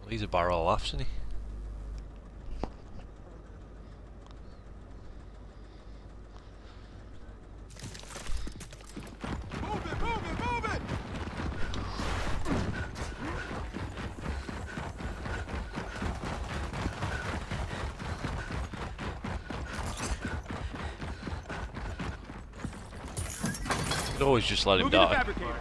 He's a barrel of laughs, isn't he? Move it, move it, move it! You could always just let him Moving the die. fabricator.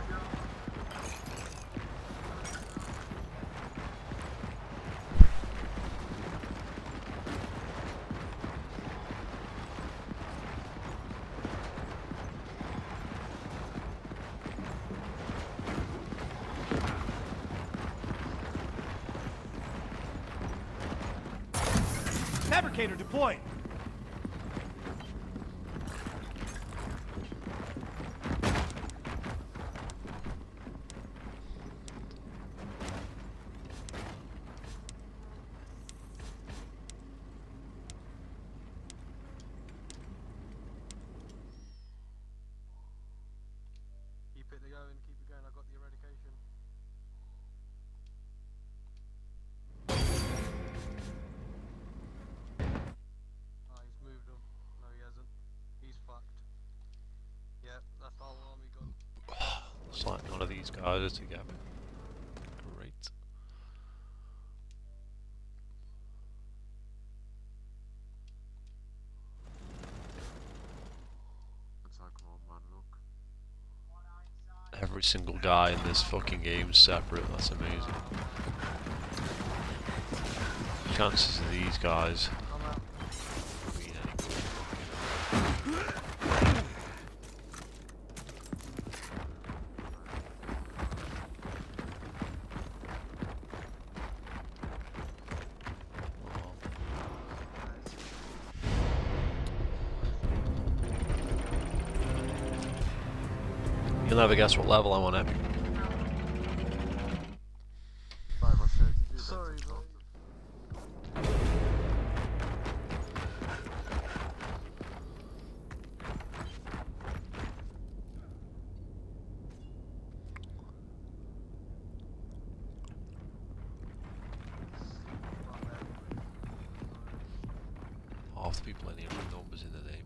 Fabricator deployed. Keep it going, I got the eradication. Ah, he's moved him. No, he hasn't. He's fucked. Yeah, that's the whole army gone. It's like none of these guys are together. Great. It's like, come on, man, look. Every single guy in this fucking game is separate. That's amazing. Chances of these guys Come out. being any good. You'll never guess what level I'm on, Epic. Sorry, bro. Half the people in here with numbers in the name.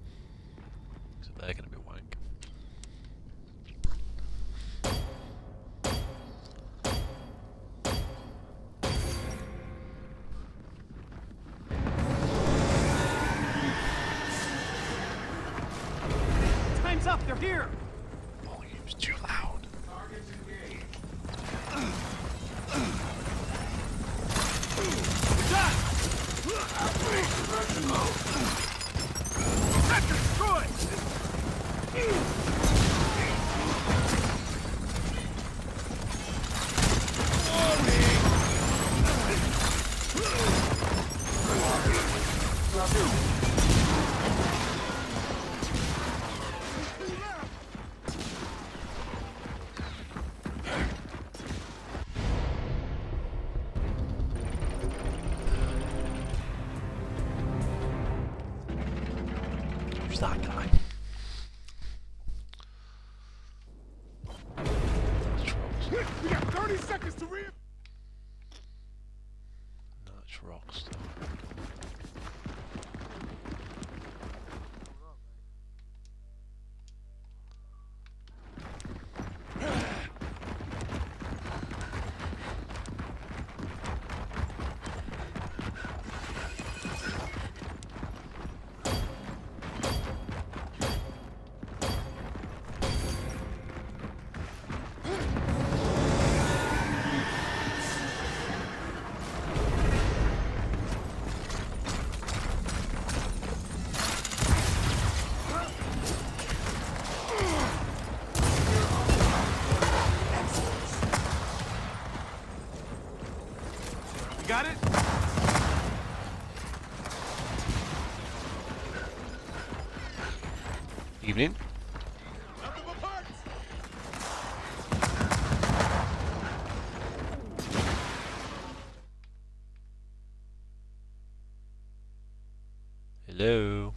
So they're gonna be wank. Time's up, they're here! Volume's too loud. Done! Sector destroyed! Who's that guy? That's We got 30 seconds to re- That's Rockstar. You got it? Evening. Nothing but parts! Hello,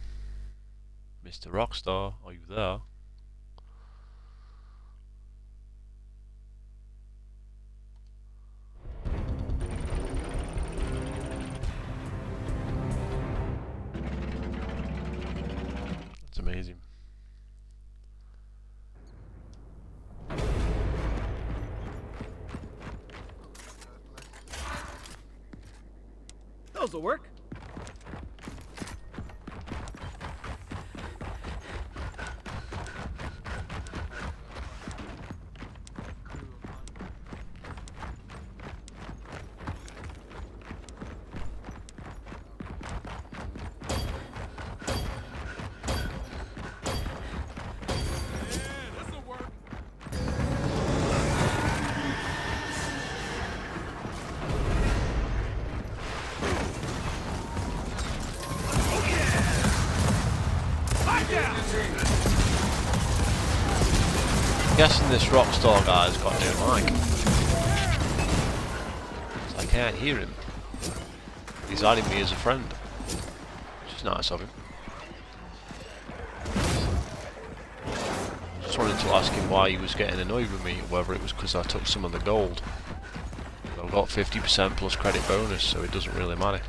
Mr. Rockstar, are you there? This'll work. I'm guessing this Rockstar guy's got no mic. So I can't hear him. He's adding me as a friend, which is nice of him. Just wanted to ask him why he was getting annoyed with me, whether it was because I took some of the gold. I've got 50% plus credit bonus, so it doesn't really matter.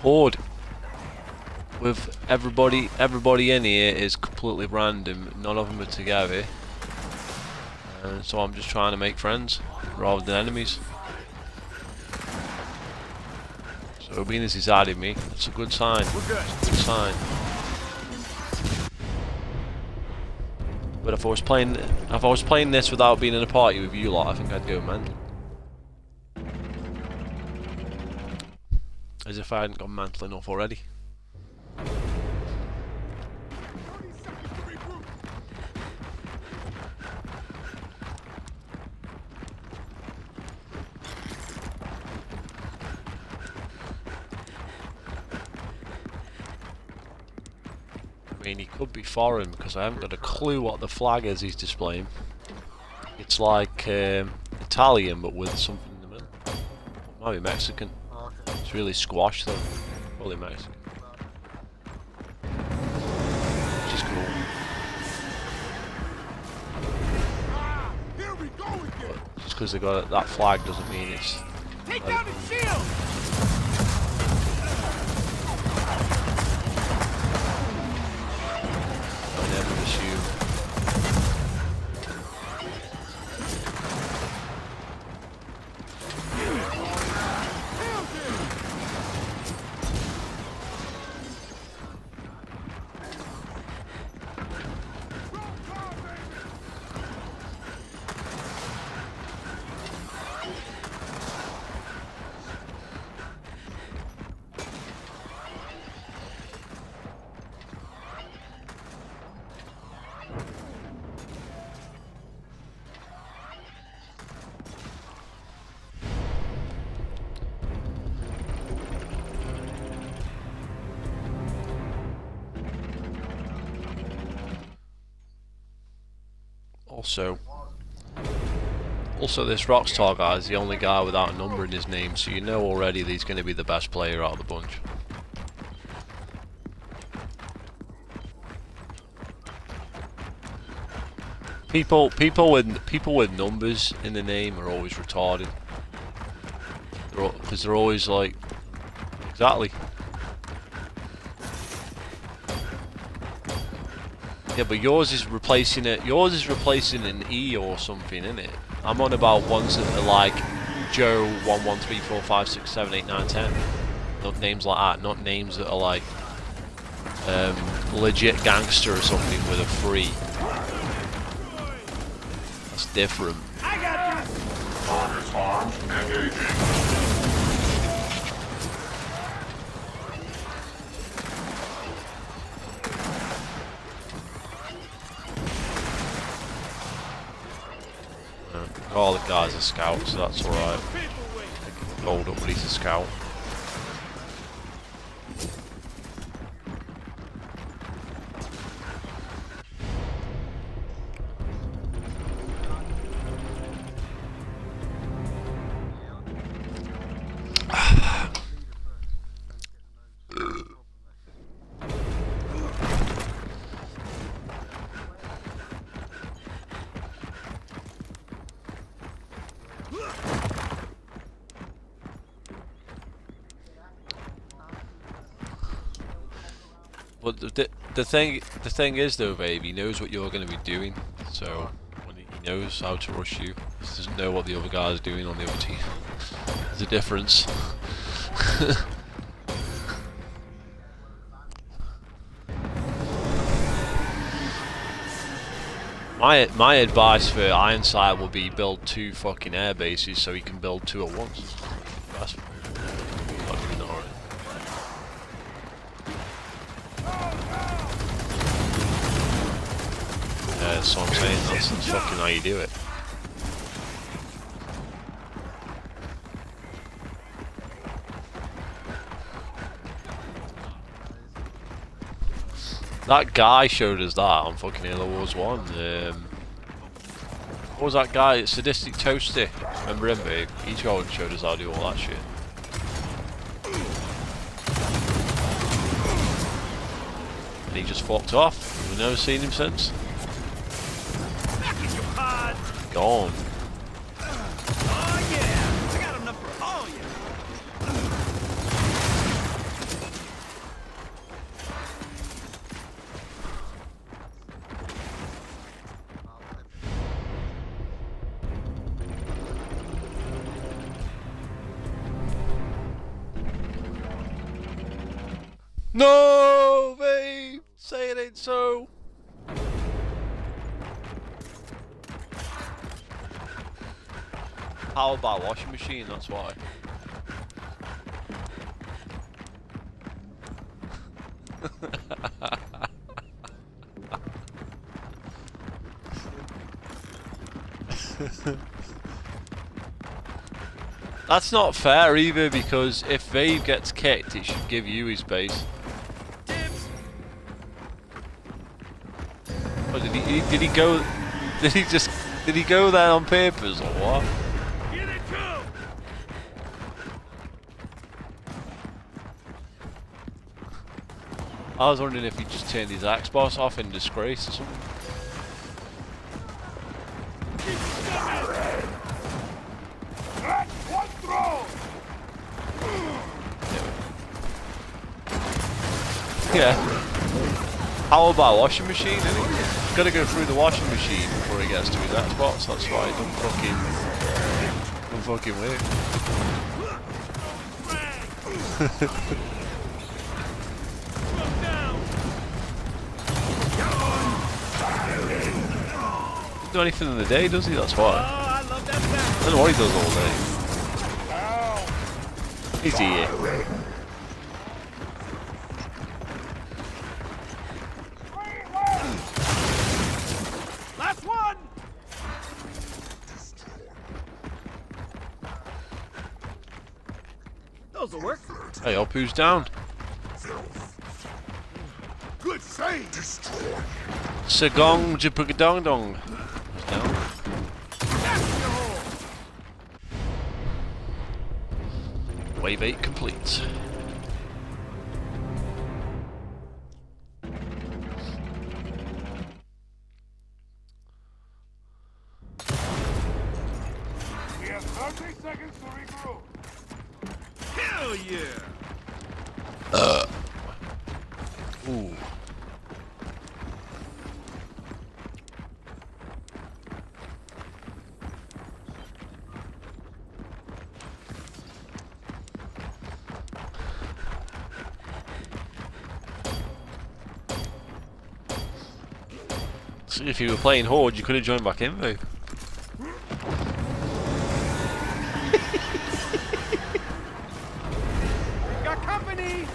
Horde. With everybody in here is completely random. None of them are together, and so I'm just trying to make friends rather than enemies. So being as he's added me, that's a good sign. Good sign. But if I was playing this without being in a party with you lot, I think I'd go mental. As if I hadn't gone mental enough already. 30 seconds to regroup. I mean, he could be foreign because I haven't got a clue what the flag is he's displaying. It's like Italian but with something in the middle. Might be Mexican. It's really squash though. Probably Mexican. Which is cool. Here we go again. But just because they got it, that flag doesn't mean it's. Take down the shield. I never assume. Also this Rockstar guy is the only guy without a number in his name, so you know already that he's going to be the best player out of the bunch. People with numbers in the name are always retarded. Because they're always like, exactly. Yeah, but yours is replacing it. Yours is replacing an E or something, isn't it? I'm on about ones that are like Joe 1 1 3 4 5 6 7 8 9 10. Not names like that. Not names that are like legit gangster or something with a 3. That's different. I got you. Target's armed and engaging. All the guys are scouts, so that's alright. Gold up, but he's a scout. But the thing is though, babe, he knows what you're going to be doing, so when he knows how to rush you. doesn't know what the other guy's doing on the other team. There's a difference. My advice for Ironside will be build 2 fucking air bases so he can build 2 at once. That's not doing that already. Yeah, that's what I'm saying. That's fucking how you do it. That guy showed us that on fucking Halo Wars 1. What was that guy? Sadistic Toasty. Remember him, babe? He showed us how to do all that shit. And he just fucked off. We've never seen him since. Gone. Oh yeah! I got enough for all you. No, babe! Say it ain't so! Powered by a washing machine, that's why. That's not fair either, because if Vave gets kicked, it should give you his base. Oh, did he go? Did he go there on purpose or what? Here they come! I was wondering if he just turned his Xbox off in disgrace or something. One throw! Yeah. How about washing machine? He's gotta go through the washing machine before he gets to his Xbox. That's why it don't fucking work. Doesn't do anything in the day, does he? That's Oh, why. I love that sound. I don't know what he does all day. He's here. Last one! This'll work. Hey, up, who's down? Good save! Sagong Jipugadong Dong. Who's down? Wave 8 complete. We have 30 seconds to regroup. Hell yeah! Ooh. See, if you were playing Horde, you could have joined back in, though. Got company!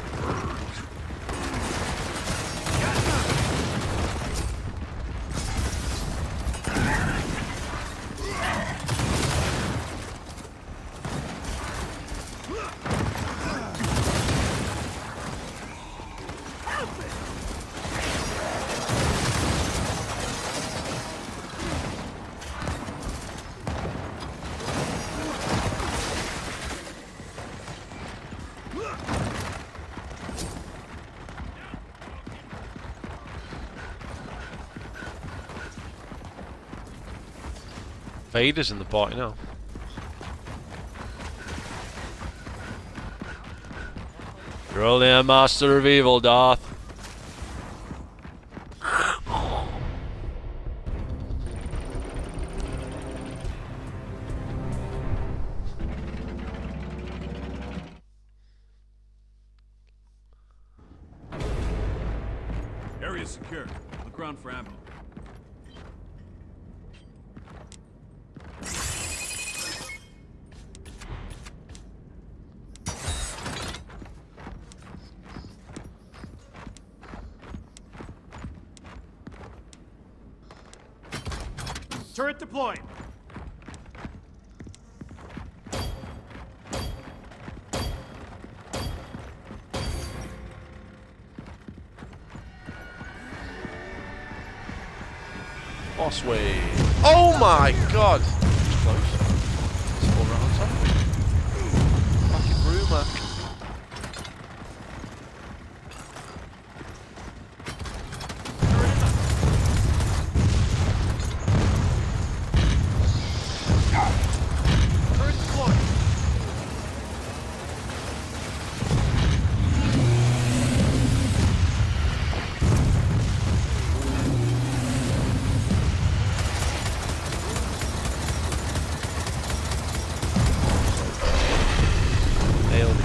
Vader's in the party now. You're only a master of evil, Darth. area secure. Look around for ammo. Turret deployed. Boss way. Oh my god! Close. Spawn right on top. Fucking rumour. Turret deployed. Nailed it.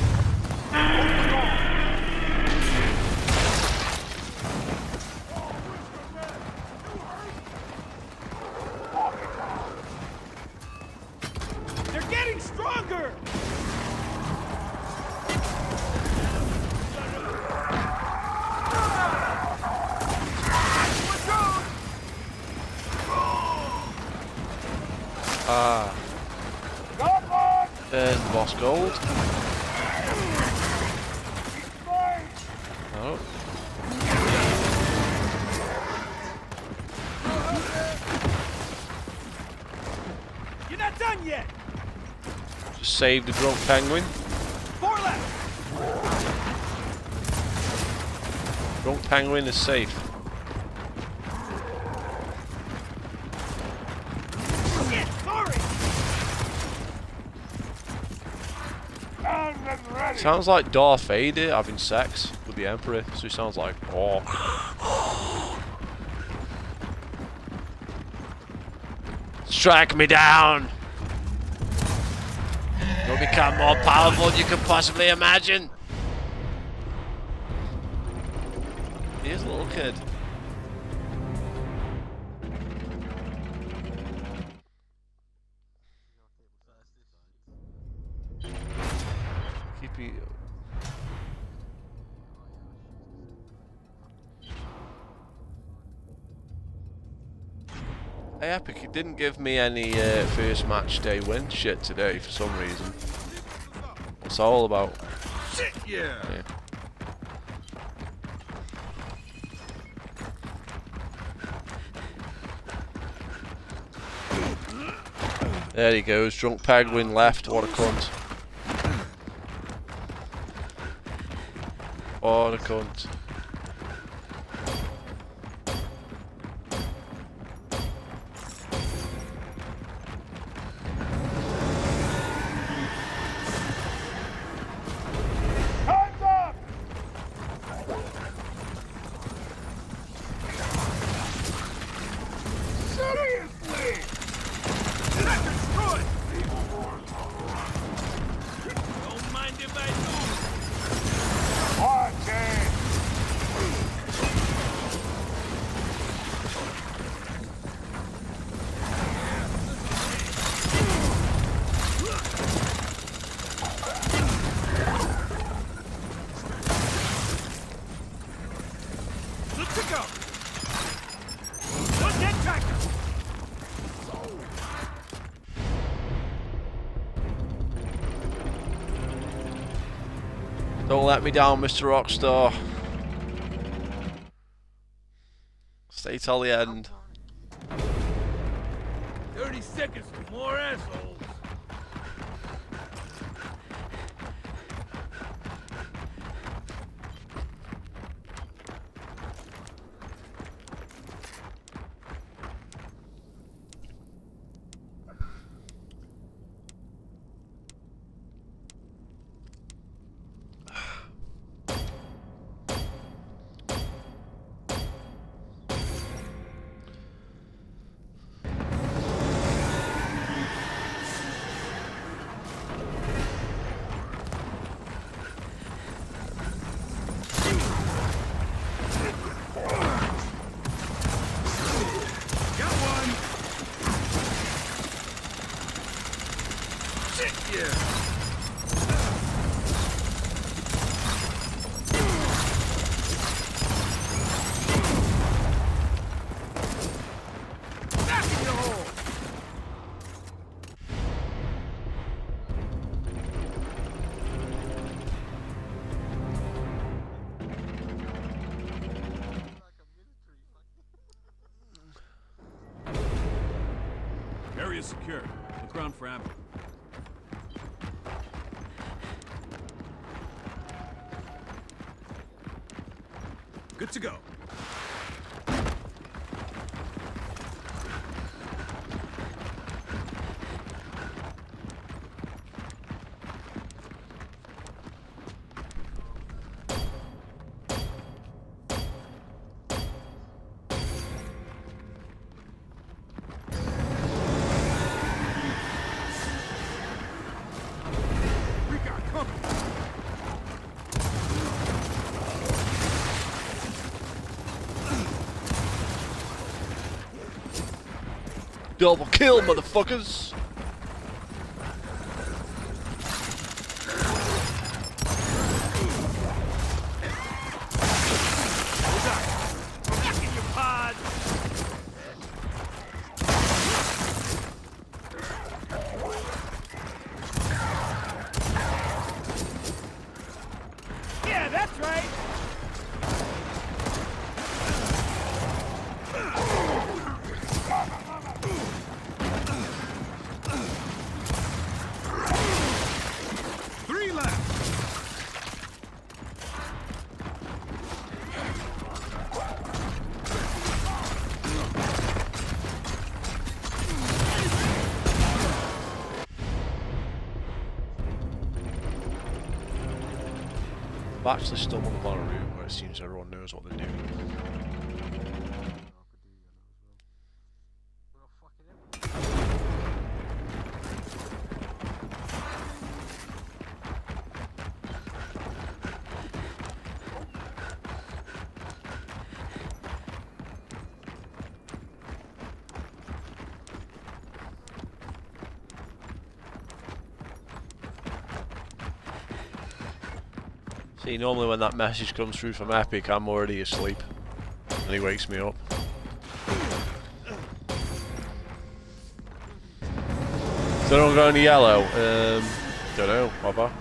They're getting stronger. Ah. There's the boss gold. Oh. You're not done yet. Just saved the drunk penguin. 4 left. Drunk penguin is safe. Shit, sorry. Sounds like Darth Vader having sex with the Emperor, so he sounds like, oh. Strike me down! You'll become more powerful than you can possibly imagine! He is a little kid. Keep you. Hey Epic, it didn't give me any first match day win shit today for some reason. What's that all about? Shit, yeah. Yeah. There he goes, drunk penguin left, what a cunt. What a cunt. Time's up. Seriously. They're destroyed. Don't mind if I do. Watch it. Let's go. Don't get tracked. Don't let me down, Mr. Rockstar. Stay till the end. 30 seconds for more assholes. Back in your hole! Like a military fucking. Area secure. Look around for ammo. Good to go. We got company. Double kill, motherfuckers! Back in your pod! Yeah, that's right! Three left! I've actually stumbled upon a route where it seems everyone knows what they're doing. We're all fucking in. See, normally when that message comes through from Epic, I'm already asleep. And he wakes me up. So don't go in the yellow. Don't know, Papa.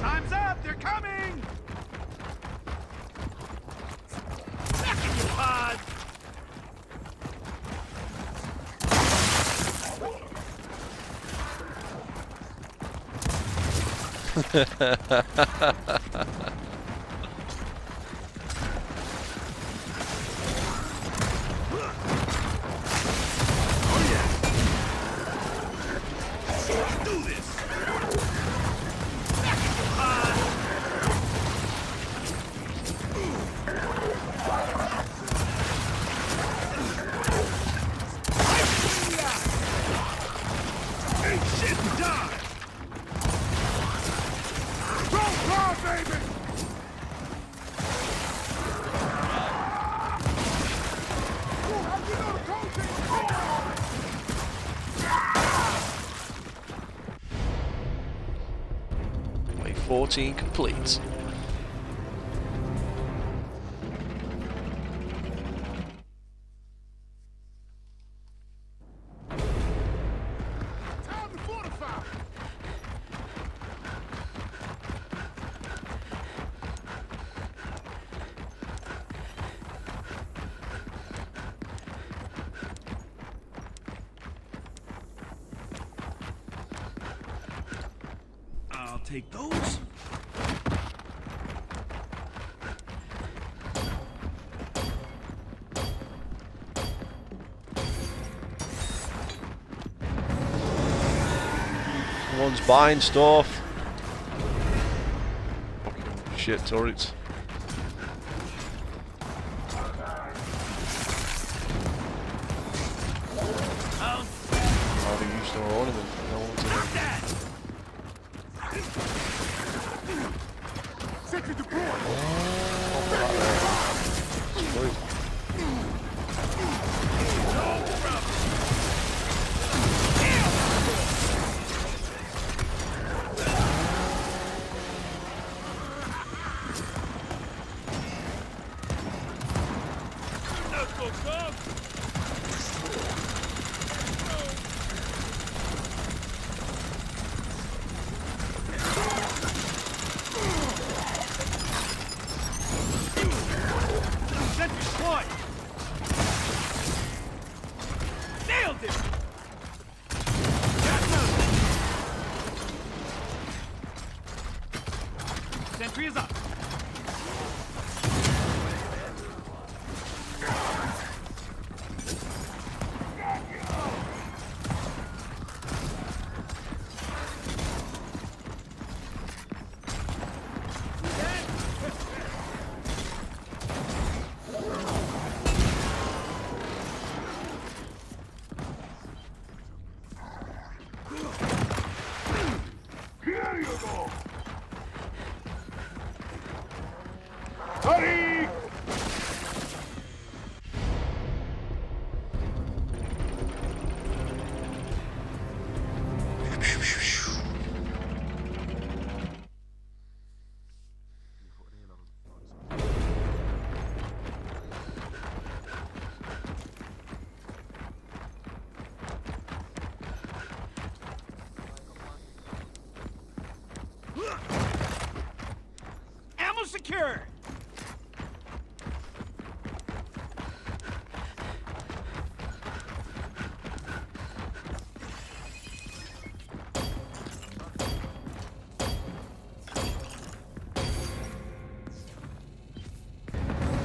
Time's up! They're coming! Back in your pod! Oh yeah! Do this! Back in your pod! Ain't shit done! Roll call, baby! Wave 14 complete. Time to fortify! I'll take those. One's buying stuff. Fucking shit turrets. Oh, they used their ornament. No one's in it. Sentry deployed! Sweet. Sentry is up. Here you go. Hurry! Ammo secured.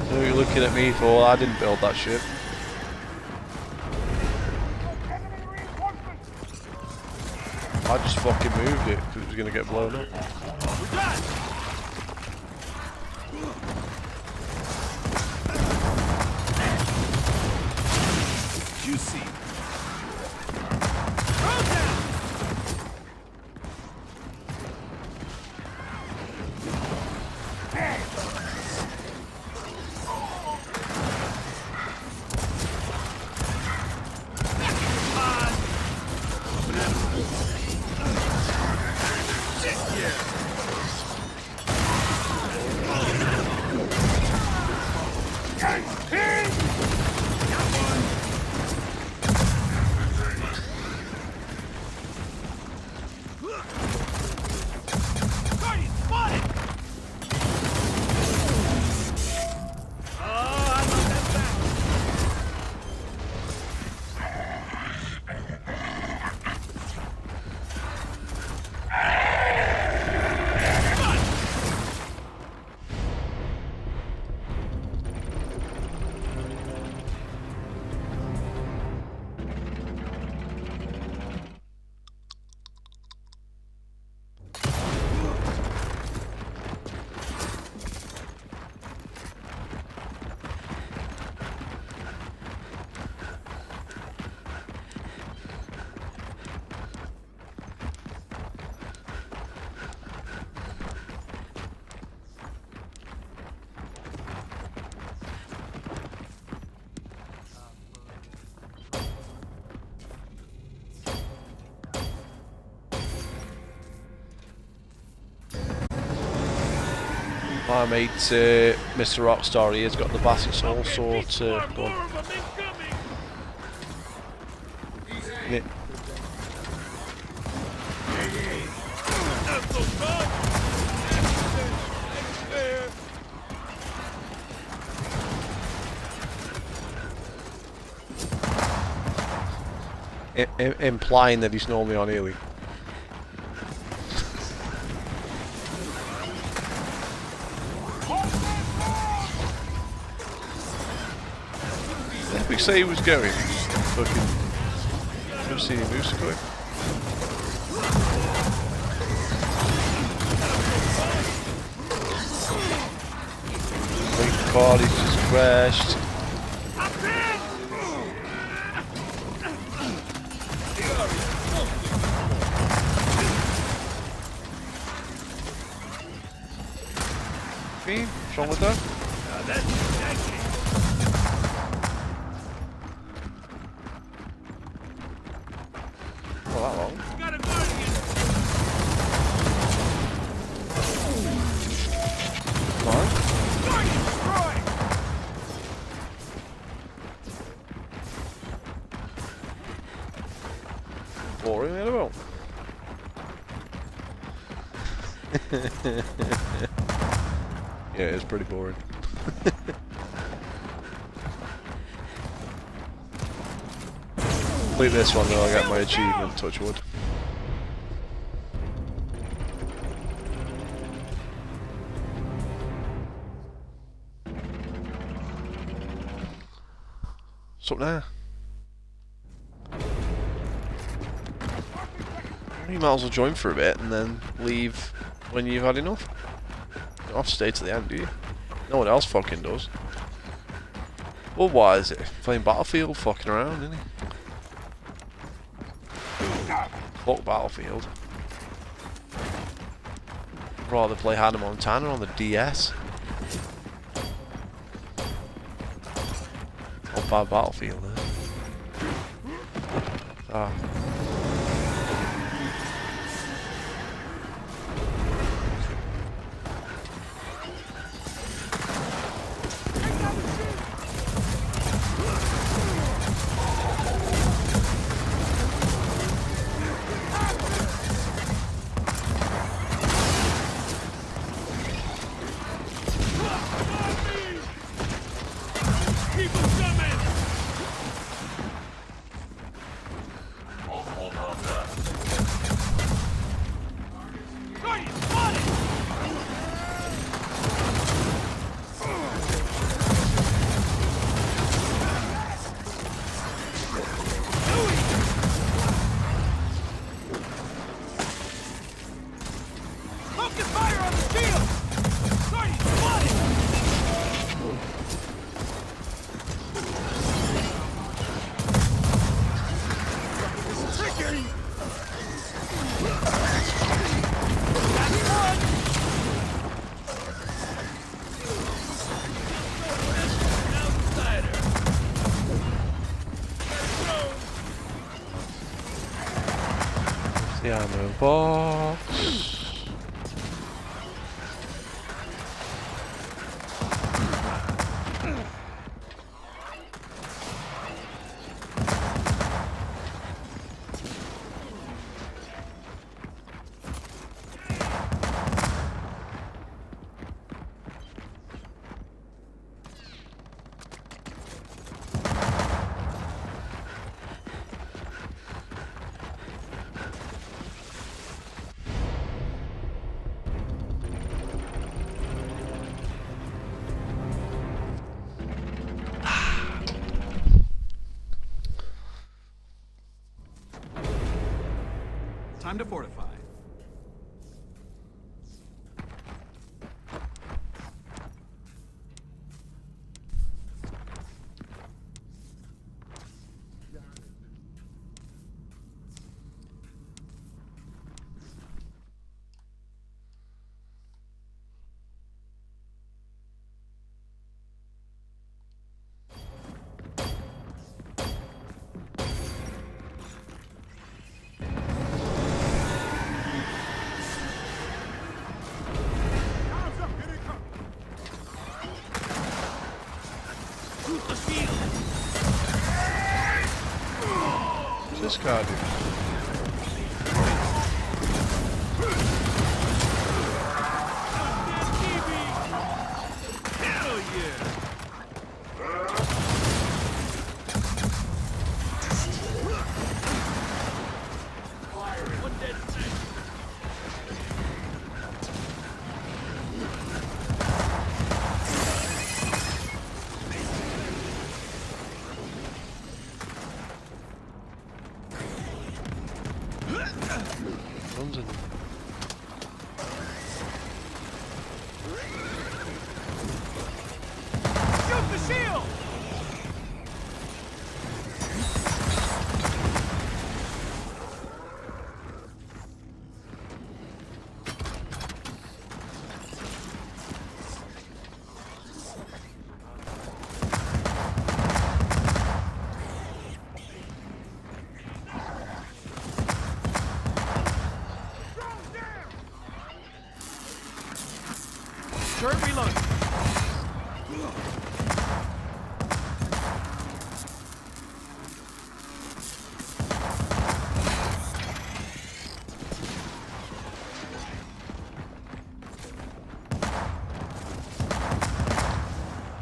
What are you looking at me for? I didn't build that shit. Enemy reinforcements. I just fucking moved it because it was gonna get blown up. We're done. Juicy. Throw down. Hey. Guardian spotted! Oh, I love that sound. My mate, Mr. Rockstar, he has got the Basset Soul Sword going. More of them incoming! Yeah. Not so tough! Implying that he's normally on Ely. Where did we say he was going? Fucking. Never seen him moose going. Wait, car, he's just crashed. What's wrong with that? Not that long. Got a guardian! Fine. Guardian destroyed! Boring, I don't Yeah, it's pretty boring. Complete this one, then I'll get my achievement, touch wood. What's up now? You might as well join for a bit and then leave when you've had enough. You don't have to stay to the end, do you? No one else fucking does. Well, why is it? Playing Battlefield, fucking around, isn't he? Fuck Battlefield. I'd rather play Hannah Montana on the DS. Not bad Battlefield, eh? Ah. Multiple contact. The ammo box. Time to fortify. What's this guy do? Hell yeah! One dead tank. Runs in. Shoot the shield! Turret reload.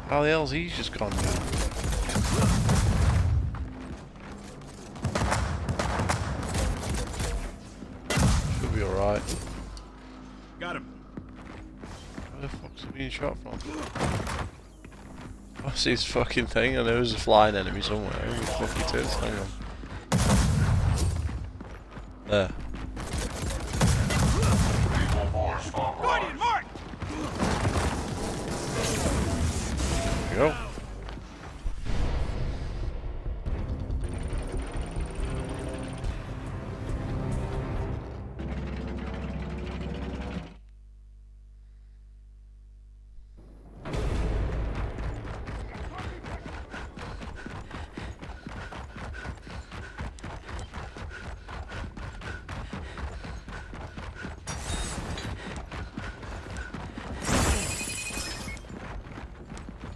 How the hell's he's just gone down? Should be alright. Got him. Where the fuck's he being shot from? What's his fucking thing? I know there's a flying enemy somewhere. Holy fuck it is. Hang on. There. Lethal force Guardian, mark! There we go.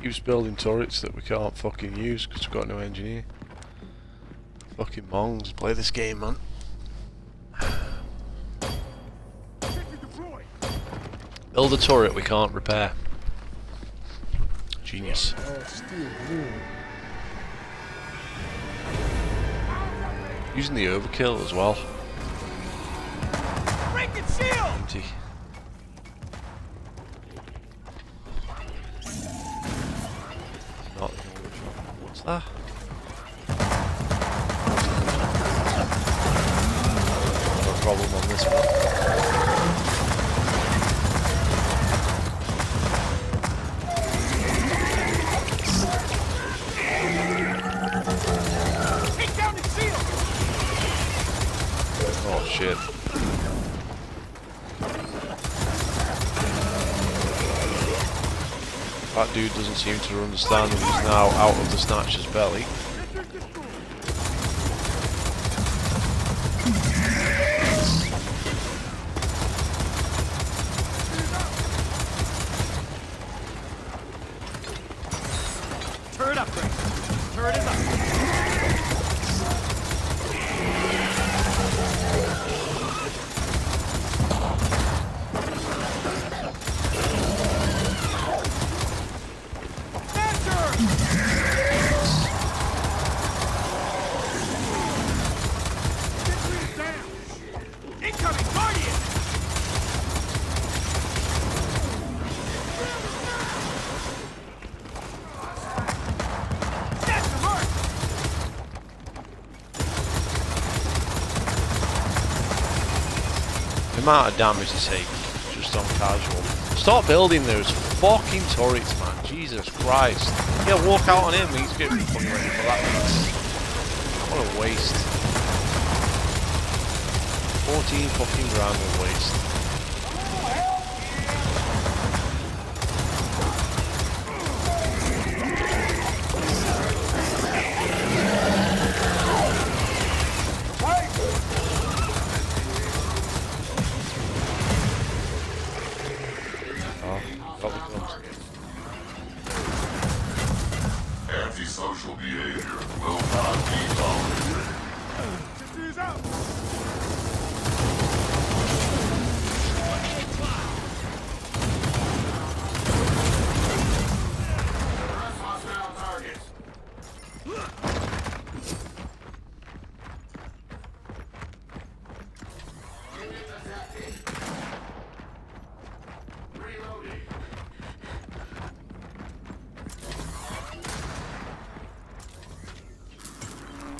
Keeps building turrets that we can't fucking use because we've got no engineer. Fucking mongs, play this game, man. Build a turret we can't repair. Genius. Using the overkill as well. Break the shield! Empty. Not. What's that? No problem on this one. Take down the shield! Oh shit. That dude doesn't seem to understand that he's now out of the Snatcher's belly. Turret upgrade. Turret is up. Incoming Guardian! That's the mark! The amount of damage to take just on casual. Stop building those fucking turrets, man. Jesus Christ. Yeah, walk out on him. He's getting fucking ready for that. What a waste. 14 fucking grand of waste. Antisocial behavior will not be tolerated. She's out! Hostile targets. Reloading.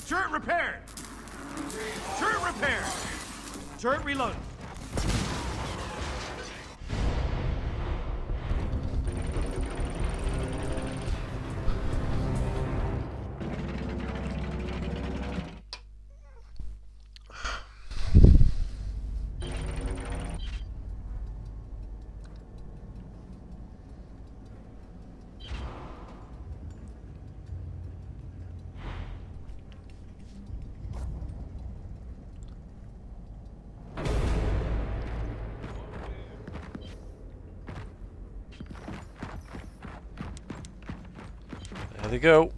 Turret repaired! Turret repaired! Turret reloaded. There they go.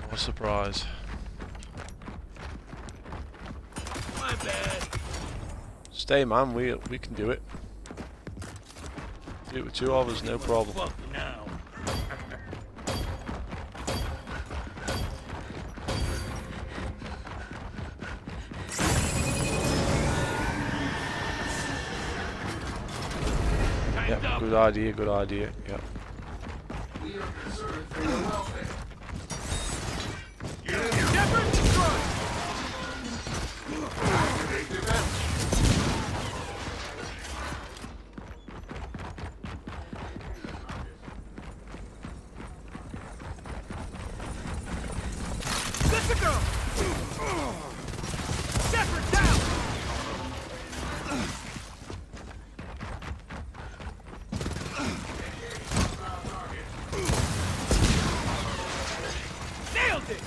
What a surprise. My bad. Stay, man. We can do it. Do it with two of us, no problem. Fuck now. Yep, good idea, good idea. Yep. We are concerned for your welfare. Shepard, destroy! Activate defense. Good to go! Shepard, down! Nailed it!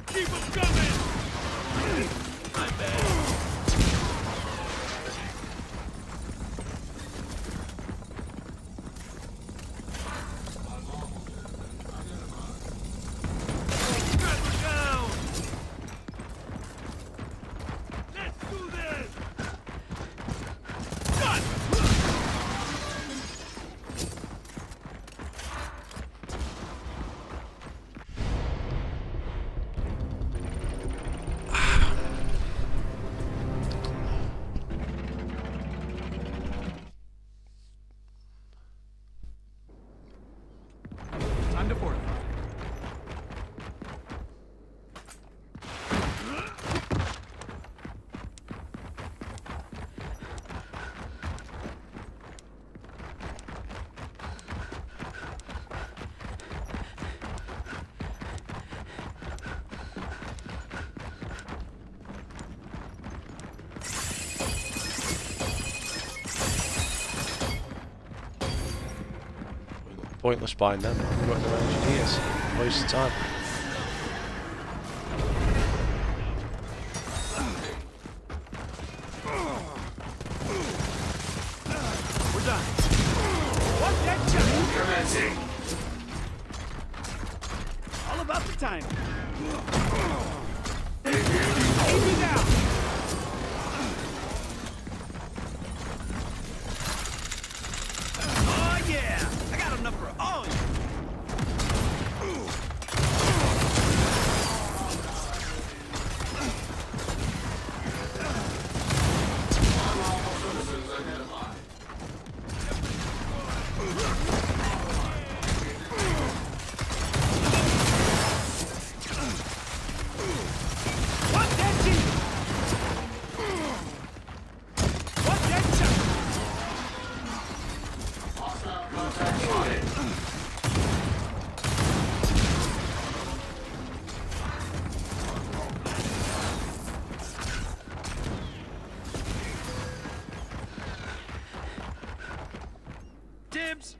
Keep 'em coming! My bad. Gun down! Let's do this! Gun! Time to fortify. Pointless buying them. We've got no engineers. Waste of time. We're done. One dead shot. Commencing. All about the time. Keep me down. Oh yeah! I got enough for all of you. One dead team. One dead shot. Hostile contact spotted. Dibs.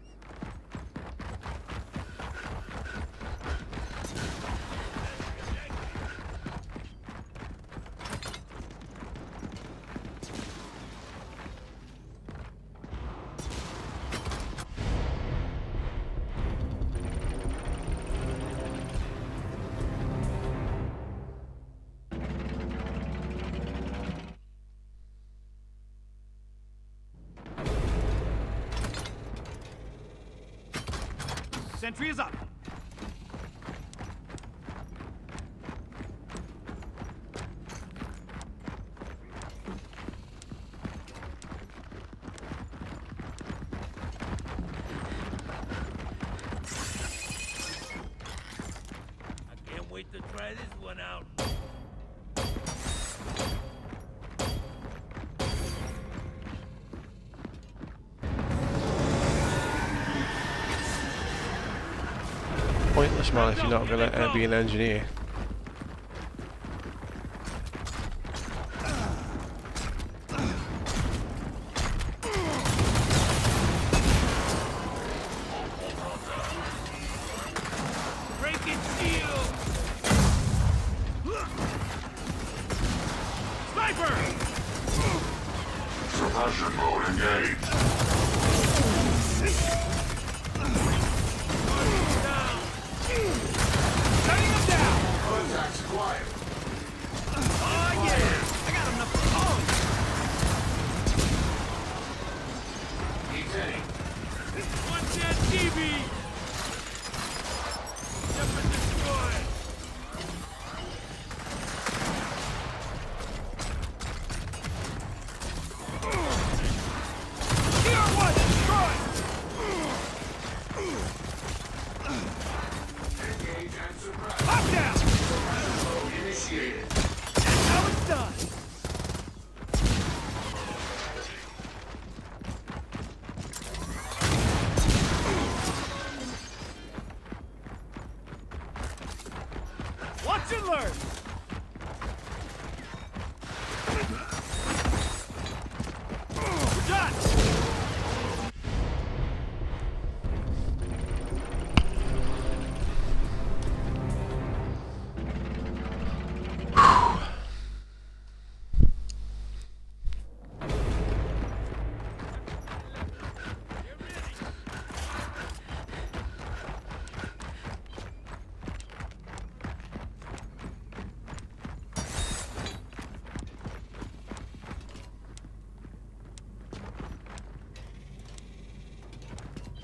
Sentry is up. I can't wait to try this one out. Pointless, man, if you're not going to be an engineer. Break it, shield. Suppression mode engaged. Cutting him down! Contacts acquired. Oh yeah! I got him the phone! Keep hitting. One dead DB! Shepard destroyed! TR1 destroyed! Engage and suppress. Lockdown! Mode initiated. That's how it's done! Watch and learn! We're done!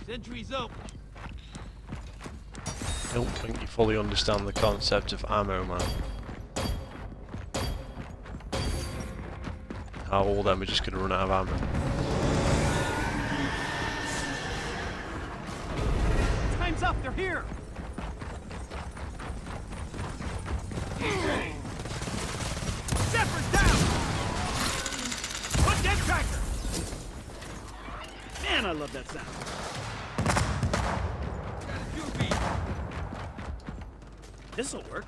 Sentry's open. I don't think you fully understand the concept of ammo, man. How all them are just going to run out of ammo. Time's up, they're here! Zephyr's down! Put dead tracker! Man, I love that sound. This'll work.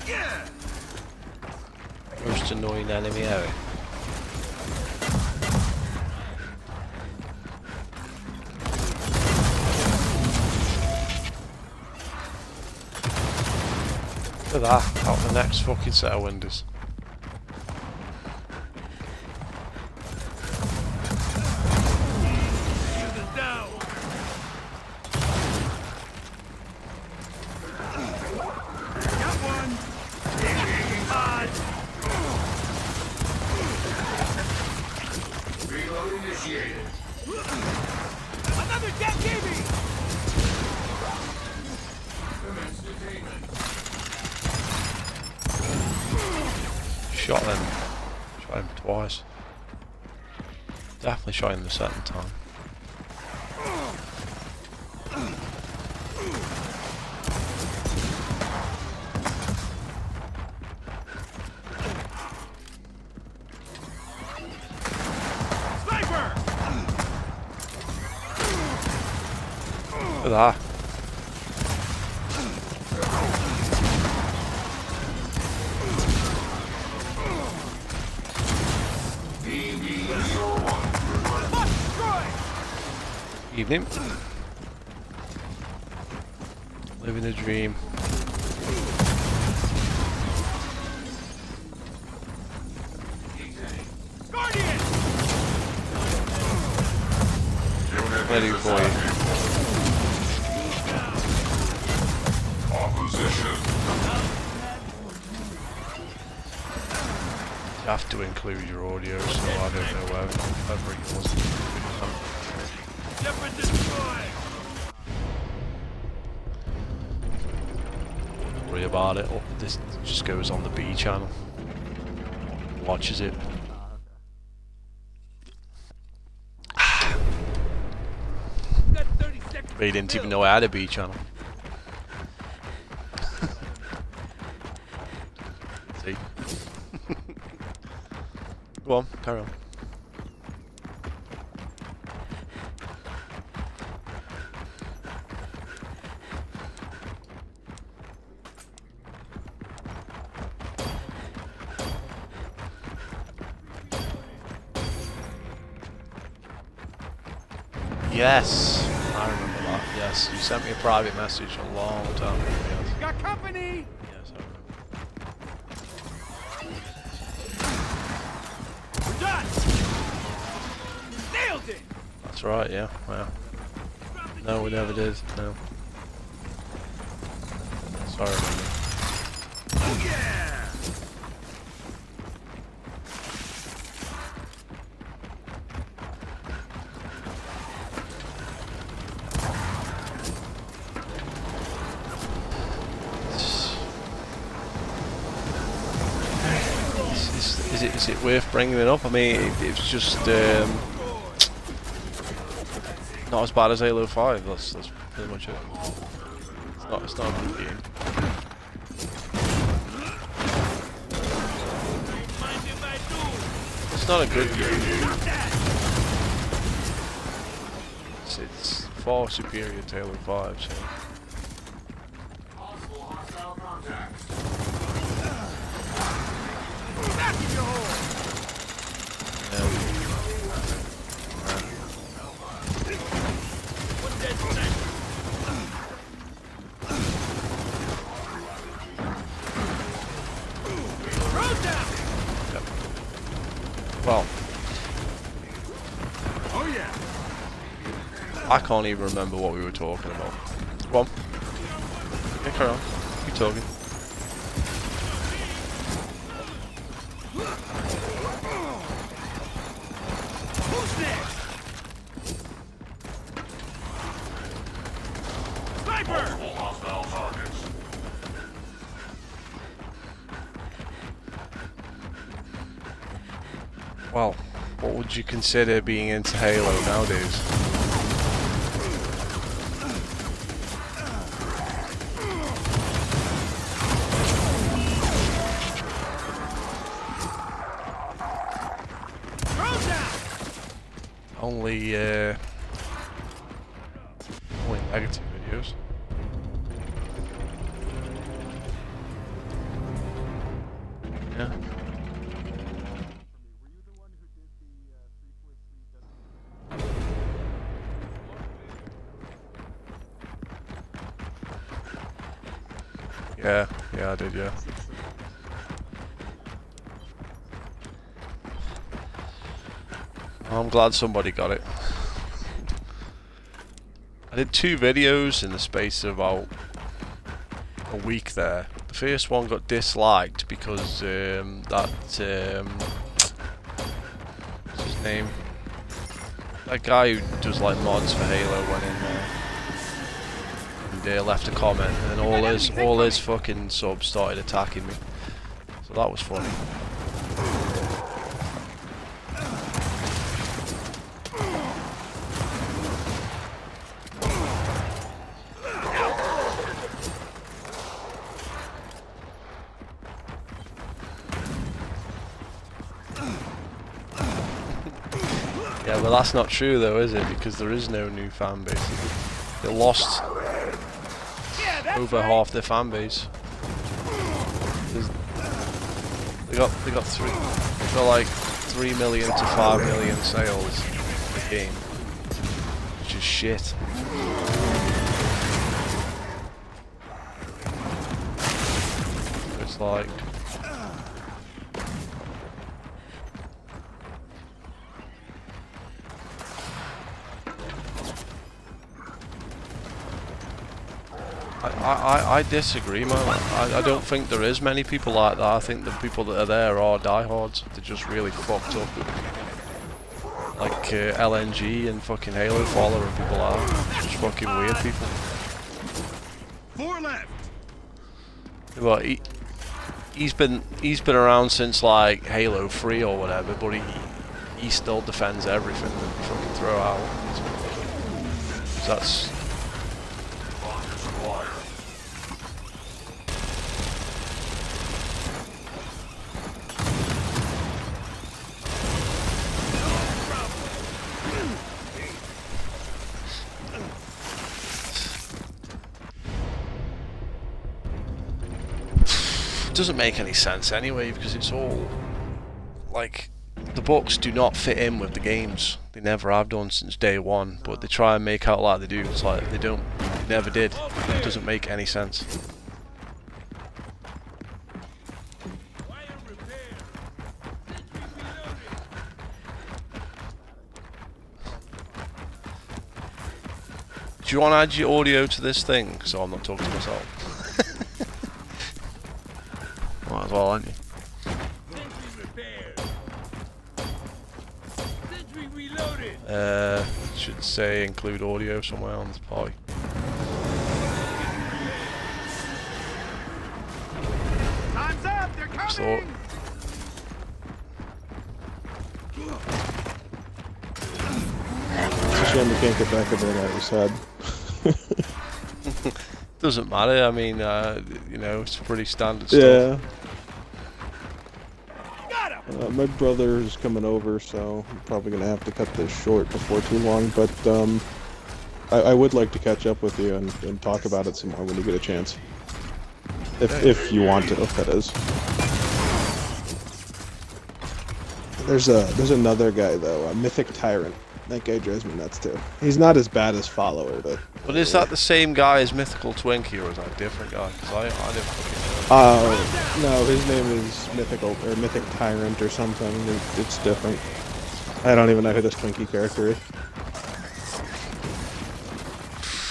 Yeah! Most annoying enemy area. Look at that, out the next fucking set of windows. Down. Got one. Reload initiated. Another dead TV. Commence detainment. Shot him. Shot him twice. Definitely shot him the second time. Sniper. Look at that. Bus destroyed. Evening. Living a dream. Guardian. Ready for you. Opposition. You have to include your audio, so I don't know whether it was. Shepard destroyed. Don't worry about it. Oh, this just goes on the B channel. Watches it. Got 30 seconds. But he didn't even know I had a B channel. See? Go on, carry on. Yes, I remember that. Yes, you sent me a private message a long time ago. Yes. got company! Yes, I remember. We're done! Nailed it! That's right, yeah. Wow. No, we never did. No. Sorry, man. Oh yeah! Is it worth bringing it up? I mean, it's just not as bad as Halo 5. That's pretty much it. It's not a good game. It's not a good game. It's far superior to Halo 5. So. Well, Oh yeah! I can't even remember what we were talking about. Go on. Yeah, carry on. Keep talking. Who's next? Sniper! Multiple hostile targets. Well, what would you consider being into Halo nowadays? Only negative videos. Yeah. Yeah, I did, yeah. I'm glad somebody got it. I did 2 videos in the space of about a week there. The first one got disliked because what's his name? That guy who does like mods for Halo went in there and left a comment, and then all his fucking subs started attacking me. So that was funny. Yeah, but that's not true though, is it? Because there is no new fan base. They lost over half their fan base. They got like 3 million to 5 million sales in the game, which is shit. It's like I disagree, man. I don't think there is many people like that. I think the people that are there are diehards. They're just really fucked up. Like LNG and fucking Halo follower people are. Just fucking weird people. 4 left! Well, he's been around since like Halo 3 or whatever, but he still defends everything that you fucking throw out. So that's doesn't make any sense anyway, because it's all like the books do not fit in with the games. They never have done since day one, but they try and make out like they do. It's like they don't. They never did. It doesn't make any sense. you want to add your audio to this thing so I'm not talking to myself? Might as well, aren't you? Should say include audio somewhere on this party. Time's up. They're Just coming. It's a shame we can't get back a bit out of his head. Doesn't matter. I mean, you know, it's pretty standard stuff. Yeah. My brother is coming over, so I'm probably gonna have to cut this short before too long. But I would like to catch up with you and talk about it some more when you get a chance. If you want to, that is. There's another guy though, a Mythic Tyrant. That guy drives me nuts too. He's not as bad as Follower, but. But is that the same guy as Mythical Twinkie, or is that a different guy? Because I didn't fucking know. No, his name is Mythical or Mythic Tyrant or something. It's different. I don't even know who this Twinkie character is.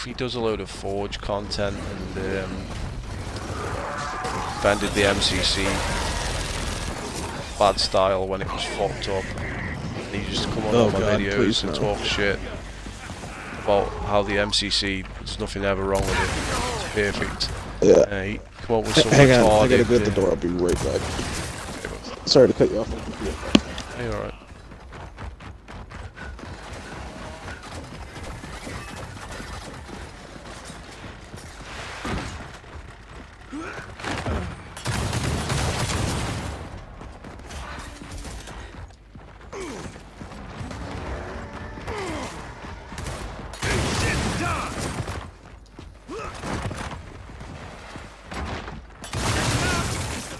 He does a load of Forge content and defended the MCC bad style when it was fucked up. And he just come on all my videos and talk shit about how the MCC, there's nothing ever wrong with it. It's perfect. Yeah. He come up with some Hang retarded... on, I gotta go to the door. I'll be right back. Sorry to cut you off. Hey, alright.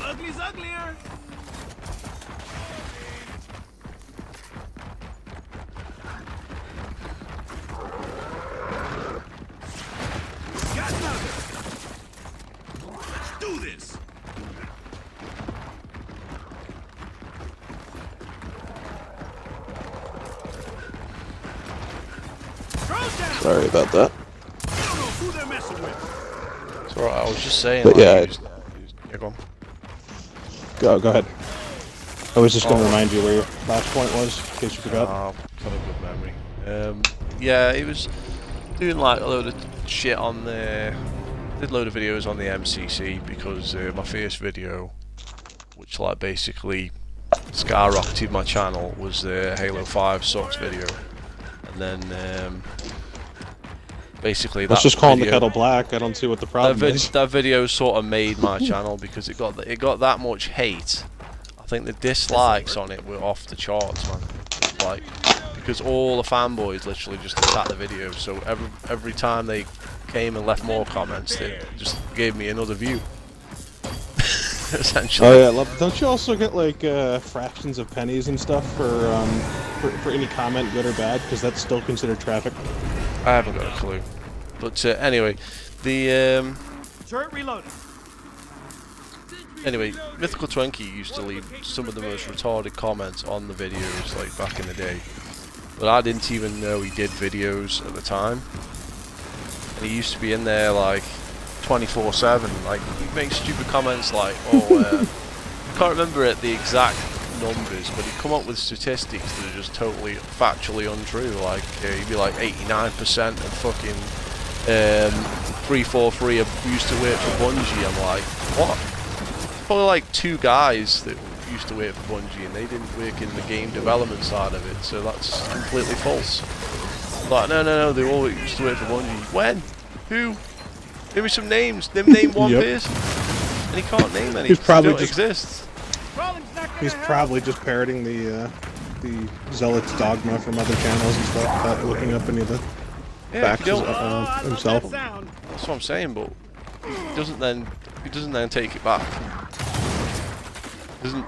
Ugly's uglier. Got another. Let's do this. Sorry about that. I don't know who they're messing with. It's alright, I was just saying. But like, yeah, yeah, go on. Go ahead. I was just gonna remind you where your last point was, in case you forgot. Oh, got a good memory. Yeah, he was doing like a load of shit on the... Did a load of videos on the MCC because my first video, which like basically skyrocketed my channel, was the Halo 5 sucks video. And then basically Let's that just call him the video- kettle black. I don't see what the problem is. that video sort of made my channel because it got that much hate. I think the dislikes on it were off the charts, man. Like, because all the fanboys literally just attacked the video. So every time they came and left more comments, they just gave me another view. Essentially. Oh yeah, don't you also get like fractions of pennies and stuff for any comment, good or bad? Because that's still considered traffic. I haven't got a clue. But anyway, the Turret reloaded. anyway, Mythical Twinkie used to leave some of the most retarded comments on the videos, like back in the day. But I didn't even know he did videos at the time. And he used to be in there like 24/7. Like, he'd make stupid comments like, oh, I can't remember the exact numbers, but he'd come up with statistics that are just totally factually untrue. Like, he'd be like 89% of fucking 343 used to work for Bungie. I'm like, what? Probably like 2 guys that used to work for Bungie and they didn't work in the game development side of it, so that's completely false. Like, no, they all used to work for Bungie. When? Who? Give me some names. Name one person. And he can't name any. He's probably they don't exist. He's probably just parroting the Zealot's dogma from other channels and stuff, without looking up any of the facts himself. That's what I'm saying, but he doesn't then take it back. He doesn't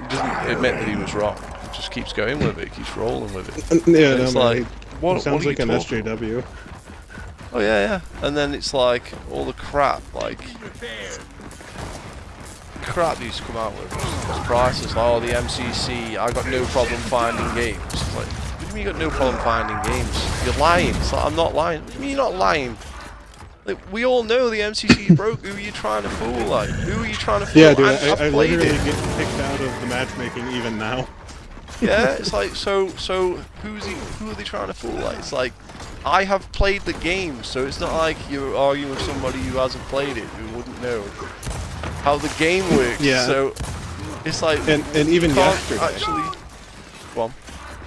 admit that he was wrong. He just keeps going with it. Keeps rolling with it. Yeah, And no, it's man, like, he sounds like an SJW. Oh yeah. And then it's like all the crap, like crap he used to come out with. It's priceless. Like, oh, the MCC, I got no problem finding games. It's like, what do you mean you got no problem finding games? You're lying. It's like, I'm not lying. What do you mean you're not lying? Like, we all know the MCC broke. Who are you trying to fool? Like, who are you trying to fool? Yeah, dude, I've I played literally it. get kicked out of the matchmaking even now. Yeah, it's like, so who are they trying to fool? Like, it's like, I have played the game, so it's not like you're arguing with somebody who hasn't played it, who wouldn't know how the game works. Yeah. So it's like, And even can't yesterday, actually. Go on.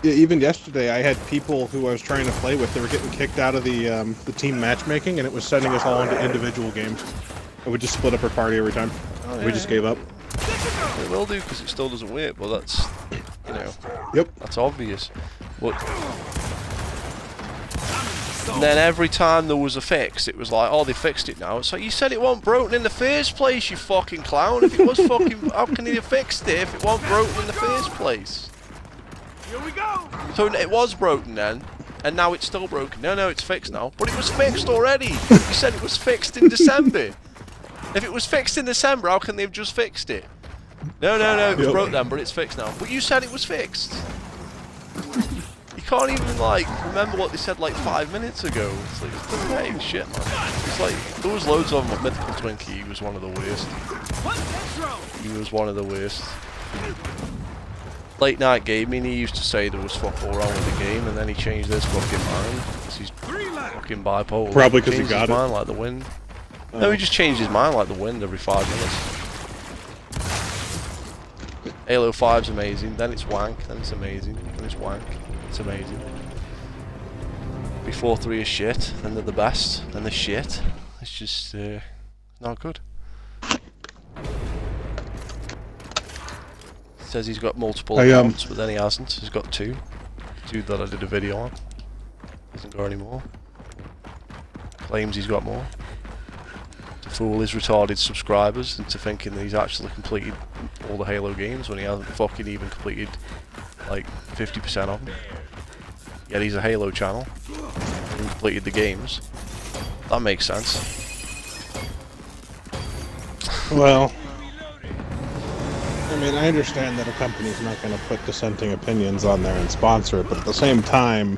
yeah, even yesterday, I had people who I was trying to play with. They were getting kicked out of the team matchmaking, and it was sending us all into individual games. It would just split up our party every time. We just gave up. It will do because it still doesn't work, but that's, you know, Yep. that's obvious. But and then every time there was a fix, it was like, oh, they fixed it now. It's like, you said it wasn't broken in the first place, you fucking clown. If it was fucking, how can they have fixed it if it wasn't broken in the first place? Here we go. So it was broken then, and now it's still broken. No, it's fixed now. But it was fixed already. You said it was fixed in December. If it was fixed in December, how can they have just fixed it? No, it was Yep. broke then, but it's fixed now. But you said it was fixed. You can't even, like, remember what they said, like, 5 minutes ago. It's like, it's the same shit, man. It's like, there was loads of them, but Mythical Twinkie, he was one of the worst. He was one of the worst. Late Night Gaming, he used to say there was fuck all wrong with the game, and then he changed his fucking mind. 'Cause he's fucking bipolar. Probably 'cause he Changed got his it. mind like the wind. No, he just changed his mind like the wind every 5 minutes. Halo 5's amazing, then it's wank, then it's amazing, then it's wank, it's amazing. Before 3 is shit, then they're the best, then they're shit. It's just not good. Says he's got multiple accounts, but then he hasn't. He's got 2. 2 that I did a video on. Hasn't got any more. Claims he's got more. To fool his retarded subscribers into thinking that he's actually completed all the Halo games when he hasn't fucking even completed like 50% of them. Yet he's a Halo channel. And he completed the games. That makes sense. Well, I mean, I understand that a company's not going to put dissenting opinions on there and sponsor it, but at the same time,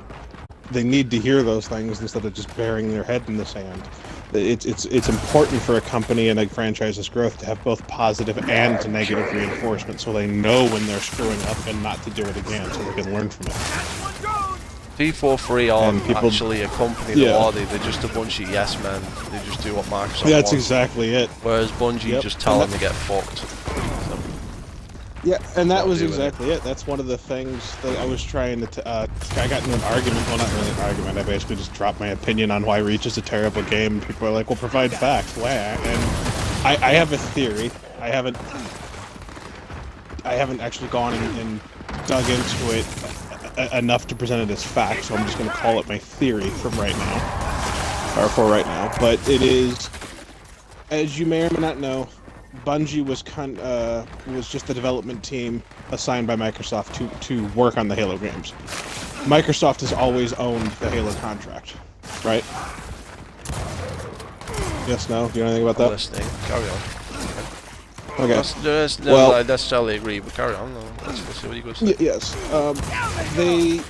they need to hear those things instead of just burying their head in the sand. It's important for a company and a franchise's growth to have both positive and negative reinforcement, so they know when they're screwing up and not to do it again, so they can learn from it. P43 aren't people- actually a company, though, Yeah. are they? They're just a bunch of yes men. They just do what Microsoft That's wants. exactly it. Whereas Bungie Yep. just tell And them to get fucked. Yeah, and that Not was doing exactly it. That's one of the things that I was trying to. I got into an argument. Well, not really an argument. I basically just dropped my opinion on why Reach is a terrible game. People are like, "Well, provide facts." Why? And I have a theory. I haven't actually gone and dug into it enough to present it as fact. So I'm just going to call it my theory from right now, or for right now. But it is, as you may or may not know, Bungie was just the development team assigned by Microsoft to work on the Halo games. Microsoft has always owned the Halo contract, right? Yes, no? Do you know anything about I'm that? listening. Carry on. Okay. No, Well- I necessarily agree, but carry on. No, let's see what you go say. Yes. They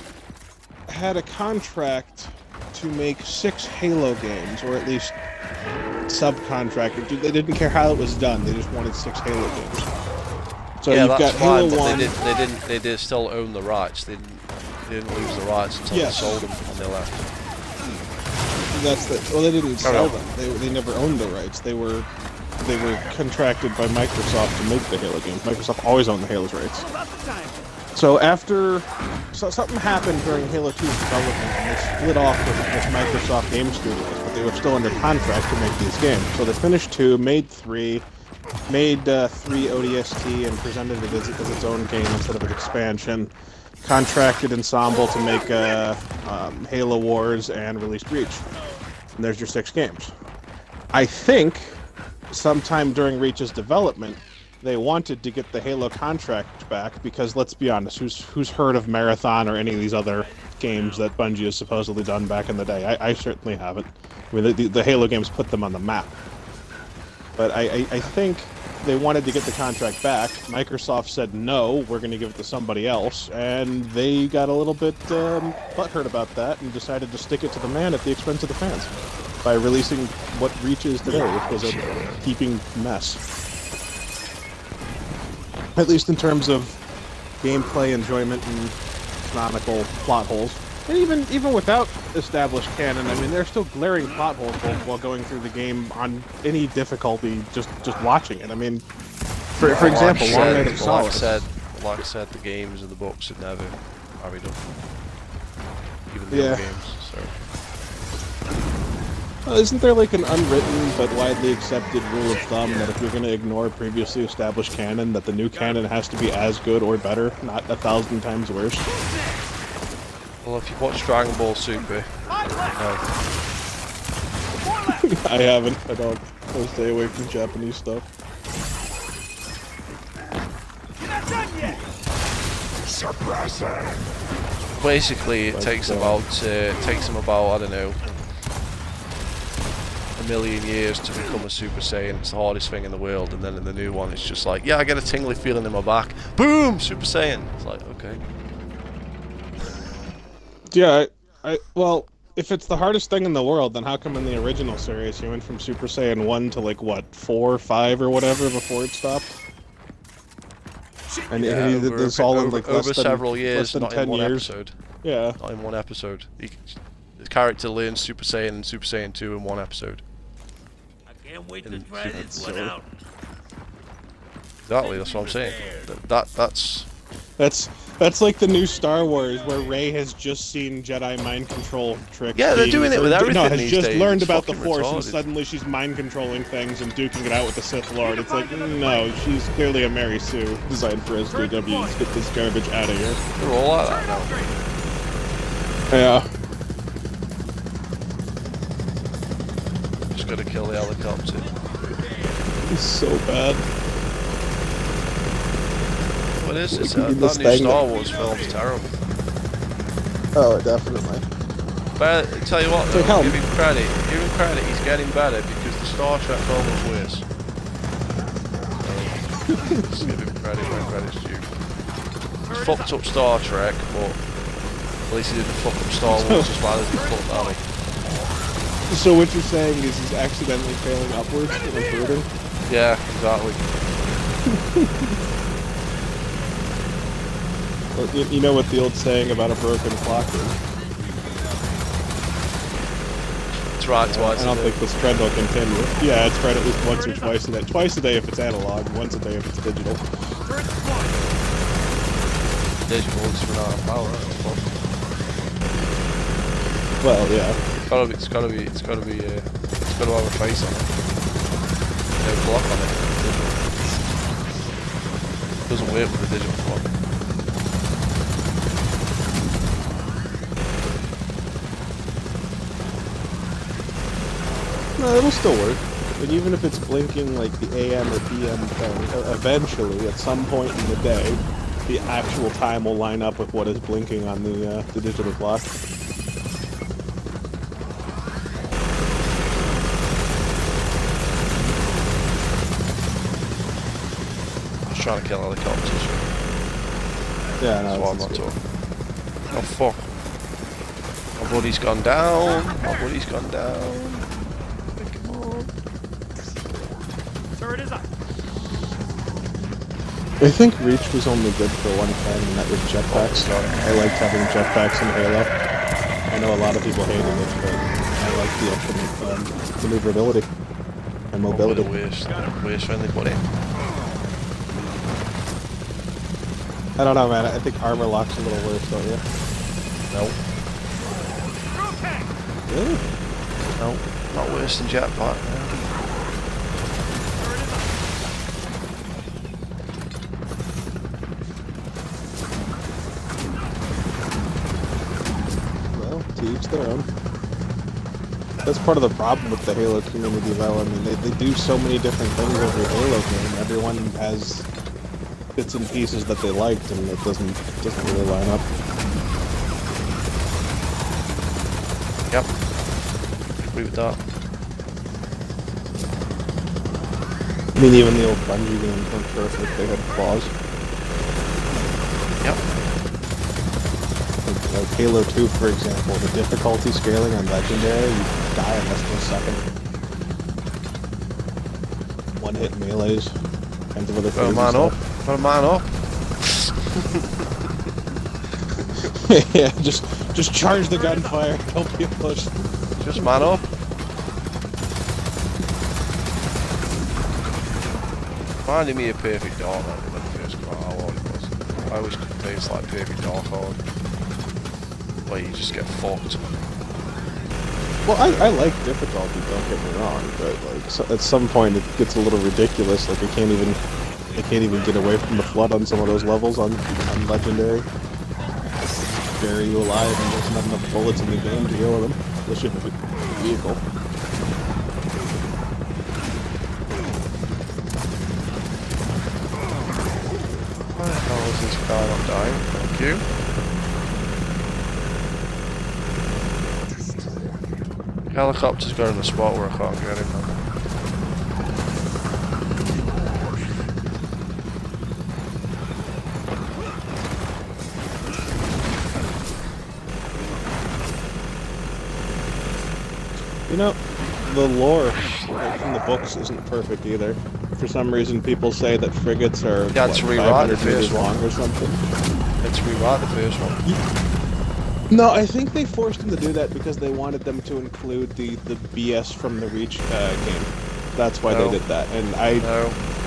had a contract to make 6 Halo games, or at least subcontracted. They didn't care how it was done. They just wanted 6 Halo games. So Yeah, you've that's got Halo fine, but 1. they did still own the rights. They didn't lose the rights until Yes. they sold them and they left. Well, they didn't Carry sell on. them. They never owned the rights. They were contracted by Microsoft to make the Halo games. Microsoft always owned the Halo's rights. So something happened during Halo 2's development, and they split off with Microsoft Game Studios, but they were still under contract to make these games. So they finished 2, made 3, made 3 ODST, and presented it as its own game instead of an expansion. Contracted Ensemble to make Halo Wars and released Reach. And there's your 6 games. I think sometime during Reach's development, they wanted to get the Halo contract back because, let's be honest, who's heard of Marathon or any of these other games that Bungie has supposedly done back in the day? I certainly haven't. I mean, the Halo games put them on the map. But I think they wanted to get the contract back. Microsoft said, no, we're going to give it to somebody else. And they got a little bit butthurt about that and decided to stick it to the man at the expense of the fans. by releasing what Reach is today, which was a heaping mess. At least in terms of gameplay enjoyment and canonical plot holes. And even without established canon, I mean, there's still glaring plot holes while going through the game on any difficulty just watching it. I mean, for example, Long Night of Solace. Like I said, the games and the books have never married up. Even the Yeah. old games, so. Isn't there like an unwritten but widely accepted rule of thumb that if you're going to ignore previously established canon, that the new canon has to be as good or better, not 1,000 times worse? Well, if you've watched Dragon Ball Super, I haven't. I don't. I'll stay away from Japanese stuff. basically it takes them about I don't know, a million years to become a Super Saiyan. It's the hardest thing in the world, and then in the new one it's just like, yeah, I get a tingly feeling in my back, boom, Super Saiyan. It's like, okay. Yeah, well, if it's the hardest thing in the world, then how come in the original series you went from Super Saiyan 1 to like, what, 4 or 5 or whatever before it stopped? And Yeah, he did this all in like less over than, several years, less than not 10 in one years. episode. Yeah. Not in one episode. The character learns Super Saiyan and Super Saiyan 2 in one episode. I can't wait to try this one out. Exactly, that's what I'm saying. That's like the new Star Wars, where Rey has just seen Jedi mind control tricks. Yeah, they're doing it with everything No, has these just days. learned It's about the fucking Force, and retarded. suddenly she's mind controlling things and duking it out with the Sith Lord. It's like, no, she's clearly a Mary Sue, designed for SJWs. Get this garbage out of here. They're all like that now. Yeah. Just gotta kill the helicopter. It's so bad. What is it? You That missed new that. Star Wars film's terrible. Oh, definitely. But I tell you what, So though, how- give him credit, he's getting better because the Star Trek film was worse. Just give him credit where credit's due. He's fucked up Star Trek, but at least he didn't fuck up Star Wars as bad as he fucked Ali. So what you're saying is he's accidentally failing upwards and improving? Yeah, exactly. Well, you know what the old saying about a broken clock is? It's right twice I don't a day. think this trend will continue. Yeah, it's right at least once or twice a day. Twice a day if it's analog, once a day if it's digital. Digital is run out of power. Well, yeah. It's gotta have a face on it. No clock on it. It doesn't work with the digital clock. No, it'll still work. And even if it's blinking like the AM or PM thing, eventually, at some point in the day, the actual time will line up with what is blinking on the digital clock. Just trying to kill helicopters. Yeah, That's no, what I'm it's not good. talking. Oh fuck. My buddy's gone down. My buddy's gone down. Pick him up. Sir, it is I. I think Reach was only good for one thing, and that was jetpacks. I liked having jetpacks in Halo. I know a lot of people hated it, but I like the infinite maneuverability and mobility. Probably the worst thing they put in. I don't know, man. I think armor lock's a little worse, don't you? No, Really? no, not worse than jetpack. No. Well, to each their own. That's part of the problem with the Halo community, though. I mean, they do so many different things every Halo game. Everyone has bits and pieces that they liked, and it doesn't really line up. Yep. Agree with that. I mean, even the old Bungie games weren't perfect. They had flaws. Yep. Like Like Halo 2, for example, the difficulty scaling on Legendary, you die in less than a second. One-hit melees, kinds of other Got a crazy man up. stuff. Got a man up. Yeah, just charge the gunfire. Don't be pushed. Just man up. Finding me a perfect dark mode when the first come out, how hard it was. I always play it's like perfect dark hard. Where you just get fucked. Well, I like difficulty, don't get me wrong, but like at some point it gets a little ridiculous. Like I can't even get away from the flood on some of those levels on Legendary. Bury you alive and there's not enough bullets in the game to deal with them. Especially with a vehicle. Why the hell is this guy not dying? Thank you. Helicopter's got in a spot where I can't get him now. You know, the lore from the books isn't perfect either. For some reason, people say that frigates are Yeah, what, it's rewrite the 500 meters first one. long or something. Let's rewrite the first one. No, I think they forced them to do that because they wanted them to include the BS from the Reach game. That's why No. they did that. And No, it was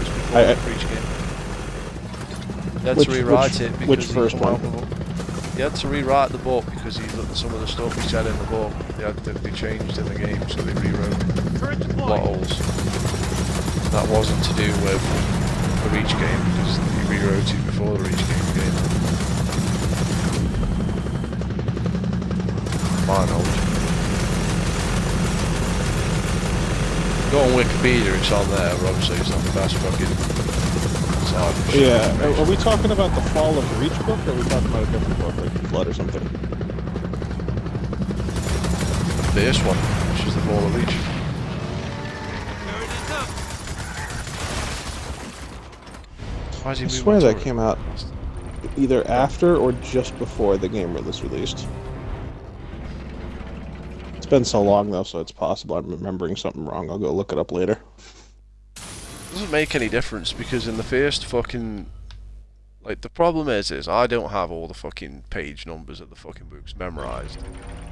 before I- the Breach game. You had to rewrite it because which he first come one? out with it. You had to rewrite the book because he looked at some of the stuff he said in the book. They had to be changed in the game, so they rewrote plot holes. That wasn't to do with the Reach game because he rewrote it before the Reach game came out. My knowledge. Go on Wikipedia, it's on there. Obviously, it's not the best fucking side. yeah, are we talking about the Fall of the Reach book, or are we talking about a different book, like Flood or something? This one, which is the Fall of Reach. Why is he I moving swear that forward? came out either after or just before the game was released. It's been so long though, so it's possible I'm remembering something wrong. I'll go look it up later. Doesn't make any difference because in the first fucking, like, the problem is I don't have all the fucking page numbers of the fucking books memorized.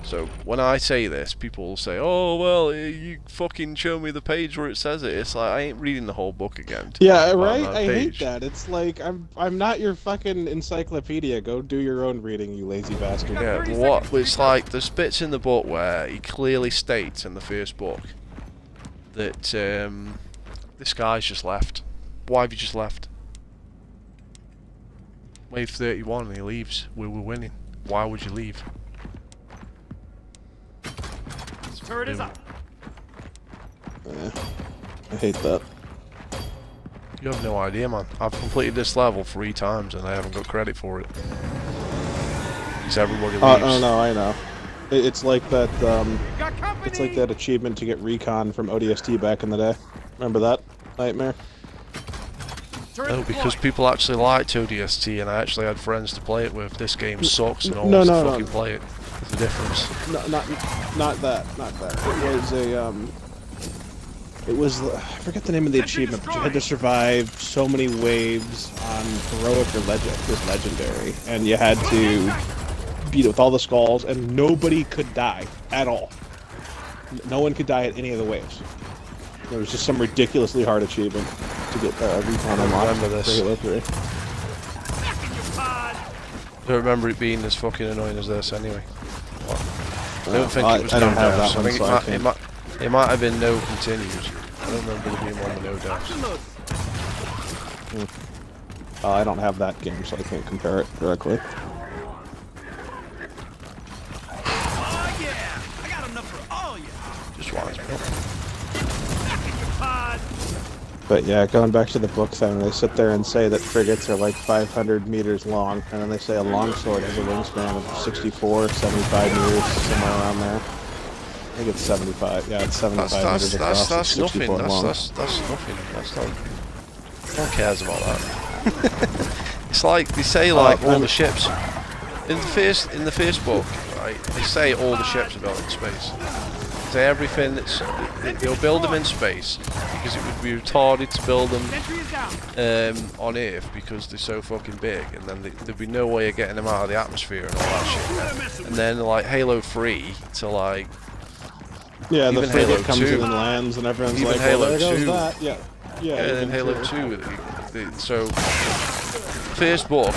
So when I say this, people will say, "Oh well, you fucking show me the page where it says it." It's like I ain't reading the whole book again. to Yeah, find right? that I hate page. that. It's like I'm not your fucking encyclopedia. Go do your own reading, you lazy bastard. Yeah, but what? It's like there's bits in the book where he clearly states in the first book that this guy's just left. Why have you just left? Wave 31 and he leaves. We were winning. Why would you leave? Turret is up. I hate that. You have no idea, man. I've completed this level 3 times and I haven't got credit for it. Because everybody leaves. Oh no, I know. It's like that. Got company. It's like that achievement to get recon from ODST back in the day. Remember that nightmare? Turret No, deployed. because people actually liked ODST and I actually had friends to play it with. This game sucks and no one No, wants to no, no. fucking play it. There's a difference. No, not that. It was a It was I forget the name of the achievement, but you had to survive so many waves on heroic or legendary, and you had to beat it with all the skulls, and nobody could die at all. No one could die at any of the waves. There was just some ridiculously hard achievement to get recon unlocked remember this. for Halo 3. I don't remember it being as fucking annoying as this anyway. I don't think it was I no don't have deaths. that I one, think so I can't. it might have been no continues. I don't remember there being one with no deaths. I don't have that game, so I can't compare it directly. Oh yeah! I got enough for all you. Just wise me up. Back in your pod. But yeah, going back to the book thing, they sit there and say that frigates are like 500 meters long, and then they say a longsword has a wingspan of 64, 75 meters, somewhere around there. I think it's 75. Yeah, it's 75 meters across. That's it's nothing. 64 long. That's nothing. That's not. No one cares about that. It's like they say, like all the ships. In the first book, right, they say all the ships are built in space. They say everything they'll build them in space because it would be retarded to build them on Earth because they're so fucking big, and then there'd be no way of getting them out of the atmosphere and all that shit. And then like Halo 3 to like Yeah, the even frigate Halo comes 2. in and lands, and everyone's Even like, Halo well, there 2. goes that. Yeah, yeah. and then Halo 2. So first book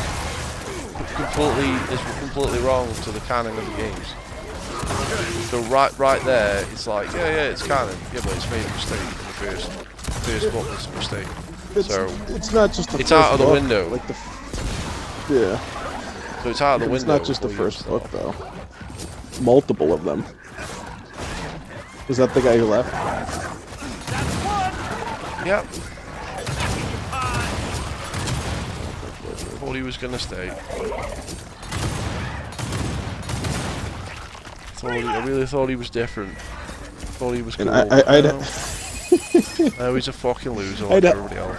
is completely wrong to the canon of the games. So right there, it's like yeah, it's canon. Yeah, but it's made a mistake in the first book. It's a mistake. It's not just the it's first out of the book, window. Like yeah. So it's out of the window. It's not just the first book though. Multiple of them. Is that the guy who left? Yep. Thought he was gonna stay. I really thought he was different. Thought he was cool. No, he's a fucking loser like everybody else.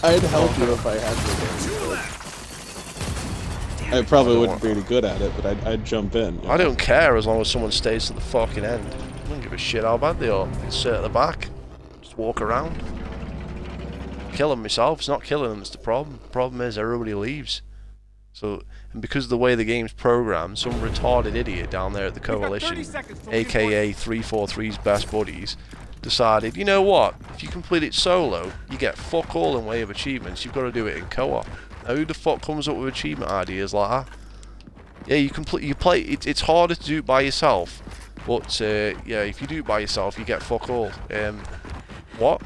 I'd help you if I had to. I probably wouldn't be any good at it, but I'd jump in. I don't care as long as someone stays to the fucking end. I don't give a shit how bad they are. They can sit at the back, just walk around. Kill them myself. It's not killing them that's the problem. The problem is everybody leaves. So, and because of the way the game's programmed, some retarded idiot down there at the Coalition, aka 343's best buddies, decided, you know what? If you complete it solo, you get fuck all in way of achievements. You've got to do it in co-op. Now, who the fuck comes up with achievement ideas like that? Yeah, you play. It's harder to do it by yourself, but yeah, if you do it by yourself, you get fuck all. What?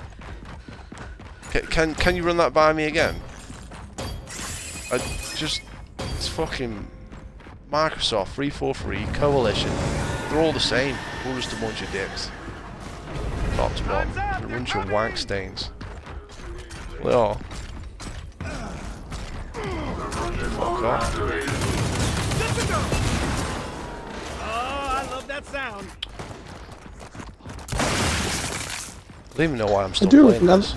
Can you run that by me again? It's fucking Microsoft 343 Coalition. They're all the same. We're just a bunch of dicks. Top to bottom. They're a bunch of wank stains. They are. Fuck off. Oh, I love that sound. I don't even know why I'm still playing this.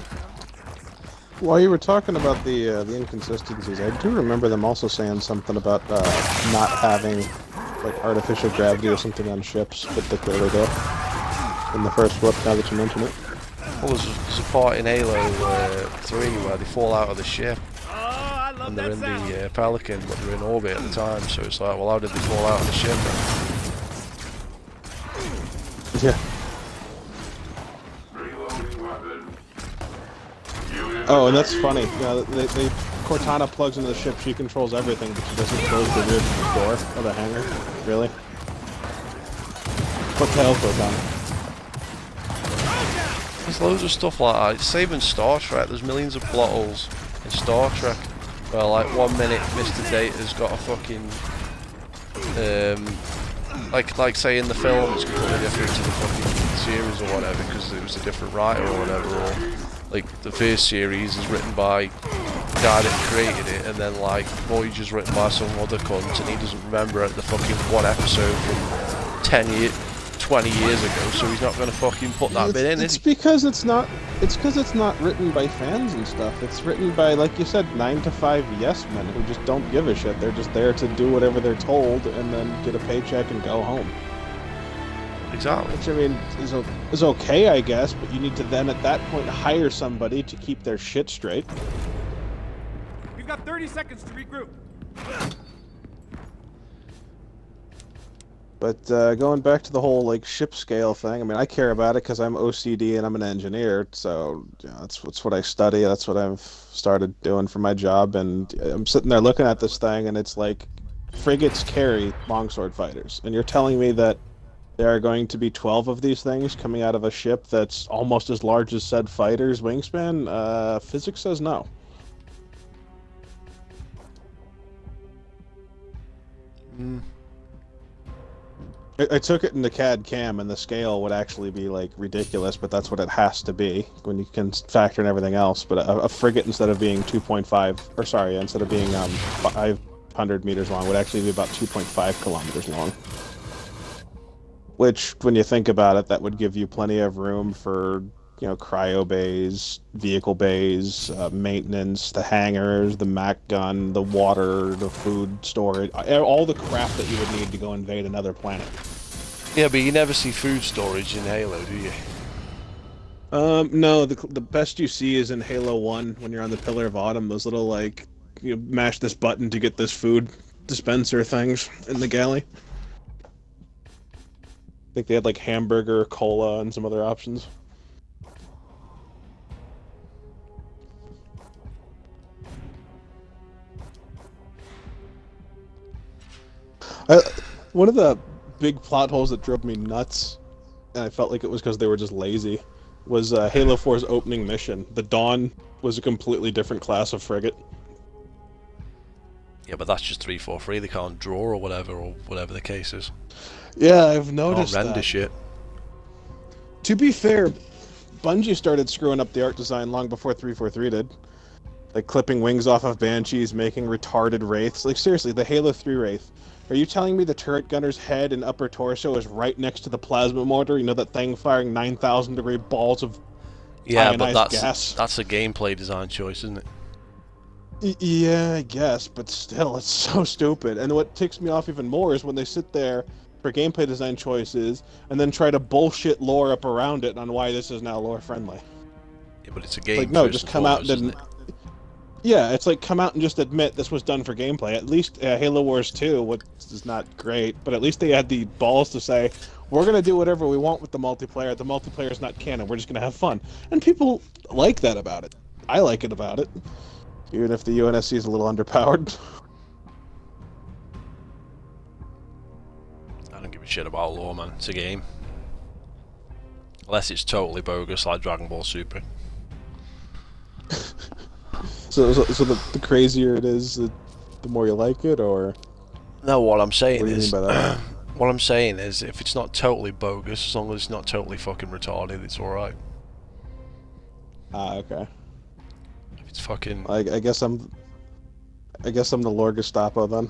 While you were talking about the inconsistencies, I do remember them also saying something about not having like artificial gravity or something on ships, but they clearly do in the first book. Now that you mention it, well, there's a part in Halo 3 where they fall out of the ship and they're in the Pelican, but they're in orbit at the time. So it's like, well, how did they fall out of the ship then? yeah. Oh, and that's funny. Yeah, Cortana plugs into the ship. She controls everything, but she doesn't close the rear door of the hangar. Really? What the hell, Cortana? There's loads of stuff like that. It's saving Star Trek. There's millions of plot holes in Star Trek. Well, like 1 minute, Mr. Data's got a fucking like say in the film, it's completely different to the fucking series or whatever because it was a different writer or whatever. Or like the first series is written by the guy that created it, and then like Voyager's written by some other cunt, and he doesn't remember the fucking one episode from 20 years ago, so he's not going to fucking put that bit in. It's because it's not written by fans and stuff. It's written by, like you said, 9 to 5 yes men who just don't give a shit. They're just there to do whatever they're told and then get a paycheck and go home. Exactly. Which, I mean, is okay, I guess, but you need to then at that point hire somebody to keep their shit straight. We've got 30 seconds to regroup. But going back to the whole like ship scale thing, I mean, I care about it because I'm OCD and I'm an engineer, so you know, that's what I study. That's what I've started doing for my job, and I'm sitting there looking at this thing, and it's like frigates carry longsword fighters, and you're telling me that there are going to be 12 of these things coming out of a ship that's almost as large as said fighter's wingspan? Physics says no. I took it into CAD CAM, and the scale would actually be like ridiculous, but that's what it has to be when you can factor in everything else. But a frigate, instead of being 500 meters long, would actually be about 2.5 kilometers long. Which, when you think about it, that would give you plenty of room for cryo bays, vehicle bays, maintenance, the hangars, the Mac gun, the water, the food storage, all the crap that you would need to go invade another planet. Yeah, but you never see food storage in Halo, do you? No, the best you see is in Halo 1 when you're on the Pillar of Autumn, those little, like, you mash this button to get this food dispenser things in the galley. I think they had, like, hamburger, cola, and some other options. One of the big plot holes that drove me nuts, and I felt like it was because they were just lazy, was Halo 4's opening mission. The Dawn was a completely different class of frigate. Yeah, but that's just 343. They can't draw or whatever the case is. Yeah, I've noticed Can't render that. shit. To be fair, Bungie started screwing up the art design long before 343 did. Like clipping wings off of Banshees, making retarded wraiths. Like seriously, the Halo 3 wraith. Are you telling me the turret gunner's head and upper torso is right next to the plasma mortar? You know, that thing firing 9,000 degree balls of ionized gas? That's a gameplay design choice, isn't it? Yeah, I guess, but still, it's so stupid. And what ticks me off even more is when they sit there for gameplay design choices and then try to bullshit lore up around it on why this is now lore friendly. Yeah, but it's a game. Like, no, just come out and... Yeah, it's like, come out and just admit this was done for gameplay. At least Halo Wars 2, which is not great, but at least they had the balls to say, we're going to do whatever we want with the multiplayer. The multiplayer is not canon. We're just going to have fun. And people like that about it. I like it about it. Even if the UNSC is a little underpowered. I don't give a shit about lore, man. It's a game. Unless it's totally bogus, like Dragon Ball Super. So the crazier it is, the more you like it, or? No, what I'm saying What do you is, mean by that? what I'm saying is, if it's not totally bogus, as long as it's not totally fucking retarded, it's alright. Ah, okay. If it's fucking... I guess I'm the Lord Gestapo then.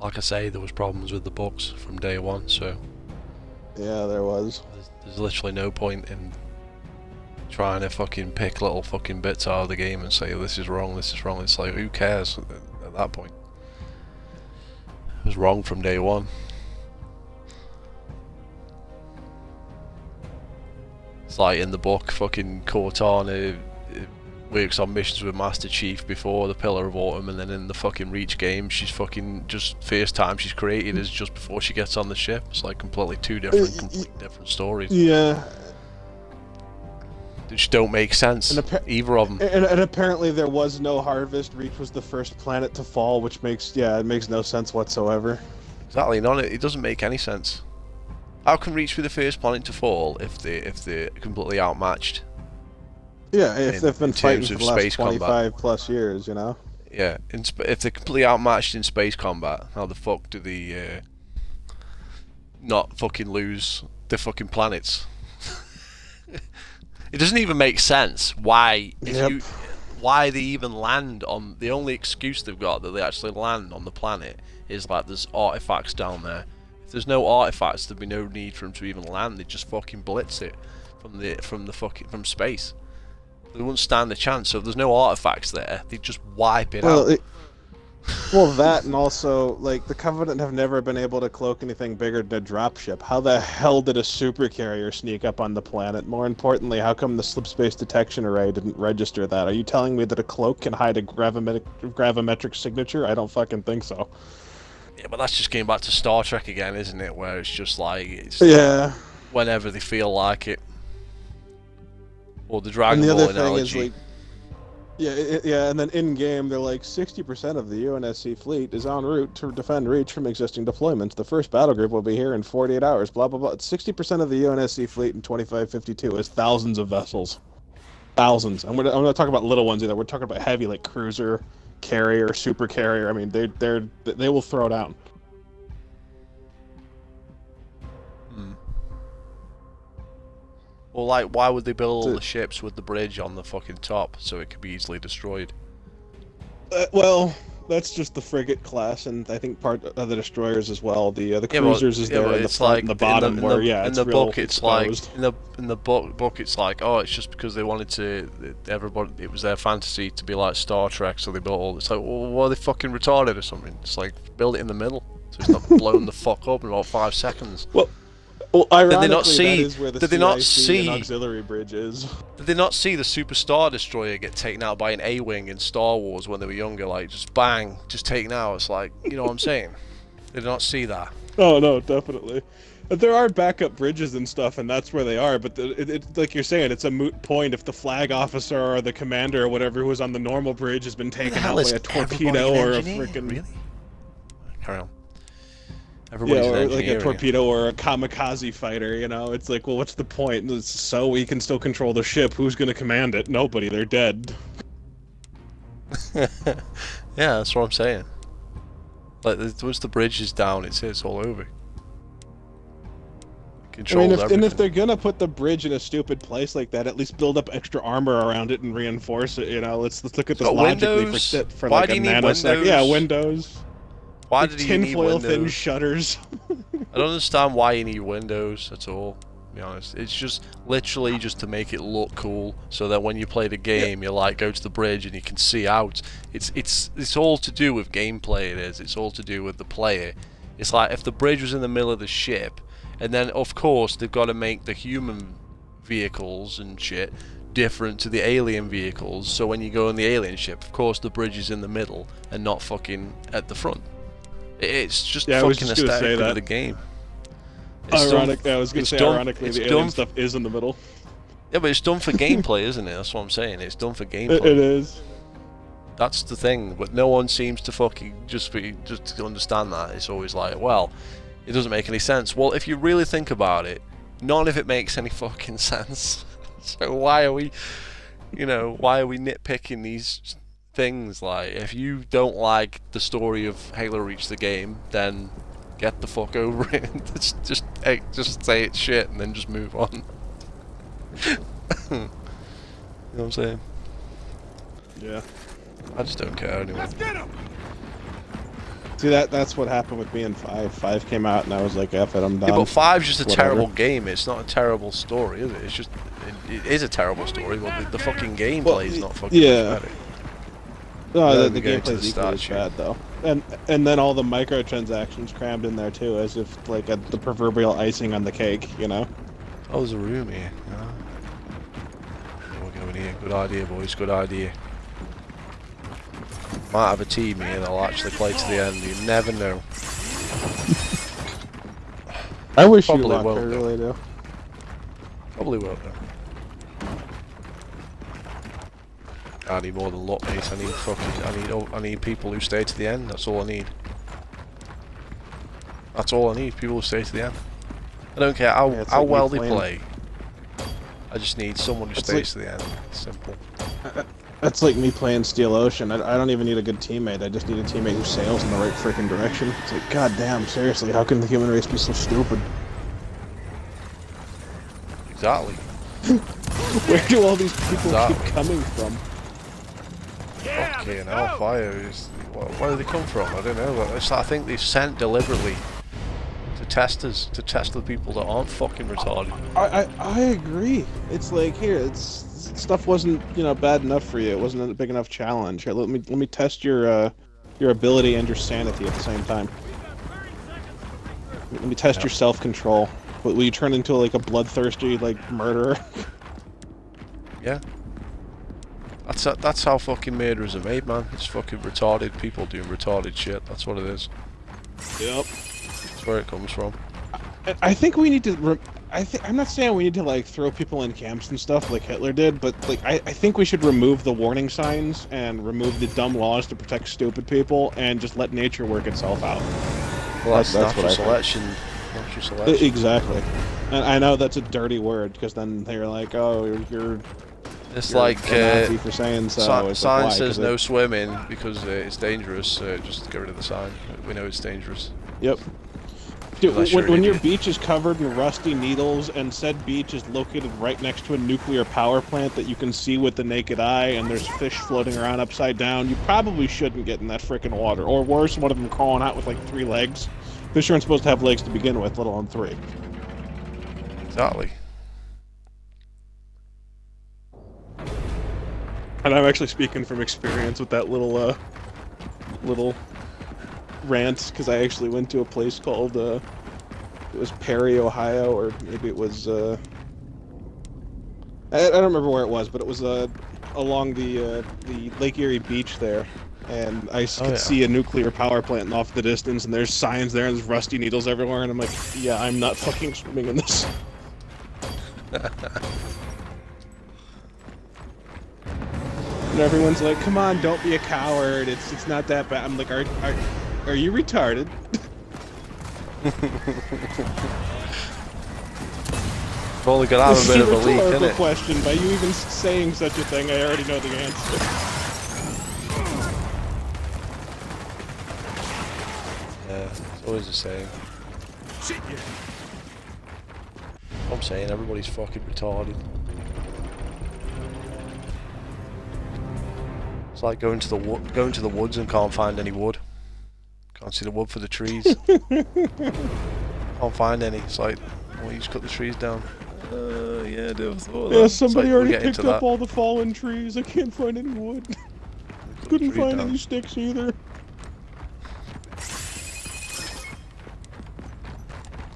Like I say, there was problems with the books from day one, so Yeah, there was. there's literally no point in trying to fucking pick little fucking bits out of the game and say this is wrong, this is wrong. It's like, who cares at that point? It was wrong from day one. It's like in the book, fucking Cortana works on missions with Master Chief before the Pillar of Autumn, and then in the fucking Reach game, she's fucking just first time she's created is just before she gets on the ship. It's like completely two completely different stories. Yeah. They just don't make sense, either of them. And apparently there was no harvest. Reach was the first planet to fall, which makes it makes no sense whatsoever. Exactly, it doesn't make any sense. How can Reach be the first planet to fall if they're completely outmatched? Yeah, if they've been fighting for the last space 25 combat. plus years, you know? Yeah, if they're completely outmatched in space combat, how the fuck do they not fucking lose the fucking planets? It doesn't even make sense why why they even land on... The only excuse they've got that they actually land on the planet is like there's artifacts down there. If there's no artifacts, there'd be no need for them to even land. They just fucking blitz it from space. They wouldn't stand a chance. So if there's no artifacts there, they just wipe it out. Well, that, and also, like, the Covenant have never been able to cloak anything bigger than a dropship. How the hell did a supercarrier sneak up on the planet? More importantly, how come the slip space detection array didn't register that? Are you telling me that a cloak can hide a gravimetric signature? I don't fucking think so. Yeah, but that's just getting back to Star Trek again, isn't it? Where it's just like, whenever they feel like it. Or the Dragon Ball analogy. And then in-game, they're like, 60% of the UNSC fleet is en route to defend Reach from existing deployments. The first battle group will be here in 48 hours, blah, blah, blah. 60% of the UNSC fleet in 2552 is thousands of vessels. Thousands. I'm not talking about little ones either. We're talking about heavy, like cruiser, carrier, super carrier. I mean, they will throw down. Well, like, why would they build all the ships with the bridge on the fucking top so it could be easily destroyed? Well, that's just the frigate class, and I think part of the destroyers as well. The Yeah, but- cruisers is yeah, there but in the it's front like and the bottom, where yeah, in it's the real book it's exposed. like in the book it's like, oh, it's just because they wanted to, everybody, it was their fantasy to be like Star Trek, so they built all. It's like, well, what, are they fucking retarded or something? It's like, build it in the middle so it's not blown the fuck up in about 5 seconds. Well, ironically, not see- that is where the did they not CIC and see- auxiliary bridge is. Did they not see the Super Star Destroyer get taken out by an A-wing in Star Wars when they were younger? Like, just bang, just taken out. It's like, you know what I'm saying? Did they not see that? Oh no, definitely. But there are backup bridges and stuff, and that's where they are. But like you're saying, it's a moot point if the flag officer or the commander or whatever who was on the normal bridge has been taken out by a torpedo or a freaking Really? Carry on. yeah, Everybody's an or like a engineer. torpedo or a kamikaze fighter. You know, it's like, well, what's the point? It's so we can still control the ship. Who's going to command it? Nobody. They're dead. Yeah, that's what I'm saying. Like, once the bridge is down, it's all over. I Controls mean, everything. if they're gonna put the bridge in a stupid place like that, at least build up extra armor around it and reinforce it. You know, let's look at this got logically windows? for Why like do a you need nanosecond. Yeah, windows? windows. Why Like did you need tinfoil thin windows? shutters. I don't understand why you need windows at all. To be honest, it's just literally just to make it look cool, so that when you play the game, you like go to the bridge and you can see out. It's all to do with gameplay. It is. It's all to do with the player. It's like if the bridge was in the middle of the ship, and then of course they've got to make the human vehicles and shit different to the alien vehicles. So when you go on the alien ship, of course the bridge is in the middle and not fucking at the front. It's just Yeah, I was fucking just gonna say aesthetic of that. the game. It's Ironic. done- I was gonna it's say, done- ironically, it's the alien done- stuff is in the middle. Yeah, but it's done for gameplay, isn't it? That's what I'm saying. It's done for gameplay. It is. That's the thing. But no one seems to fucking just to understand that. It's always like, well, it doesn't make any sense. Well, if you really think about it, none of it makes any fucking sense. So why are we, why are we nitpicking these things? Like, if you don't like the story of Halo Reach the game, then get the fuck over it. just say it's shit and then just move on. You know what I'm saying? Yeah. I just don't care anyway. Let's get him! See, that's what happened with me in 5. 5 came out and I was like, F it, I'm done. Yeah, but 5's just a Whatever. terrible game. It's not a terrible story, is it? It's just it is a terrible story, but the fucking gameplay is not fucking yeah. much better. No, Rather the than going to gameplay's the equally as statue. bad though, and then all the microtransactions crammed in there too, as if like the proverbial icing on the cake, you know. Oh, there's a room here. Oh. We're going here. Good idea, boys. Good idea. Might have a team here that'll actually play to the end. You never know. I wish Probably you luck, won't, I though. really do. Probably won't though. I need more than luck, mate. I need people who stay to the end. That's all I need. That's all I need. People who stay to the end. I don't care Yeah, it's how like me well they playing- play. I just need someone who It's stays like- to the end. It's simple. That's like me playing Steel Ocean. I don't even need a good teammate. I just need a teammate who sails in the right freaking direction. It's like, god damn, seriously, how can the human race be so stupid? Exactly. Where do all these people Exactly. keep coming from? Yeah, Fucking let's go! hellfire is. Where do they come from? I don't know. But I think they've sent deliberately to test us, to test the people that aren't fucking retarded. I agree. It's like, here, it's stuff wasn't bad enough for you. It wasn't a big enough challenge. Here, let me test your ability and your sanity at the same time. Let me test your self-control. Will you turn into like a bloodthirsty murderer? Yeah. That's how fucking murderers are made, man. It's fucking retarded people doing retarded shit. That's what it is. Yep. That's where it comes from. I think we need to. I'm not saying we need to throw people in camps and stuff like Hitler did, but I think we should remove the warning signs and remove the dumb laws to protect stupid people and just let nature work itself out. Well, that's That's what natural I think. selection. Natural selection. Exactly. And I know that's a dirty word because then they're like, "Oh, you're It's you're like a Nazi for saying so." It's like, sign why? says 'Cause no swimming because it's dangerous. Just get rid of the sign. We know it's dangerous. Yep. Dude, Unless you're an when your idiot. beach is covered in rusty needles and said beach is located right next to a nuclear power plant that you can see with the naked eye and there's fish floating around upside down, you probably shouldn't get in that frickin' water. Or worse, one of them crawling out with like 3 legs. Fish aren't supposed to have legs to begin with, let alone 3. Exactly. And I'm actually speaking from experience with that little rant, because I actually went to a place called, it was Perry, Ohio, or maybe it was, I don't remember where it was, but it was, along the Lake Erie beach there, and I could see a nuclear power plant off the distance, and there's signs there, and there's rusty needles everywhere, and I'm like, yeah, I'm not fucking swimming in this. And everyone's like, come on, don't be a coward, it's not that bad. I'm like, are you retarded? We've only got to have a bit of a leak, rhetorical innit? question. By you even saying such a thing, I already know the answer. Yeah, it's always the same. Shit, yeah. I'm saying everybody's fucking retarded. It's like going to the woods and can't find any wood. Can't see the wood for the trees. Can't find any. It's like, well, you just cut the trees down. Yeah, I do have thought of that. Yeah, It's somebody like, we'll already get picked into up that. all the fallen trees. I can't find any wood. Cut the Couldn't tree find down. any sticks either.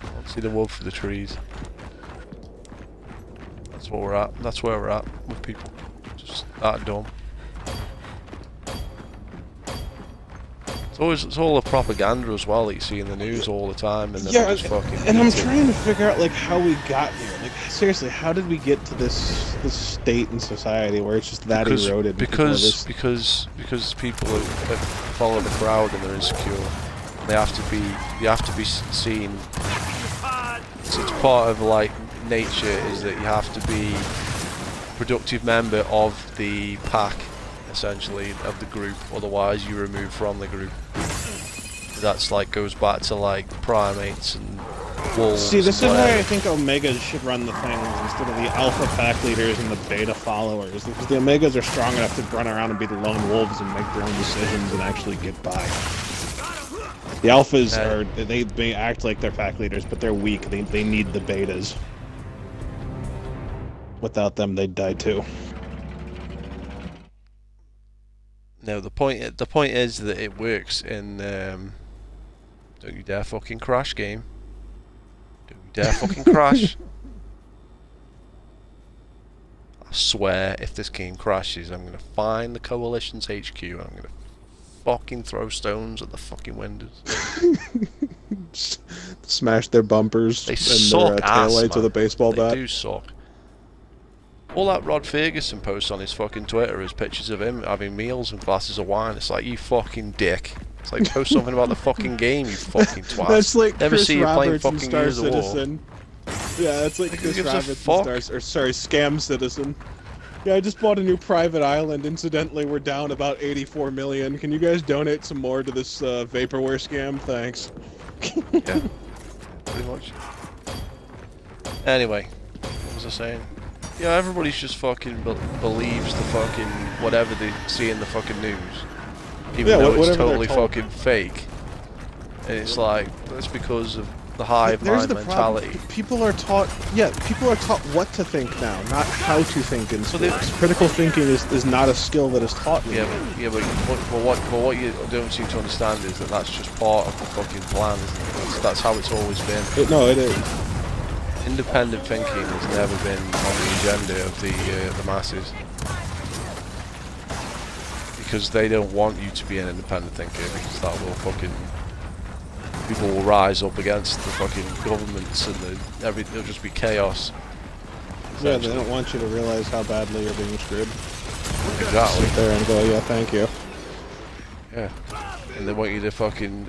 Can't see the wood for the trees. That's what we're at. That's where we're at with people. Just that dumb. It's all the propaganda as well that you see in the news all the time, and then Yeah, they just fucking and I'm eat it. trying to figure out like how we got here. Like seriously, how did we get to this state in society where it's just that eroded? and people are just- Because people that follow the crowd and they're insecure. They have to be seen. It's part of like nature is that you have to be a productive member of the pack, essentially, of the group. Otherwise, you're removed from the group. That's like goes back to like primates and wolves. See, this is and why I whatever. think Omegas should run the things instead of the alpha pack leaders and the beta followers. Because the Omegas are strong enough to run around and be the lone wolves and make their own decisions and actually get by. The alphas are they act like they're pack leaders, but they're weak. They need the betas. Without them, they'd die too. No, the point is that it works in Don't You Dare Fucking Crash game. Don't You Dare Fucking Crash. I swear, if this game crashes, I'm gonna find the Coalition's HQ and I'm gonna fucking throw stones at the fucking windows. Smash their bumpers They and suck their ass, taillights with man. a baseball They bat. do suck. All that Rod Ferguson posts on his fucking Twitter is pictures of him having meals and glasses of wine. It's like, you fucking dick. It's like, post something about the fucking game, you fucking twat. That's like Never Chris see you playing Roberts in fucking Star Gears of War. Citizen. Yeah, that's like Like, who Chris gives a Roberts in fuck? Scam Citizen. Yeah, I just bought a new private island. Incidentally, we're down about 84 million. Can you guys donate some more to this vaporware scam? Thanks. Yeah, pretty much. Anyway, what was I saying? Yeah, everybody's just fucking believes the fucking whatever they see in the fucking news, even Yeah, though it's whatever they're totally told. fucking fake. And it's like, that's because of the hive There's mind the mentality. problem. People are taught what to think now, not how to think in So they- schools. Critical thinking is not a skill that is taught in Yeah, school. but what you don't seem to understand is that that's just part of the fucking plan, isn't it? That's how it's always been. No, it is. Independent thinking has never been on the agenda of the masses. Because they don't want you to be an independent thinker, because that will fucking... people will rise up against the fucking governments and it'll just be chaos. Yeah, they don't want you to realize how badly you're being screwed. Exactly. Sit there and go, yeah, thank you. Yeah. And they want you to fucking...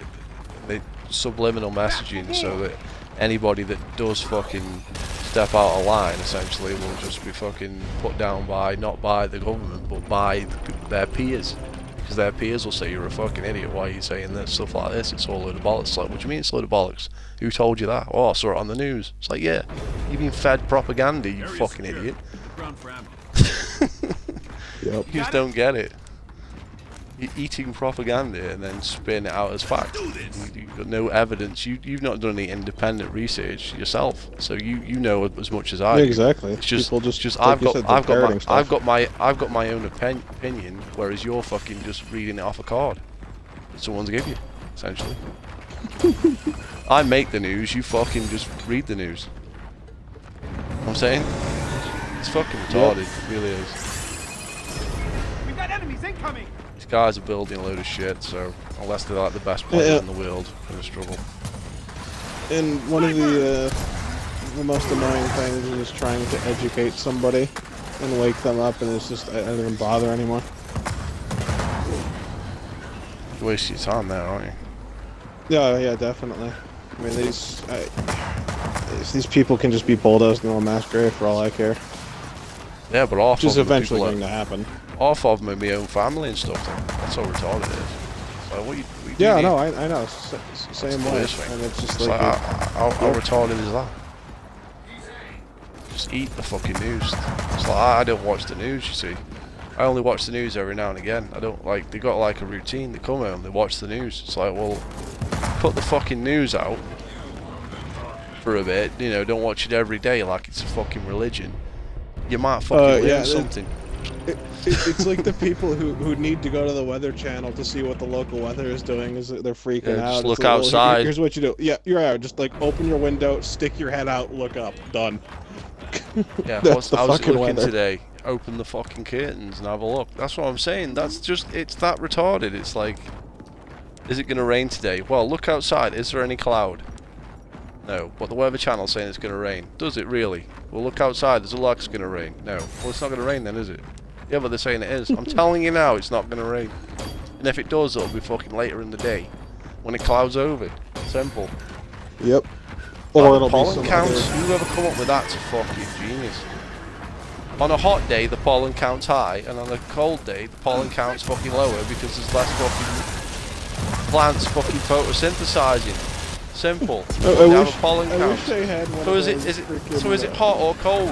subliminal messaging so that anybody that does fucking step out of line, essentially, will just be fucking put down by, not by the government, but by their peers. Because because their peers will say you're a fucking idiot. Why are you saying this stuff like this? It's all a load of bollocks. It's like, what do you mean it's a load of bollocks? Who told you that? Oh, I saw it on the news. It's like, yeah, you've been fed propaganda, you fucking idiot. Yep. You just don't get it. You're eating propaganda and then spin it out as fact. You've got no evidence. You've not done any independent research yourself, so you know as much as I do. Exactly. It's just, People I've like you got said, I've got my own opinion, whereas you're fucking just reading it off a card that someone's give you, essentially. I make the news. You fucking just read the news. You know what I'm saying? It's fucking retarded. It really is. We've got enemies incoming. These guys are building a load of shit, so unless they're like the best players in the world, they're gonna struggle. And one of the most annoying things is trying to educate somebody and wake them up, and it's just I don't even bother anymore. You're wasting your time there, aren't you? Yeah, definitely. I mean, these people can just be bulldozed into a mass grave for all I care. Yeah, but half Which is of them are eventually people going to happen. half of them are my own family and stuff. That's how retarded it is. So what you Yeah, do no, I know. Same way. this thing. And it's just It's like, like, how retarded is that? Just eat the fucking news. It's like, I don't watch the news, you see. I only watch the news every now and again. I don't like, they got like a routine. They come home, they watch the news. It's like, well, put the fucking news out for a bit, you know, don't watch it every day like it's a fucking religion. You might fucking learn something. It's like the people who need to go to the Weather Channel to see what the local weather is doing. Is they're freaking out. Just It's look like, well, outside. Here's what you do. Yeah, you're out. Just like open your window, stick your head out, look up. Done. Yeah, That's the how's it fucking looking weather. today? Open the fucking curtains and have a look. That's what I'm saying. That's just, it's that retarded. It's like, is it going to rain today? Well, look outside. Is there any cloud? No. But the Weather Channel's saying it's going to rain. Does it really? Well, look outside. There's a lot it's going to rain. No. Well, it's not going to rain then, is it? Yeah, but they're saying it is. I'm telling you now, it's not going to rain. And if it does, it'll be fucking later in the day when it clouds over. Simple. Yep. Or Or it'll be pollen some counts. other... Whoever come up with that's a fucking genius. On a hot day, the pollen count's high, and on a cold day, the pollen count's fucking lower because there's less fucking plants fucking photosynthesizing. Simple. I They have wish, a pollen I count. wish they had one So of is it those is it freaking, hot or cold?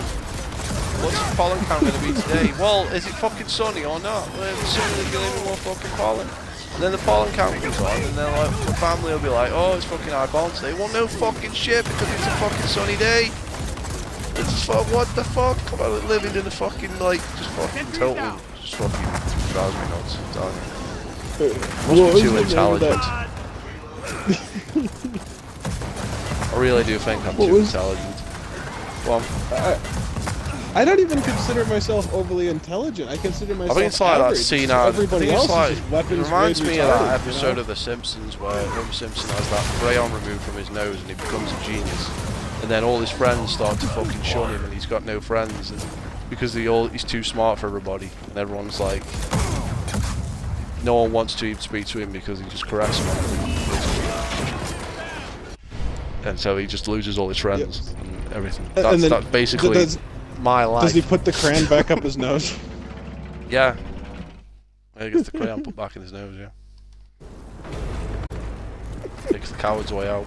What's the pollen count going to be today? Well, is it fucking sunny or not? Well, if it's sunny, there's going to be more fucking pollen. And then the pollen count goes on, and then like the family will be like, oh, it's fucking high pollen today. Well, no fucking shit because it's a fucking sunny day. It's what the fuck? Come on, living in a fucking like just fucking total, just fucking drives me nuts. I'm telling you. Must be too intelligent. I really do think I'm too intelligent. Well, I don't even consider myself overly intelligent. I consider myself I think it's like that average. scene out. Everybody else is just It weapons reminds grade me of that retarded, episode you know? of The Simpsons where Homer Simpson has that crayon removed from his nose and he becomes a genius. And then all his friends start to fucking shun him and he's got no friends and because he's too smart for everybody. And everyone's like, no one wants to even speak to him because he just corrects them. And so he just loses all his friends and everything. That's basically my life. Does he put the crayon back up his nose? Yeah. He gets the crayon put back in his nose, yeah. Takes the coward's way out.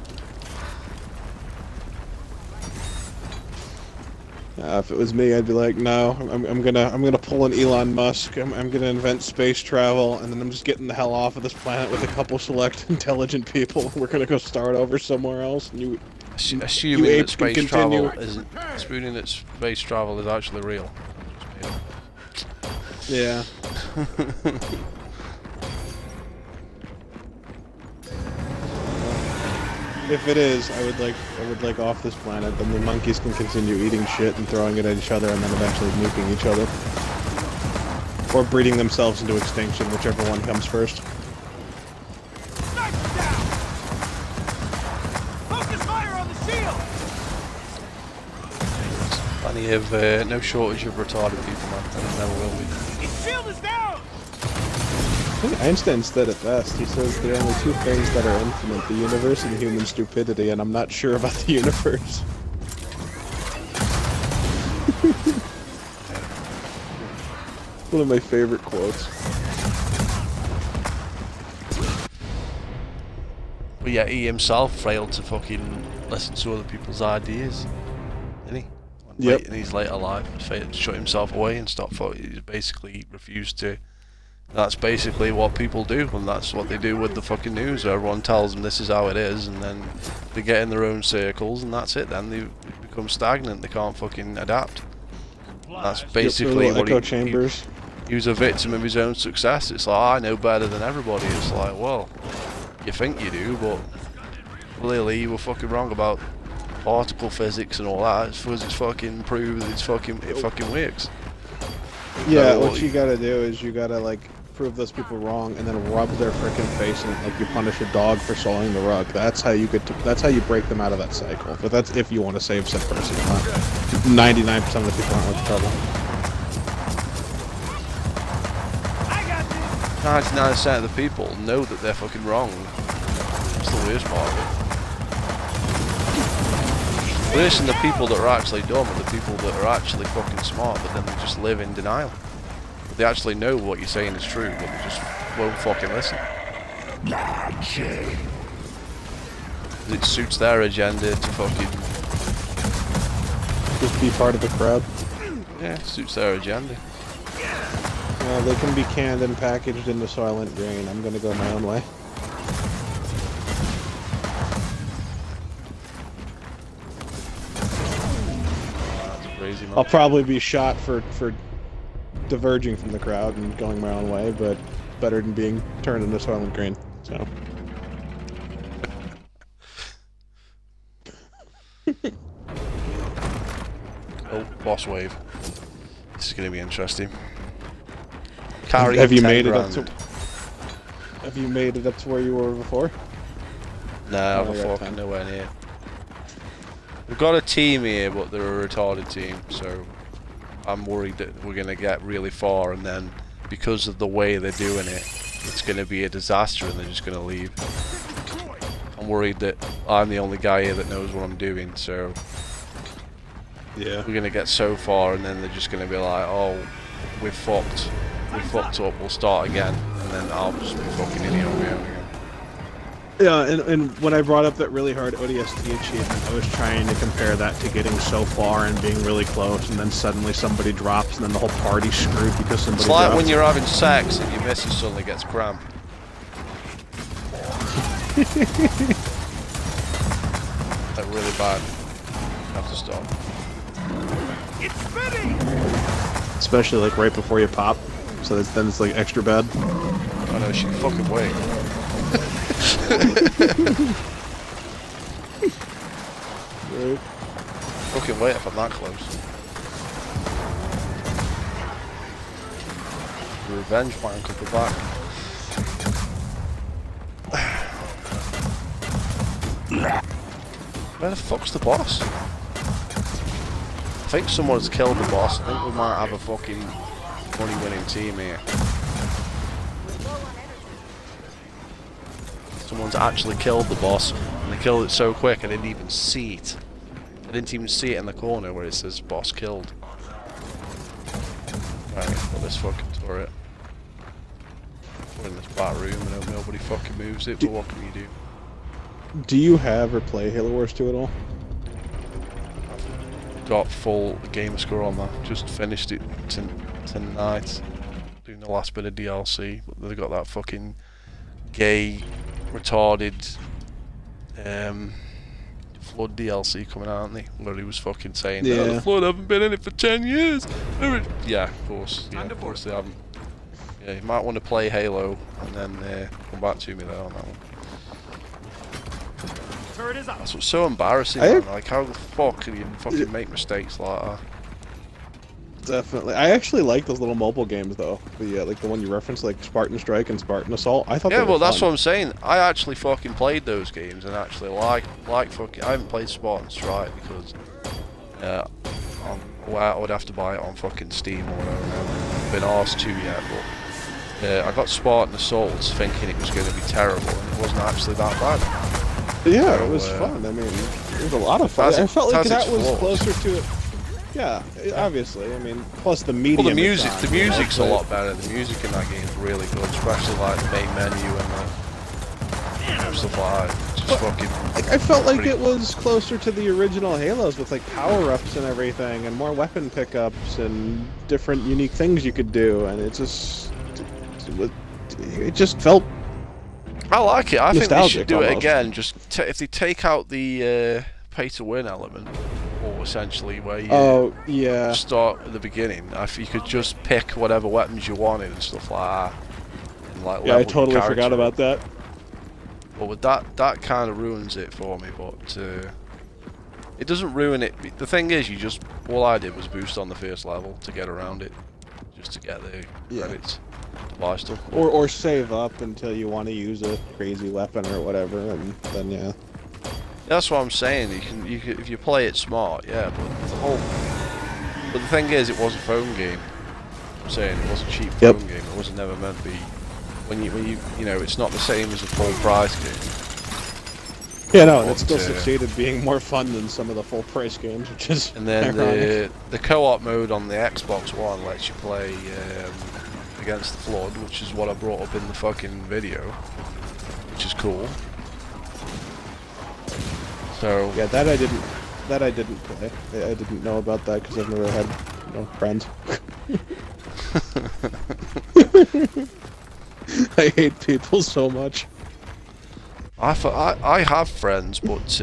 If it was me, I'd be like, no, I'm gonna pull an Elon Musk. I'm gonna invent space travel, and then I'm just getting the hell off of this planet with a couple select intelligent people. We're gonna go start over somewhere else. And you, Assuming you that apes can space travel continue. isn't, assuming that space travel is actually real. Yeah. If it is, I would like off this planet. Then the monkeys can continue eating shit and throwing it at each other, and then eventually nuking each other, or breeding themselves into extinction, whichever one comes first. Knife down! Focus fire on the shield! Plenty of, no shortage of retarded people, man. And there never will be. Its shield is down! I think Einstein said it best. He says there are only two things that are infinite, the universe and human stupidity, and I'm not sure about the universe. One of my favorite quotes. But yet he himself failed to fucking listen to other people's ideas, didn't he? Yep. Late in his later life, he failed to shut himself away and stop. He basically refused to. That's basically what people do, and that's what they do with the fucking news. Everyone tells them this is how it is, and then they get in their own circles, and that's it. Then they become stagnant. They can't fucking adapt. That's basically Yep, what echo chambers. he was a victim of his own success. It's like, I know better than everybody. It's like, well, you think you do, but clearly you were fucking wrong about particle physics and all that. It's physics fucking proves it fucking works. Yeah, So, what you gotta do is you gotta like prove those people wrong and then rub their freaking face in it like you punish a dog for swallowing the rug. That's how you get to. That's how you break them out of that cycle. But that's if you want to save said person. 99% of the people aren't with trouble. 99% of the people know that they're fucking wrong. That's the worst part of it. Worse than the people that are actually dumb are the people that are actually fucking smart, but then they just live in denial. But they actually know what you're saying is true, but they just won't fucking listen. It suits their agenda to fucking... Just be part of the crowd. Yeah, it suits their agenda. They can be canned and packaged into Silent Green. I'm gonna go my own way. Crazy, man. I'll probably be shot for diverging from the crowd and going my own way, but better than being turned into Silent Green. So. Oh, boss wave. This is going to be interesting. Carry Have you 10 made it grand. up to? Have you made it up to where you were before? No, Oh, I we're got fucking 10. nowhere near. We've got a team here, but they're a retarded team, so I'm worried that we're going to get really far, and then because of the way they're doing it, it's going to be a disaster and they're just going to leave. I'm worried that I'm the only guy here that knows what I'm doing, so Yeah. we're going to get so far and then they're just going to be like, oh, we're fucked. We're fucked up, we'll start again, and then I'll just be fucking idiot on my own again. Yeah, and when I brought up that really hard ODST achievement, I was trying to compare that to getting so far and being really close, and then suddenly somebody drops, and then the whole party's screwed because somebody It's like drops. when you're having sex and your missus suddenly gets cramp. Like really bad. You have to stop. Especially like right before you pop, so then it's like extra bad. I know, she can fucking wait. Right. Fucking wait if I'm that close. The revenge might come back. Where the fuck's the boss? I think someone's killed the boss. I think we might have a fucking money-winning team here. Someone's actually killed the boss, and they killed it so quick I didn't even see it. I didn't even see it in the corner where it says boss killed. Right, put this fucking turret. We're in this back room and nobody fucking moves it, but what can you do? Do you have or play Halo Wars 2 at all? Got full gamer score on that. Just finished it tonight. Doing the last bit of DLC. But they got that fucking gay, retarded Flood DLC coming out, aren't they? Where he was fucking saying, Yeah. "Oh, the Flood haven't been in it for 10 years. Yeah, of course. Yeah, of course they haven't. Yeah, you might want to play Halo and then come back to me there on that one. That's what's so embarrassing, man. Like, how the fuck can you fucking make mistakes like that? Definitely. I actually like those little mobile games though. Like the one you referenced, like Spartan Strike and Spartan Assault. I thought Yeah, they were well, that's fun. what I'm saying. I actually fucking played those games and actually like fucking. I haven't played Spartan Strike because I would have to buy it on fucking Steam or whatever. I haven't been asked to yet, but I got Spartan Assault thinking it was going to be terrible, and it wasn't actually that bad. Yeah, So, it was fun. I mean, it was a lot of fun. Has I felt like has its that was flaws. closer to it. Yeah, obviously. I mean, plus the medium. Well, the it's on, music's you a know, lot better. The music in that game is really good, especially like the main menu and the stuff like that. It's just fucking... Like, I felt like it was closer to the original Halos with like power-ups and everything, and more weapon pickups and different unique things you could do, and it just felt. I like it. I think they should do it almost. again. Just if they take out the pay-to-win element, or essentially where you Oh yeah. start at the beginning. If you could just pick whatever weapons you wanted and stuff like that. And, like, Yeah, I level your totally forgot character about that. But with that kind of ruins it for me. But it doesn't ruin it. The thing is, all I did was boost on the first level to get around it, just to get the credits. Buy stuff. Or save up until you want to use a crazy weapon or whatever, and then yeah. That's what I'm saying. You can if you play it smart, yeah. But the thing is, it was a phone game. I'm saying it was a cheap phone game. It wasn't never meant to be. When you know, it's not the same as a full price game. Yeah, no, and it still succeeded being more fun than some of the full price games, which is And then ironic. the co-op mode on the Xbox One lets you play against the Flood, which is what I brought up in the fucking video, which is cool. So Yeah, that I didn't play. I didn't know about that because I've never had friends. I hate people so much. I have friends, but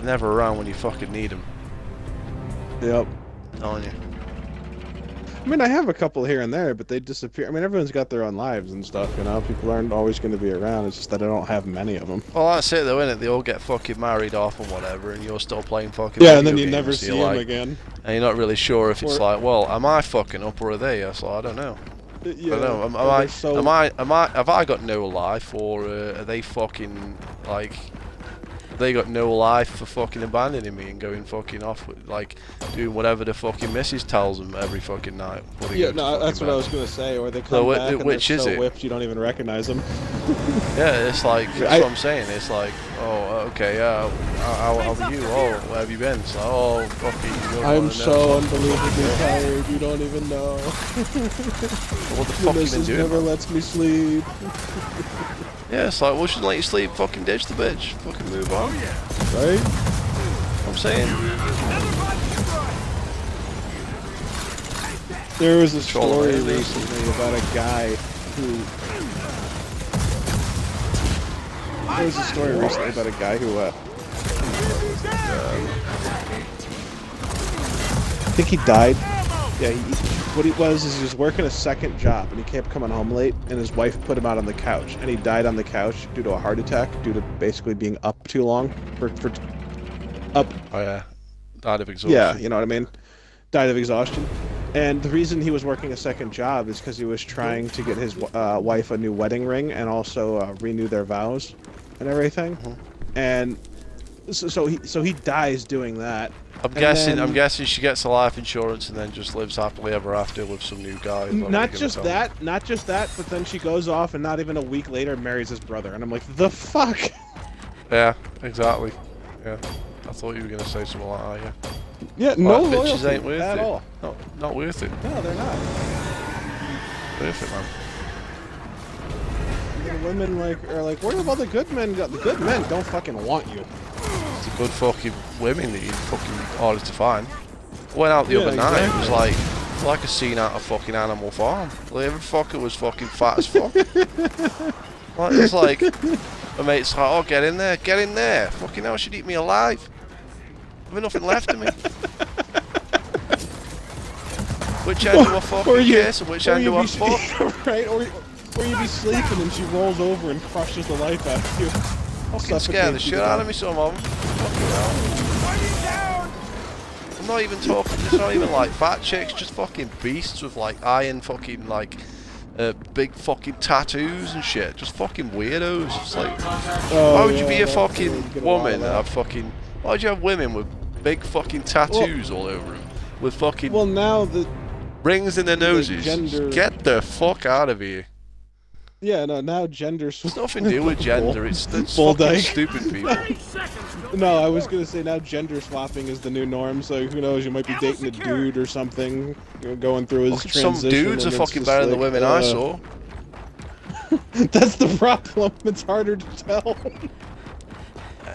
never around when you fucking need them. Yep. I'm telling you. I mean, I have a couple here and there, but they disappear. I mean, everyone's got their own lives and stuff, you know? People aren't always going to be around. It's just that I don't have many of them. Well, that's it though, innit? They all get fucking married off and whatever, and you're still playing fucking Yeah, and then video you never games, see so them you're like, again. And you're not really sure if it's Or- like, well, am I fucking up or are they? So I don't know. Yeah, I don't know. Have I got no life, or are they fucking like? They got no life for fucking abandoning me and going fucking off with, like, doing whatever the fucking missus tells them every fucking night. Yeah, no, that's what I was gonna say. Or they come So back and which they're is so it? whipped you don't even recognize them. Yeah, it's like, that's what I'm saying. It's like, oh, okay, how are you? Oh, where have you been? It's like, oh, fucking. You're I'm on so the unbelievably tired. You don't even know. What the The fuck are you missus doing? never lets me sleep. Yeah, it's like, well, shouldn't let you sleep. Fucking ditch the bitch. Fucking move on. Right? I'm saying. There was a Troll story away, recently about a guy who. There was a story recently about a guy who. I think he died. Yeah, what he was is he was working a second job and he kept coming home late, and his wife put him out on the couch, and he died on the couch due to a heart attack, due to basically being up too long for up. Oh yeah, died of exhaustion. Yeah, you know what I mean. Died of exhaustion. And the reason he was working a second job is because he was trying to get his wife a new wedding ring and also renew their vows and everything. And so he dies doing that. I'm guessing she gets a life insurance and then just lives happily ever after with some new guy. Not just that, but then she goes off and not even a week later marries his brother, and I'm like, the fuck? Yeah, exactly. Yeah, I thought you were gonna say something like that. Yeah. Yeah, no Like, bitches loyalty ain't worth at it. all. No, not worth it. No, they're not. Worth it, man. The women are like, where have all the good men got? The good men don't fucking want you. It's the good fucking women that you fucking hardest to find. I went out the other night. It was like a scene out of fucking Animal Farm. Like, every fucker was fucking fat as fuck. Like, it's like, my mate's like, oh, get in there. Fucking hell, she'd eat me alive. There's nothing left of me. Which end do I fucking kiss and which end do I fuck? Right, or you be sleeping and she rolls over and crushes the life out of you. Fucking scare the shit out of me, some of them. Fucking hell. I'm not even talking, it's not even like fat chicks, just fucking beasts with like iron fucking like big fucking tattoos and shit. Just fucking weirdos. It's like, why would you be a fucking woman and have fucking, why would you have women with big fucking tattoos all over them? With fucking now the rings in their noses. gender- Get the fuck out of here. Yeah, no, now gender It's nothing to do with gender, it's Bull fucking dyke. stupid people. No, I was gonna say now gender swapping is the new norm. So who knows? You might be dating a dude or something, you know, going through his transition. Some dudes are and it's fucking just better than the like, women I saw. That's the problem. It's harder to tell.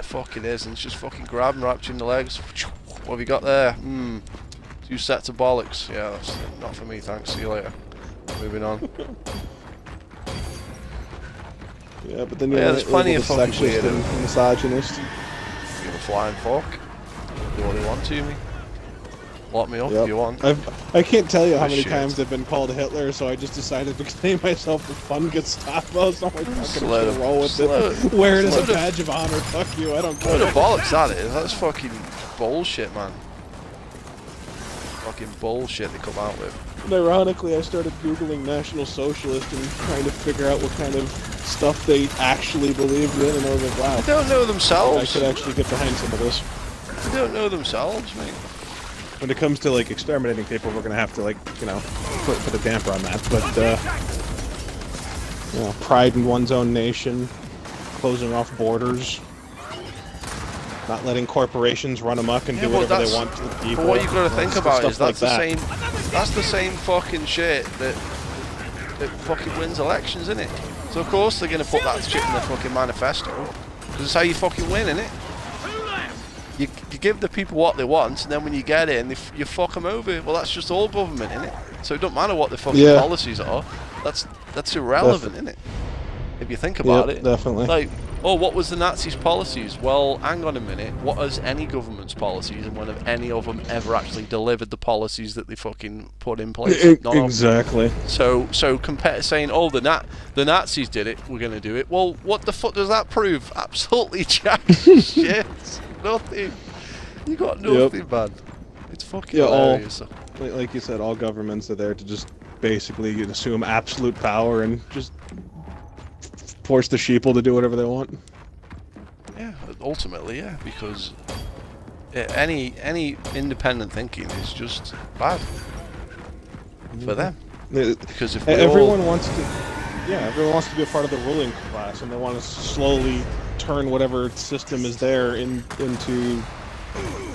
fucking is, and it's just fucking grab and wrap you in the legs. What have you got there? 2 sets of bollocks. Yeah, that's not for me, thanks. See you later. Moving on. Yeah, but then you're Yeah, there's plenty of fucking sexist weirdos. and misogynist. Give a flying fuck. Do what they want to me. Lock me up Yep. if you want. I can't tell you how Oh, many shit. times I've been called Hitler, so I just decided to name myself the fun Gestapo, so I'm like, fucking just Slow- gonna roll with slow- it. Wear it as a slow- badge of honor, fuck you, I don't What care. the bollocks that is? That's fucking bullshit, man. Fucking bullshit they come out with. And ironically, I started Googling National Socialist and trying to figure out what kind of stuff they actually believed in, and I was like, wow, They don't know I themselves. could actually get behind some of this. They don't know themselves, mate. When it comes to, like, exterminating people, we're gonna have to, like, you know, put a damper on that, but, you know, pride in one's own nation, closing off borders, not letting corporations run amok and do well, whatever they that's- want to the people. But what you got to think about is stuff that's like the same. That's the same fucking shit that fucking wins elections, isn't it? So of course they're gonna put that shit in their fucking manifesto, because it's how you fucking win, isn't it? You give the people what they want, and then when you get in, you fuck them over. Well, that's just all government, isn't it? So it don't matter what the fucking Yeah. policies are. That's irrelevant, isn't it? If you think about Yep, it. definitely. Like, oh, what was the Nazis' policies? Well, hang on a minute. What is any government's policies, and when have any of them ever actually delivered the policies that they fucking put in place? None of them. Exactly. So saying, oh, the Nazis did it, we're gonna do it. Well, what the fuck does that prove? Absolutely jack shit. Nothing. You got nothing, man. It's fucking hilarious. Like you said, all governments are there to just basically assume absolute power and just force the sheeple to do whatever they want. Yeah, ultimately, yeah, because any independent thinking is just bad for them. Because if we Everyone all, wants to, everyone wants to be a part of the ruling class, and they want to slowly turn whatever system is there into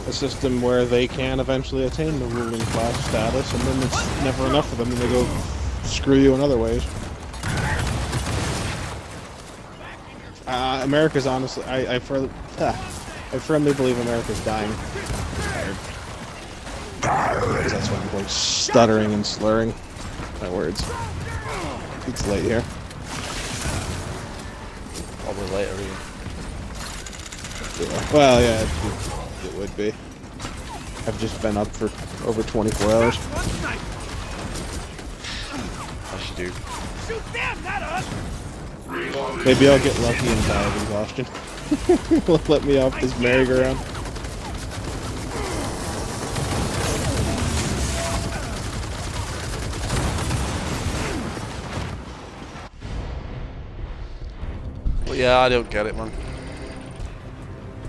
a system where they can eventually attain the ruling class status, and then it's never enough for them, and they go screw you in other ways. America's honestly, I firmly believe America's dying. Because that's why I'm like stuttering and slurring my words. It's late here. probably later. Ian. Yeah. Well, yeah, it would be. I've just been up for over 24 hours. As you do. Shoot them, not us! Maybe I'll get lucky and die of exhaustion. Let me off this merry-go-round. But yeah, I don't get it, man.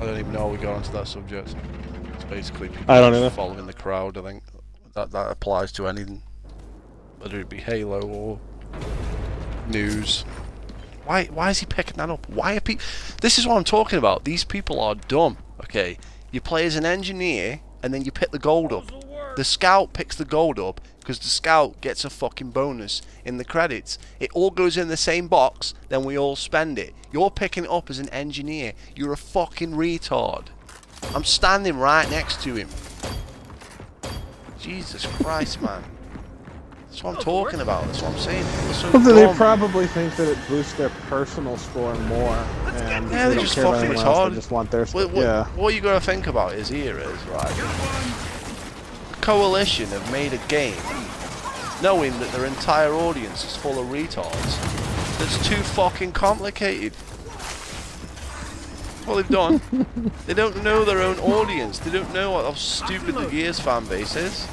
I don't even know how we got onto that subject. It's basically people I don't just either. following the crowd. I think that applies to anything, whether it be Halo or news. Why is he picking that up? Why are people? This is what I'm talking about. These people are dumb. Okay, you play as an engineer and then you pick the gold up. The scout picks the gold up because the scout gets a fucking bonus in the credits. It all goes in the same box, then we all spend it. You're picking it up as an engineer. You're a fucking retard. I'm standing right next to him. Jesus Christ, man. That's what I'm talking about. That's what I'm saying. They're so They dumb. probably think that it boosts their personal score more, and Yeah, they they're don't just care about fucking anyone else, retarded. they just want their stuff. What Yeah. you got to think about is here is, right, the Coalition have made a game knowing that their entire audience is full of retards. That's too fucking complicated. What they've done, they don't know their own audience. They don't know how stupid the Gears fan base is.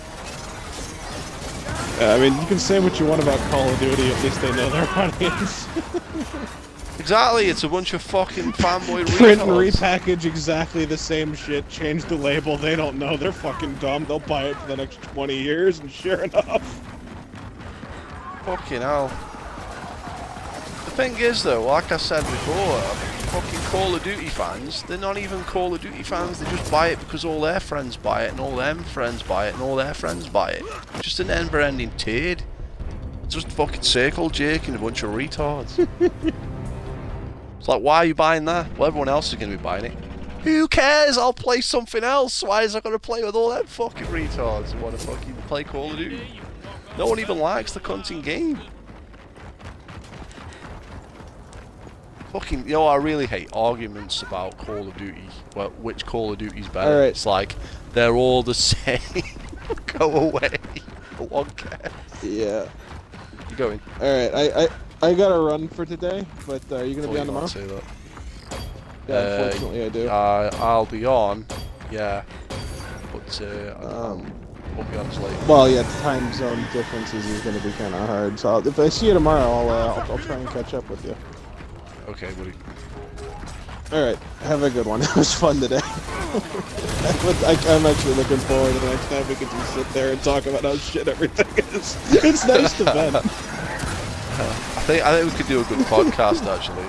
I mean, you can say what you want about Call of Duty, at least they know their audience. Exactly, it's a bunch of fucking fanboy Print and retards. repackage exactly the same shit, change the label, they don't know, they're fucking dumb, they'll buy it for the next 20 years, and sure enough. Fucking hell. The thing is though, like I said before, fucking Call of Duty fans, they're not even Call of Duty fans, they just buy it because all their friends buy it, and all them friends buy it, and all their friends buy it. Just an never-ending turd. Just fucking circle jerking a bunch of retards. It's like, why are you buying that? Well, everyone else is going to be buying it. Who cares? I'll play something else. Why is I gonna play with all them fucking retards who wanna fucking play Call of Duty? No one even likes the cunting game. Fucking, you know, I really hate arguments about Call of Duty. Well, which Call of Duty's better? Alright. It's like they're all the same. Go away. No one cares. Yeah. You going? Alright, I gotta run for today, but are you gonna Thought be you on tomorrow? might say that. Yeah, unfortunately I do. I'll be on. Yeah. But I won't be on as late. Well, yeah, the time zone differences is gonna be kind of hard. So if I see you tomorrow, I'll try and catch up with you. Okay, buddy. Alright, have a good one. It was fun today. I'm actually looking forward to the next time we can just sit there and talk about how shit everything is. It's nice to vent. I think we could do a good podcast actually.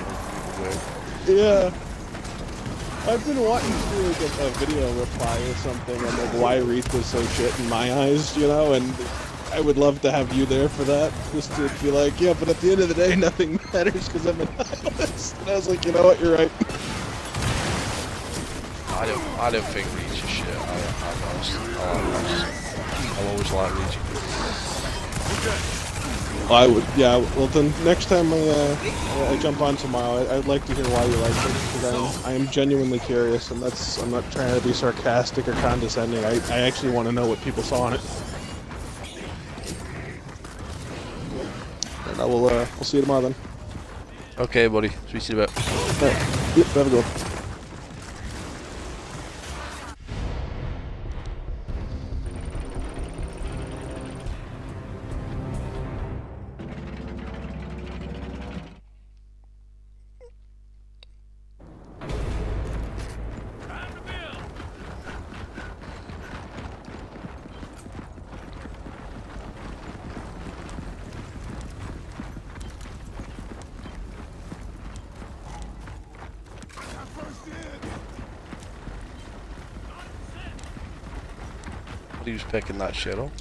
Yeah. I've been wanting to do like a video reply or something on like why Wreath was so shit in my eyes, you know, and I would love to have you there for that, just to be like, yeah, but at the end of the day, nothing matters because I'm an nihilist. And I was like, you know what, you're right. I don't think Reach is shit. I'll always like Reach. I would, yeah. Well, then next time I jump on tomorrow, I'd like to hear why you like it, because I am genuinely curious, and I'm not trying to be sarcastic or condescending. I actually want to know what people saw in it. And we'll see you tomorrow then. Okay, buddy. Speak to you in a bit. Alright. Yep, have a good one. He was picking that shit up.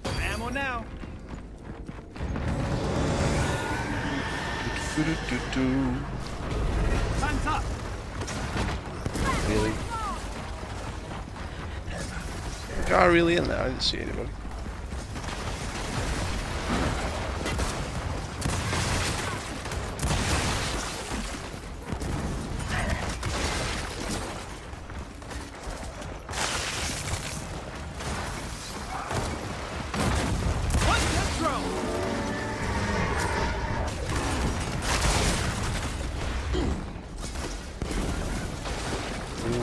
Ammo now. Time's up. Really? Guy really in there? I didn't see anybody.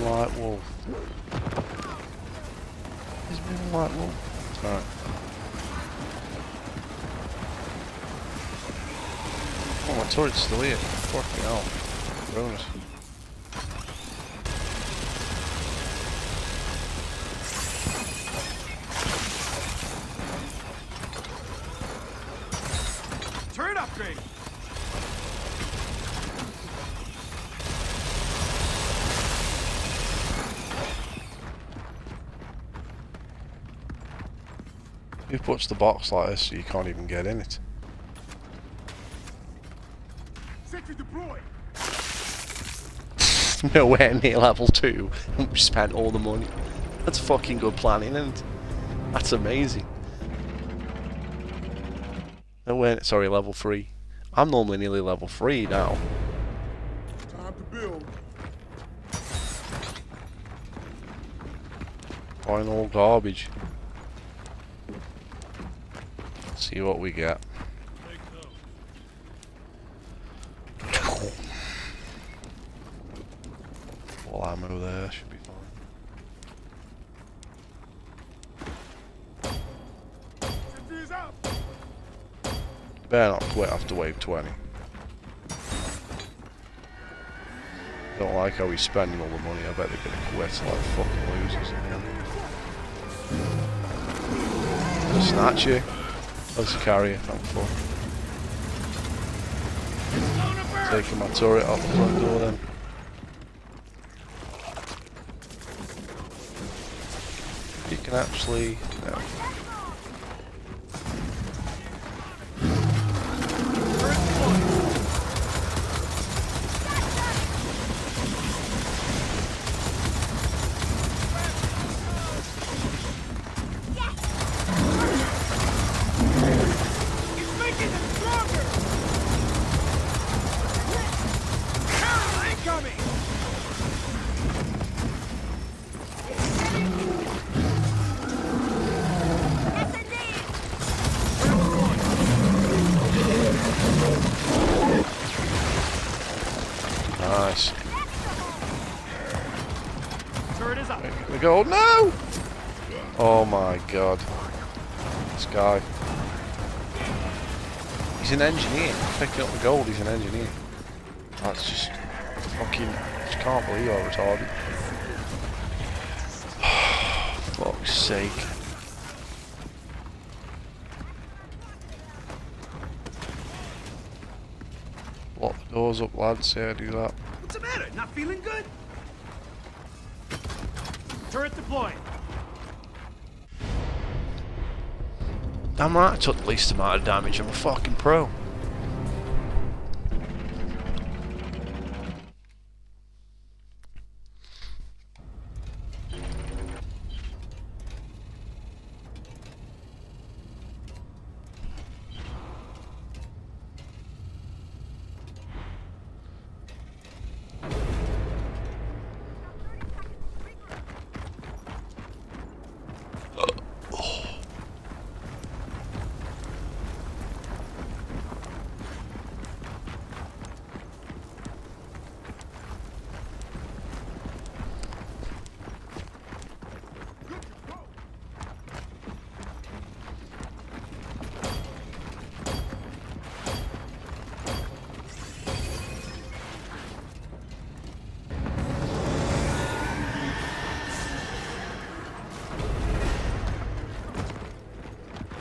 White wolf. He's been a white wolf. Alright. Oh, my turret's still here. Fucking hell. Bonus. Turret upgrade. Who puts the box like this so you can't even get in it? Sentry deployed. Nowhere near level 2. We spent all the money. That's fucking good planning, isn't it? That's amazing. Nowhere, sorry, level 3. I'm normally nearly level 3 now. Time to build. Buying all garbage. Let's see what we get. All ammo there, should be fine. Sentry is up. Better not quit after wave 20. Don't like how he's spending all the money. I bet they're gonna quit like fucking losers in the end. Snatch you. Let's carry it, thankful. Taking my turret off the front door then. You can actually... No. gold. No! Oh my god. This guy. He's an engineer. Picking up the gold, he's an engineer. That's just fucking... I just can't believe how retarded. Fuck's sake. Lock the doors up, lads. Yeah, do that. What's the matter? Not feeling good? Turret deployed. Damn right I took the least amount of damage. I'm a fucking pro.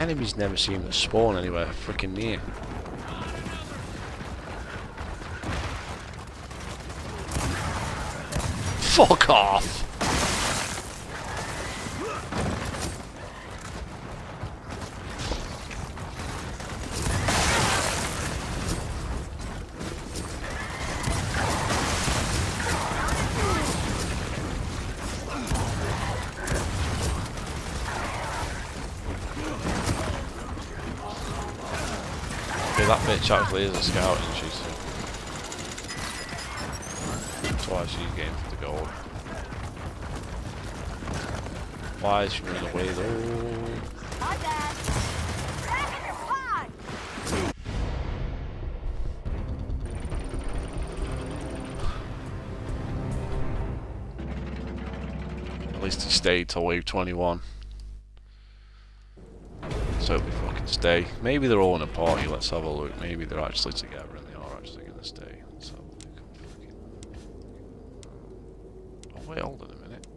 Enemies never seem to spawn anywhere freaking near. Fuck off! Okay, that bitch actually is a scout, isn't she? So that's why she's game for the gold. Why is she running away though? My bad. Back in your pod. At least he stayed till wave 21. So we fucking stay. Maybe they're all in a party, let's have a look. Maybe they're actually together and they are actually gonna stay. Let's have a look. Oh wait, hold on a minute.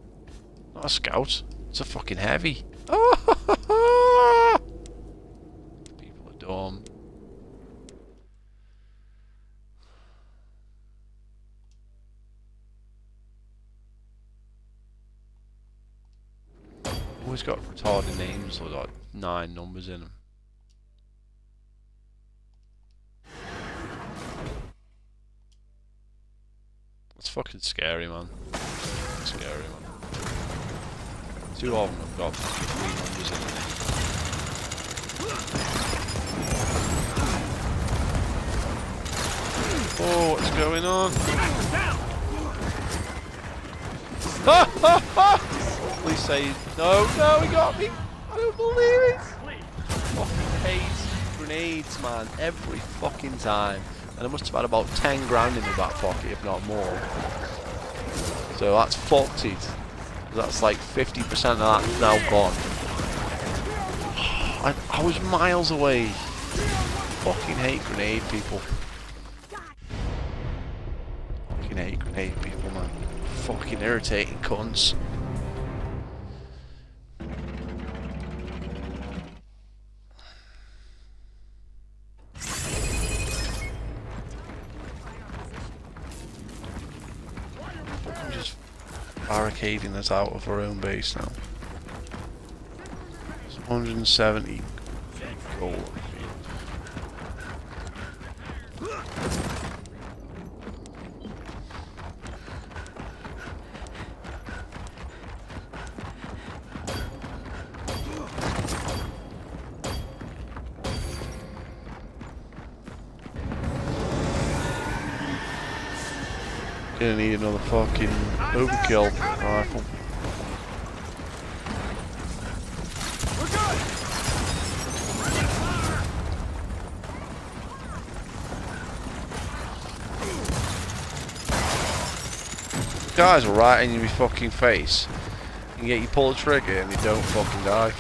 Not a scout. It's a fucking heavy. People are dumb. Always got retarded names with like 9 numbers in them. It's fucking scary, man. It's scary, man. 2 of them have got 3 numbers in them. Oh, what's going on? Ha ha ha! Please say no, no, he got me! I don't believe it! Fucking hate grenades, man, every fucking time. And I must have had about 10 grand in my back pocket, if not more. So that's fucked it. That's like 50% of that now gone. I was miles away. Fucking hate grenade people. Fucking hate grenade people, man. Fucking irritating cunts. I'm just barricading us out of our own base now. It's 170 gold. Gonna need another fucking overkill rifle. Guys are right in your fucking face. You And yet you pull the trigger and you don't fucking die.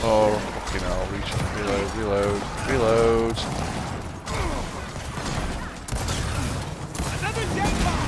Oh, fucking hell, reload. Another dead bomb!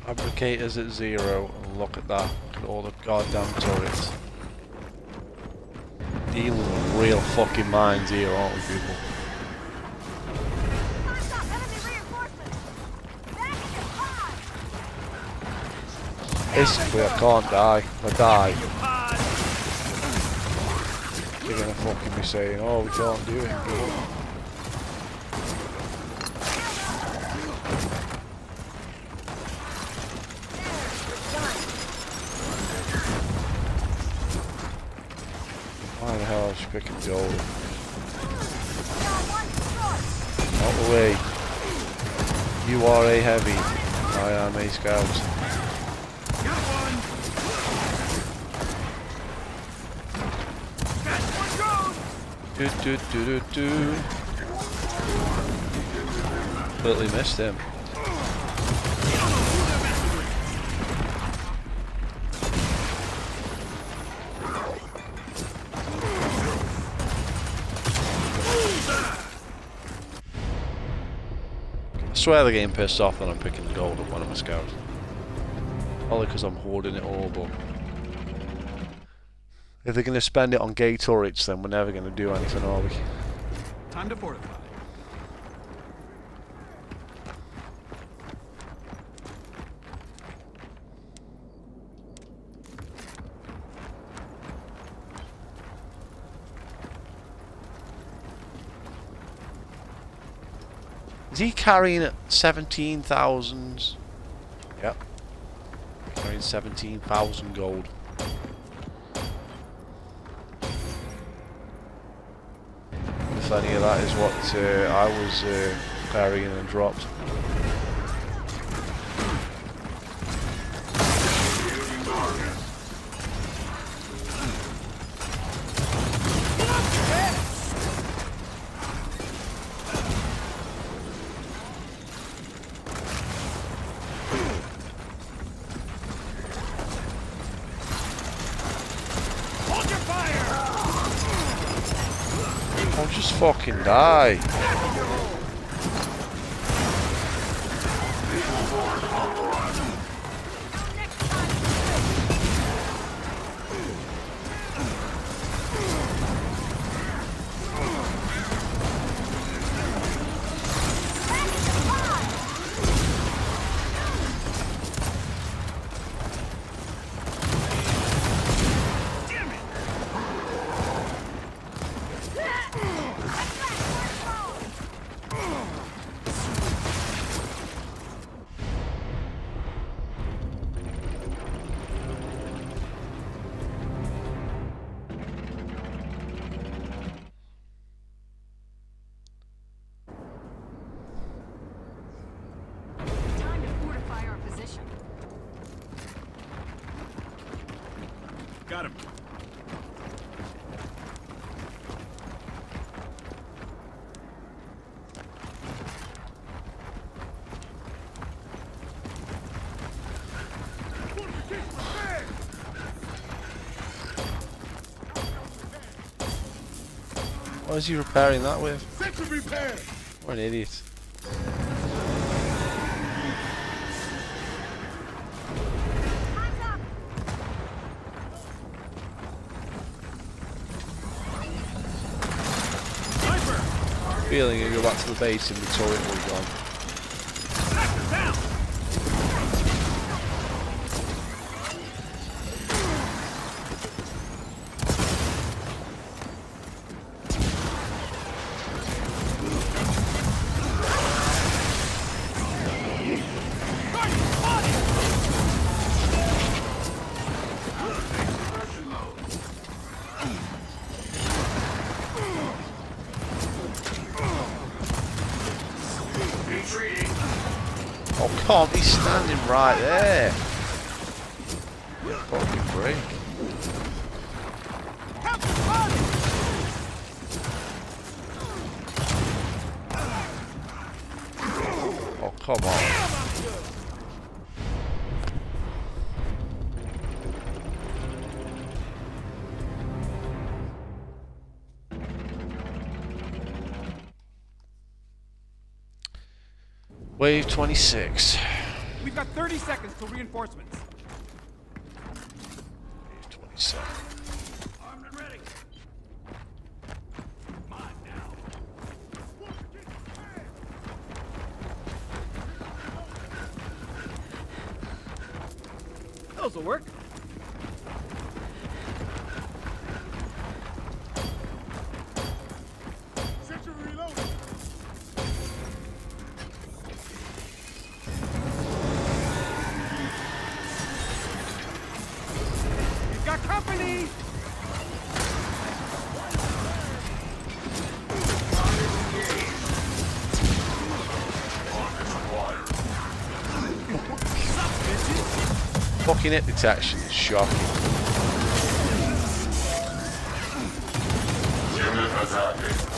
Fabricators at 0, and look at that. Look at all the goddamn turrets. Dealing with real fucking mines here, aren't we, people? Stop! Enemy reinforcements! Back in your pod! Basically, I can't die. If I die, you're gonna fucking be saying, oh, we can't do it. Why the hell is she picking gold? Out the way. You are a heavy. I am a scout. Got one! Got one goes! Completely missed him. I swear they're getting pissed off that I'm picking the gold at one of my scouts. Probably because I'm hoarding it all, but if they're going to spend it on gay turrets, then we're never going to do anything, are we? Time to fortify. Is he carrying 17,000? Yep. Carrying 17,000 gold. If any of that is what I was carrying and dropped. Hold your fire! Oh, just fucking die. Time to fortify our position. Got him. What is he repairing that with? Section repair! What an idiot. Time's up! feeling you go back to the base and the turret will be gone. Oh, can't be standing right there. Fucking break. Oh, come on. Wave 26. We've got 30 seconds to reinforcements. Wave 27. Armed and ready. Come on now. This'll work. Sentry reloaded. We've got company. Fucking hit detection is shocking.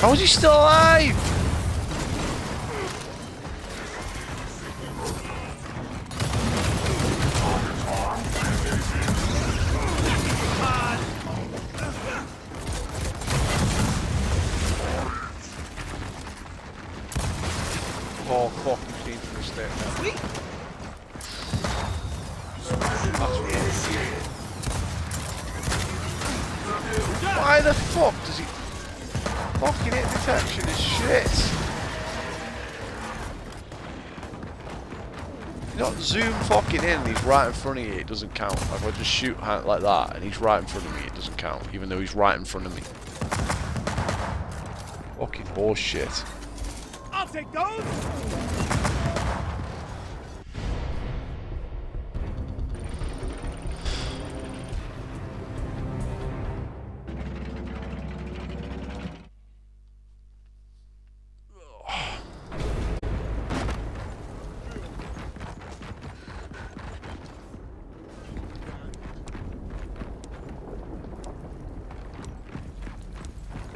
How is he still alive? Oh, fucking change for a step now. Why the fuck does he... Fucking hit detection is shit. You not zoom fucking in and he's right in front of you, it doesn't count. Like if I just shoot like that and he's right in front of me, it doesn't count. Even though he's right in front of me. Fucking horse shit. I'll take those.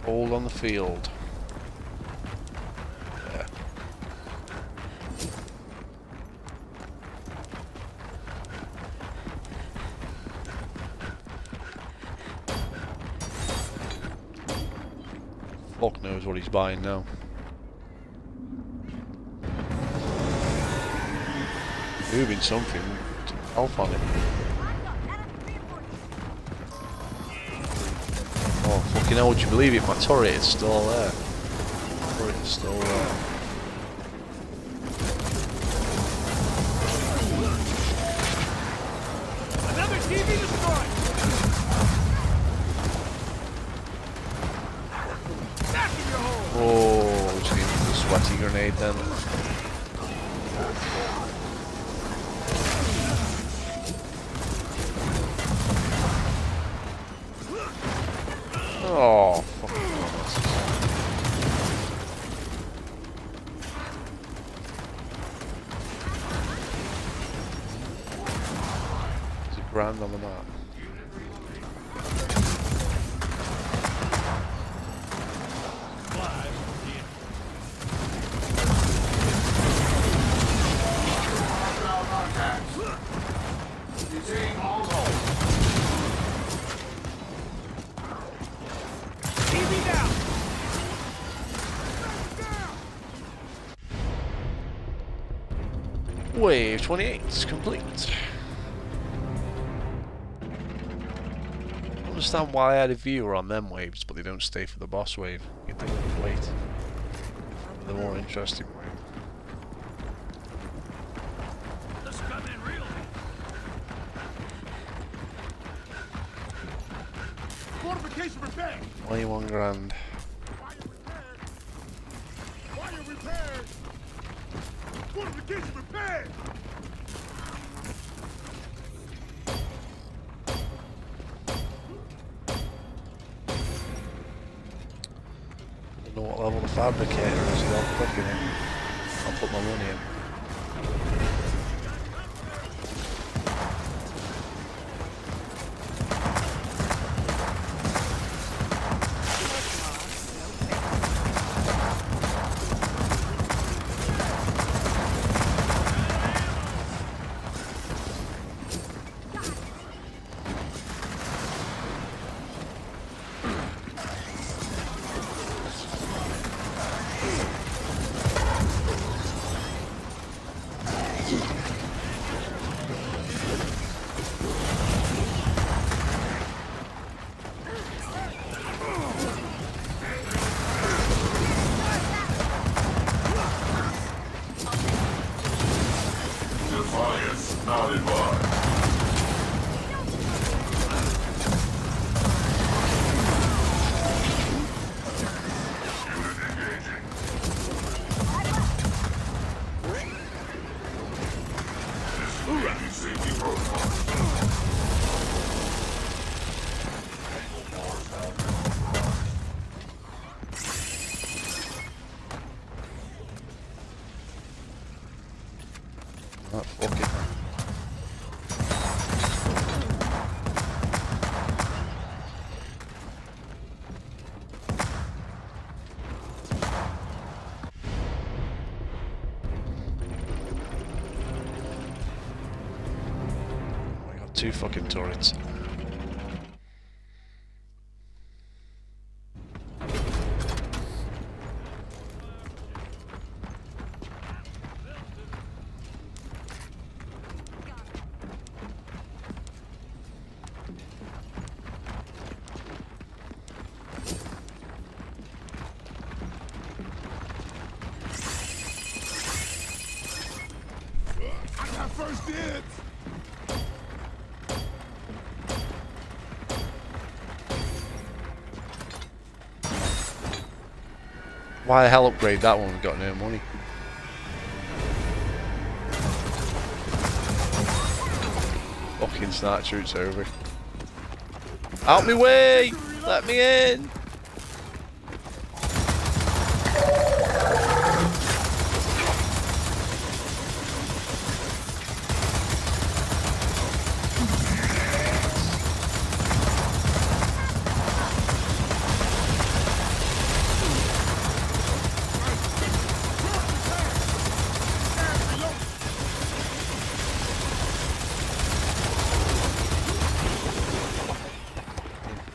All on the field. Yeah. Fuck knows what he's buying now. Moving something. Help on it. Oh, fucking hell, would you believe it? My turret is still there. My turret is still there. Another TV destroyed. Back in your hole. Oh, just gave me the sweaty grenade then. Oh, fucking goodness. There's a grand on the map. TV down. Wave 28 is complete. I don't understand why I had a viewer on them waves, but they don't stay for the boss wave. You'd think they'd wait. the more interesting way. Let's come in real. Fortification repaired. 21 grand. Wire repaired. Wire repaired. Fortification repaired. I don't know what level the fabricator is, though. I'm clicking it. I'll put my money in. Defiance not advised. Unit engaging. Disregarding safety protocols. Ah, fuck it. I got 2 fucking turrets. I got first dibs. Why the hell upgrade that one? We've got no money. Fucking snatcher, it's over. Out me way! Let me in!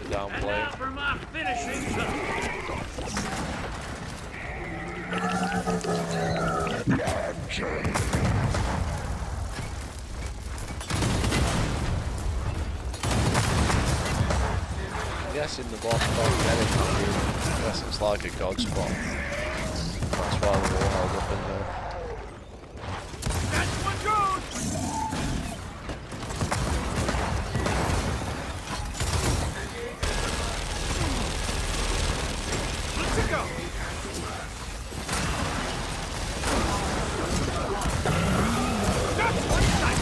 Downplay. For my finishing touch. I'm guessing the boss can't get it. I guess it's like a god spot. That's why they're all held up in there. That's what goes. Let's go. That's one night.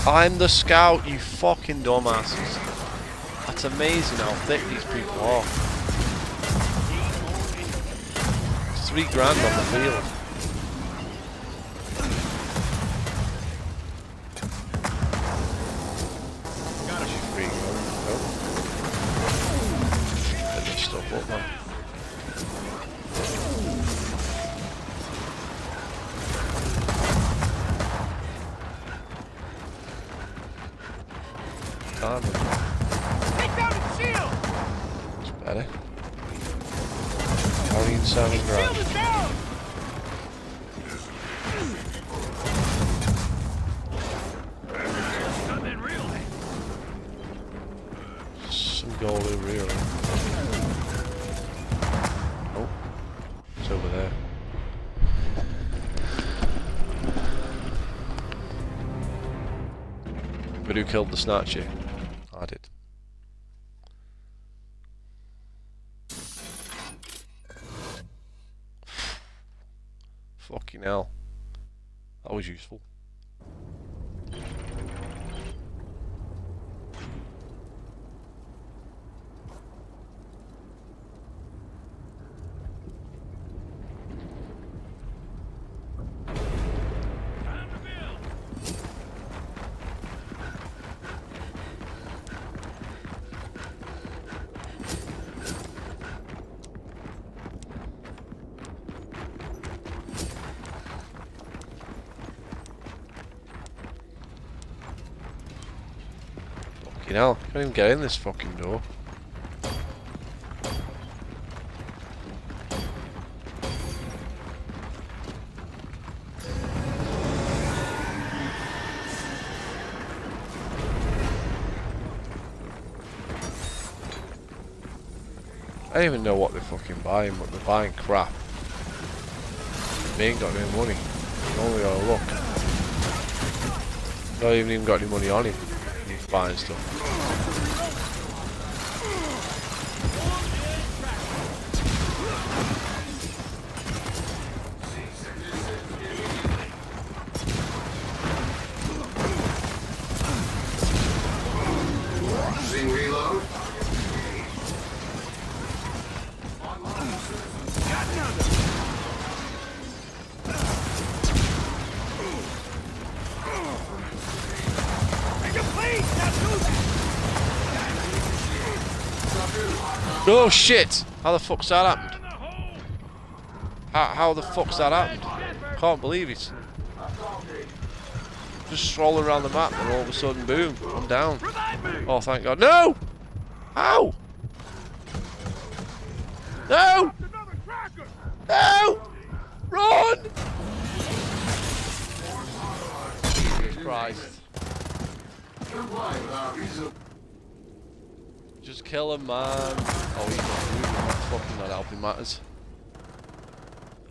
I'm the scout, you fucking dumbasses. That's amazing how thick these people are. It's 3 grand on the field. Free gold. Nope. Get this stuff up, man. Take down the shield. It's better. Carrying 7 grand. Shield is down. gold over here. Oh, it's over there. But who killed the snatcher? I did. Fucking hell. That was useful. Fucking hell, can't even get in this fucking door. I don't even know what they're fucking buying, but they're buying crap. They ain't got any money. They only got a look. Not even got any money on him. He's buying stuff. Using reload. Oh shit! How the fuck's that happened? How the fuck's that happened? Can't believe it. Just strolling around the map and all of a sudden, boom, I'm down. Oh, thank God. No! How? No! No! Run! Jesus Christ. Just kill him, man. Oh, he's not moving. Fucking not helping matters.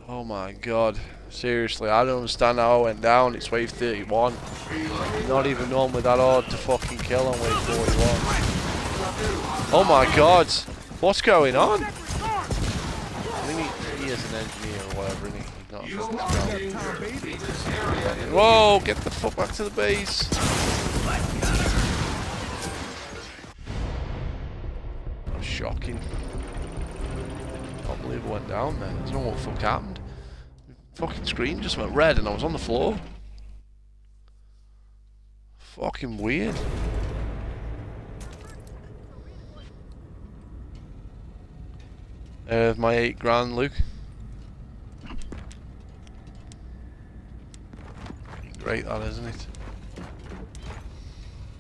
Oh my God. Seriously, I don't understand how I went down. It's wave 31. Not even normally that hard to fucking kill on wave 41. Oh my God. What's going on? I think he is an engineer or whatever, isn't he? He's not a fucking scout. Whoa, get the fuck back to the base. That was shocking. Can't believe I went down there. I don't know what the fuck happened. Fucking screen just went red and I was on the floor. Fucking weird. My 8 grand, Luke. Great that, isn't it?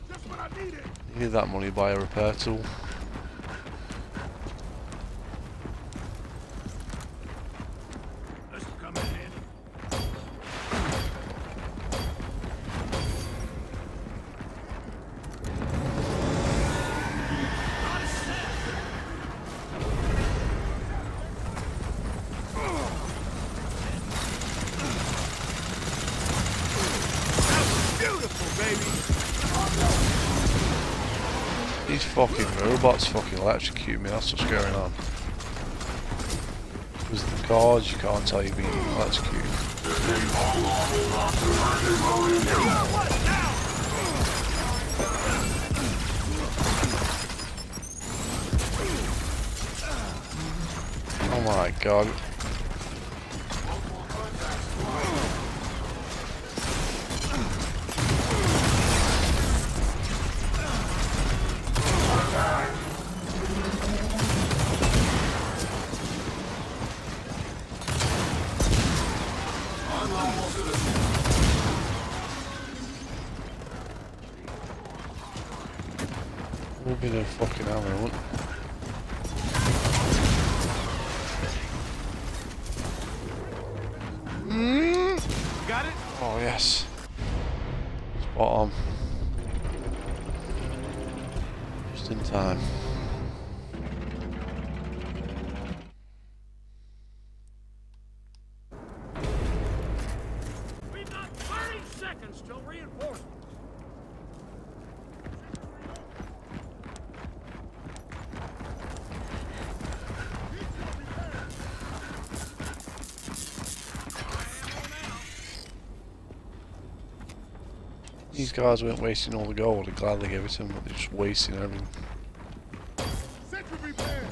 Just what I needed. Needed that money to buy a repair tool. This will come in handy. Beautiful, baby. These fucking robots fucking electrocute me, that's what's going on. Because the cards, you can't tell you're being electrocuted. Oh my God. We'll be the fucking hammer, won't Got it? Oh yes. Spot on. Just in time. These guys weren't wasting all the gold. I'd gladly give it to them, but they're just wasting everything. Sentry repair.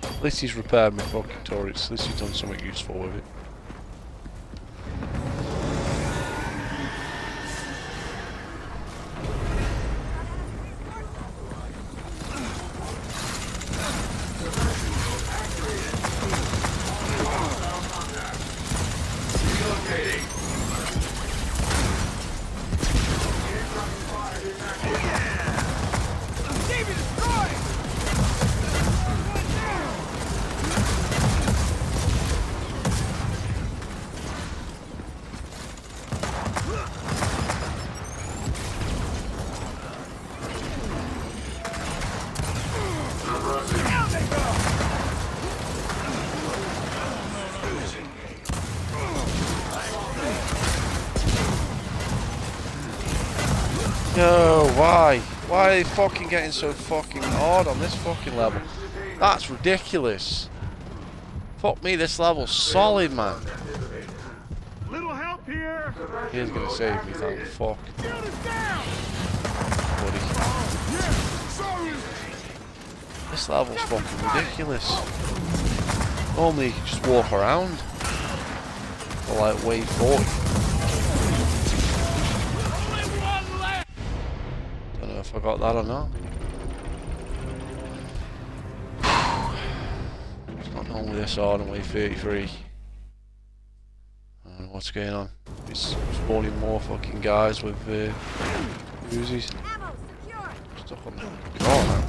At least he's repaired my fucking turrets. At least he's done something useful with it. No, why? Why are they fucking getting so fucking hard on this fucking level? That's ridiculous. Fuck me, this level's solid, man. Little help here. He's gonna save me, thank fuck. Shield is down. Buddy. Yeah. Sorry. This level's fucking ridiculous. Normally you can just walk around. For like wave 40. Don't know if I got that or not. It's not normally this hard on wave 33. I don't know what's going on. It's spawning more fucking guys with Uzis. Ammo secure. Stuck on the car now.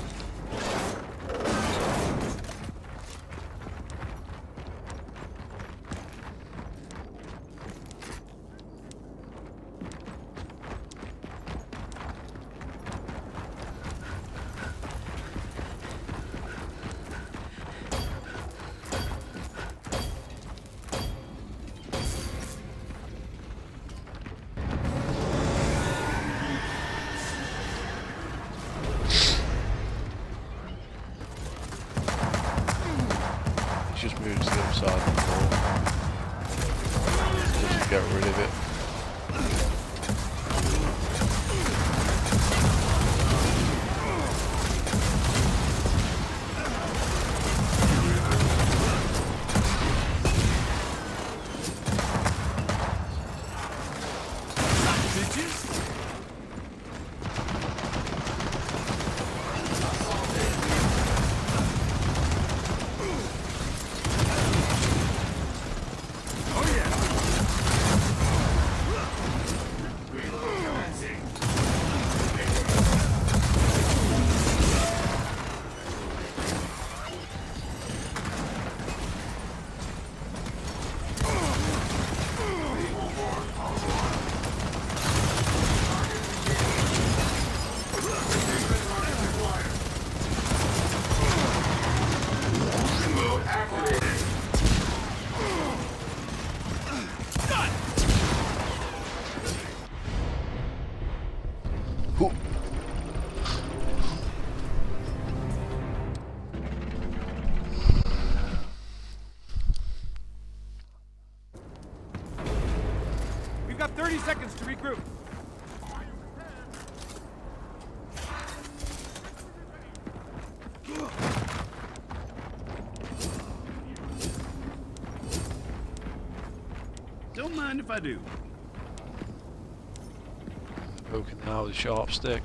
Just move to the other side of the floor. Just get rid of it. We've got 30 seconds to regroup. Don't mind if I do. Poking out with a sharp stick.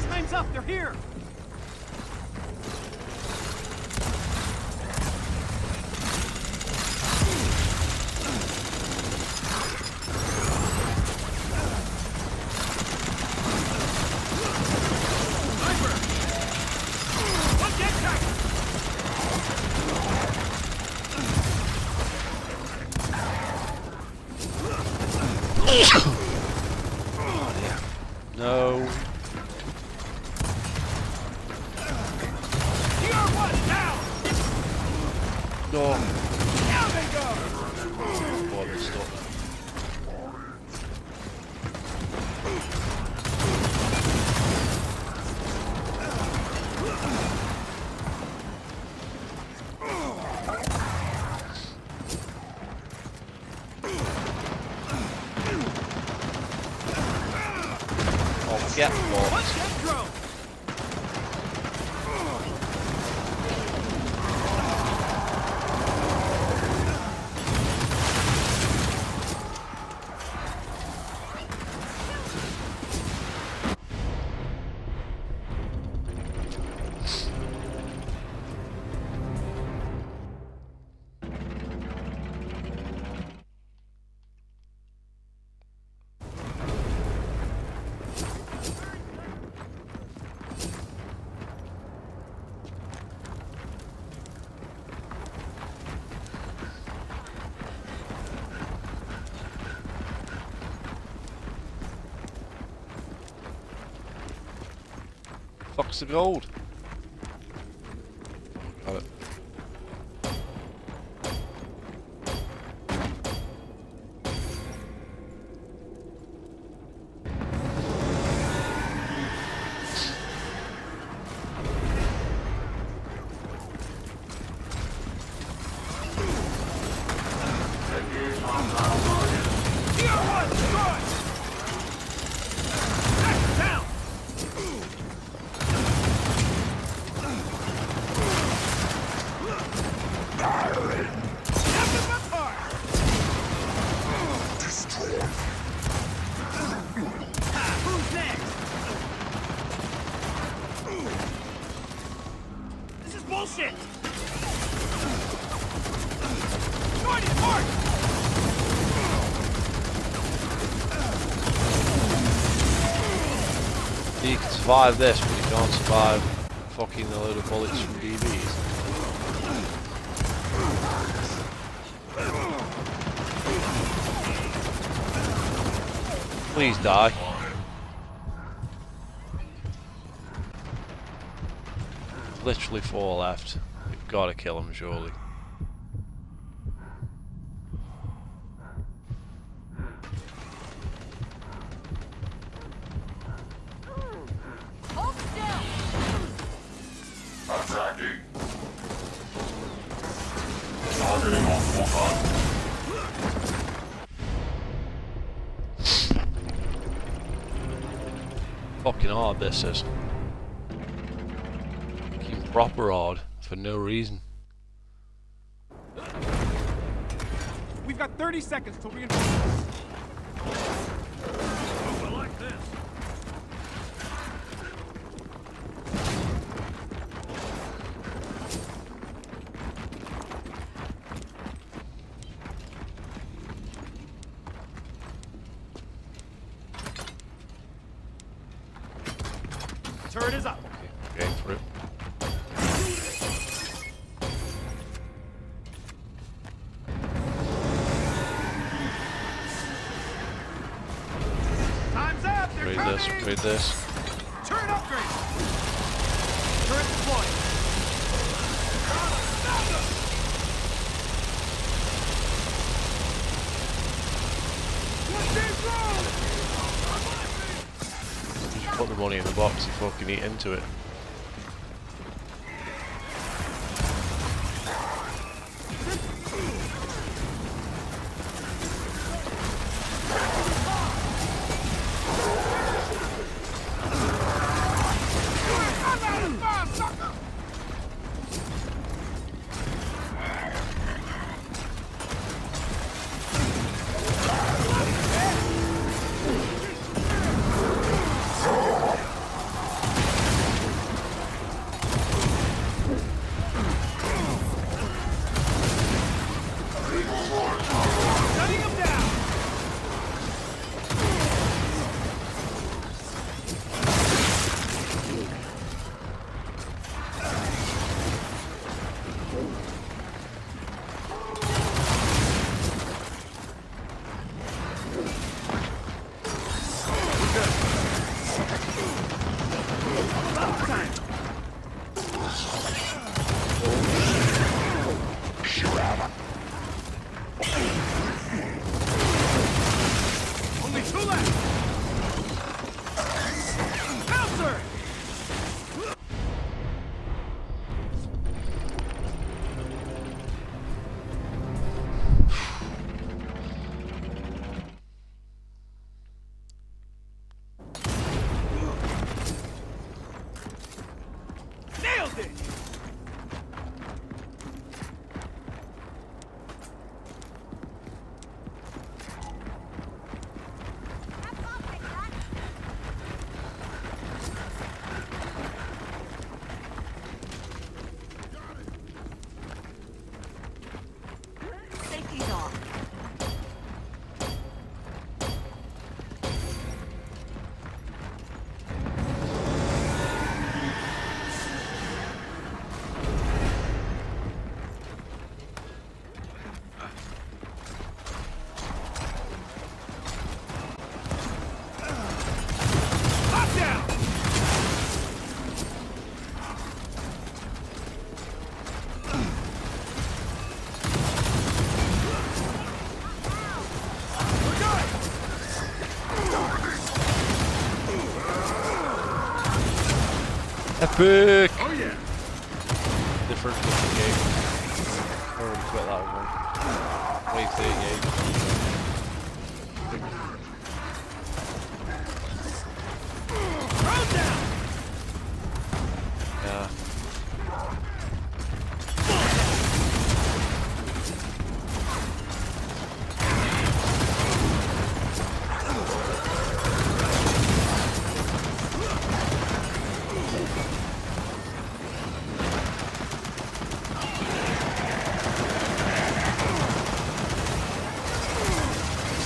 Time's up. They're here. No. No. Down they go. Oh, they're stuck. Get fucked. Fuck's the gold? Got it. Bullshit! Join it, Mark! You can survive this, but you can't survive fucking a load of bullets from DBs. Please die. Literally 4 left. We've got to kill him, surely. Hold still. Attacking. Targeting multiple targets. Fucking hard this is. Proper hard for no reason. We've got 30 seconds till reinforcements. Oh, I like this. Turret is up. Okay, going for it. Read this. Turret upgrade. Turret deployed. Just put the money in the box and fucking eat into it. Epic! Oh yeah. Different game. I already quit that one. Wave 38. Yeah.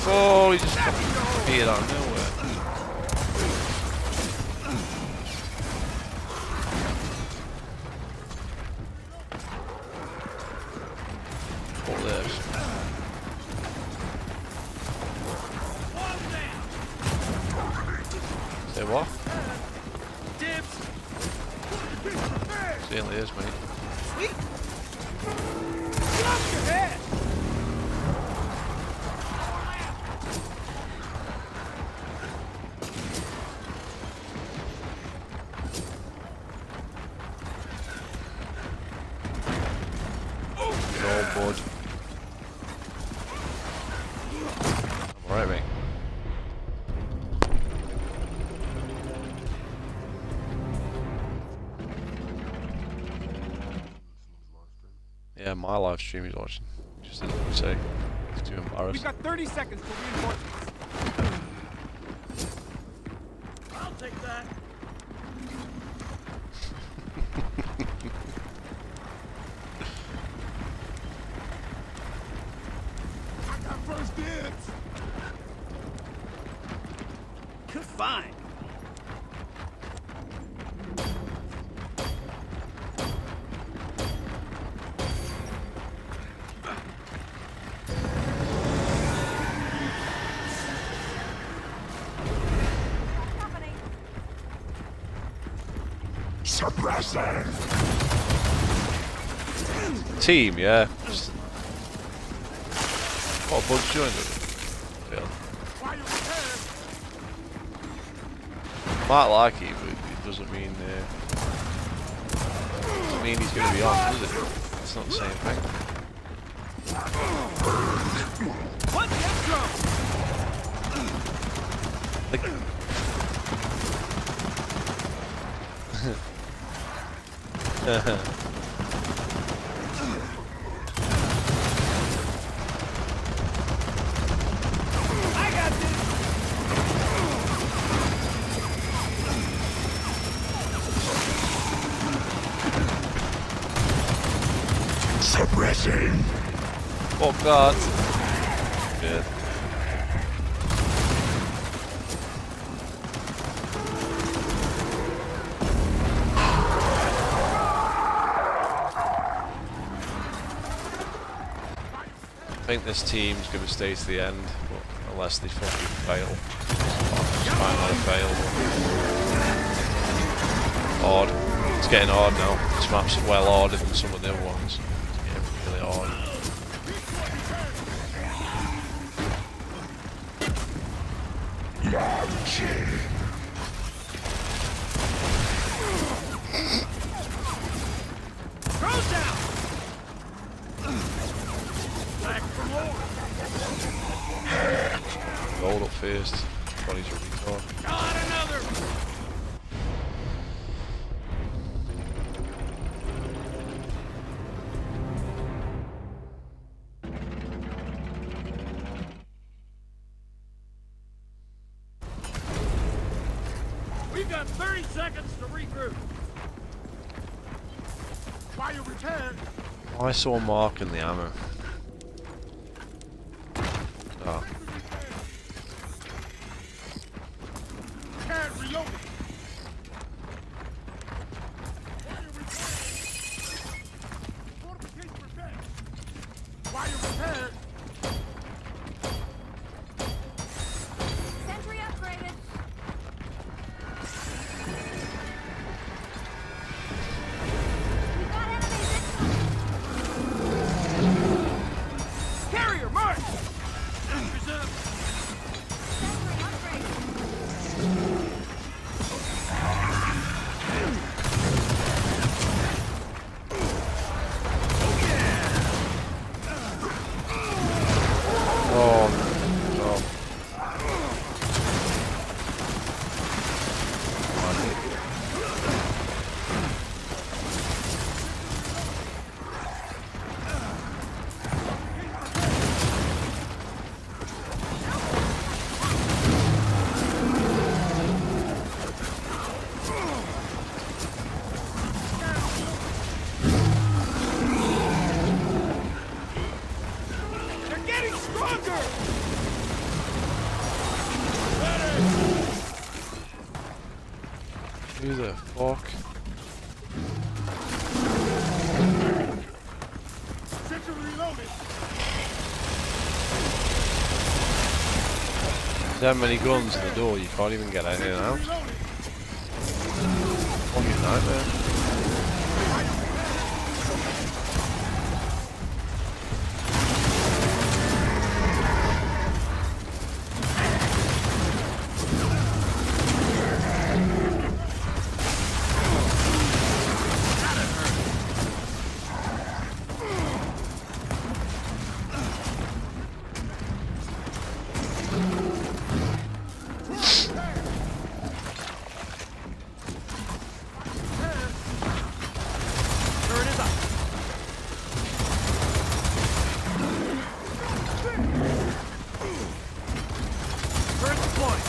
Oh, he just fucking appeared out of nowhere. What this? Say what? Certainly is, mate. Good old bud. I'm alright, mate. Yeah, my live stream he's watching. Just didn't say. He's too embarrassed. We've got 30 seconds to reinforcements. I'll take that. I got first dibs. Fine. Suppressing. Team, yeah. Just... What a bug's joined it. Failed. Might like it, but it doesn't mean he's going to be on, does it? It's not the same thing. What? I got this. Suppressing. Oh god. Good. I think this team's going to stay to the end, but unless they fucking fail. It's fine how they fail. Horde. It's getting hard now. This map's well harder than some of the other ones. It's getting really hard. Throw down. Back for more. Gold up first. Body's a retard. Got another. We've got 30 seconds to regroup. Fire return. I saw a mark in the ammo. Oh. Can't reload. Fortification repaired. Fire repaired. Sentry upgraded. We got enemies incoming. Carrier, march! Reserve. Sentry upgraded. Stronger! Who the fuck? Sentry reloaded! That many guns in the door, you can't even get anything out. Reloaded! Fucking nightmare. Turret is up! Turret deployed!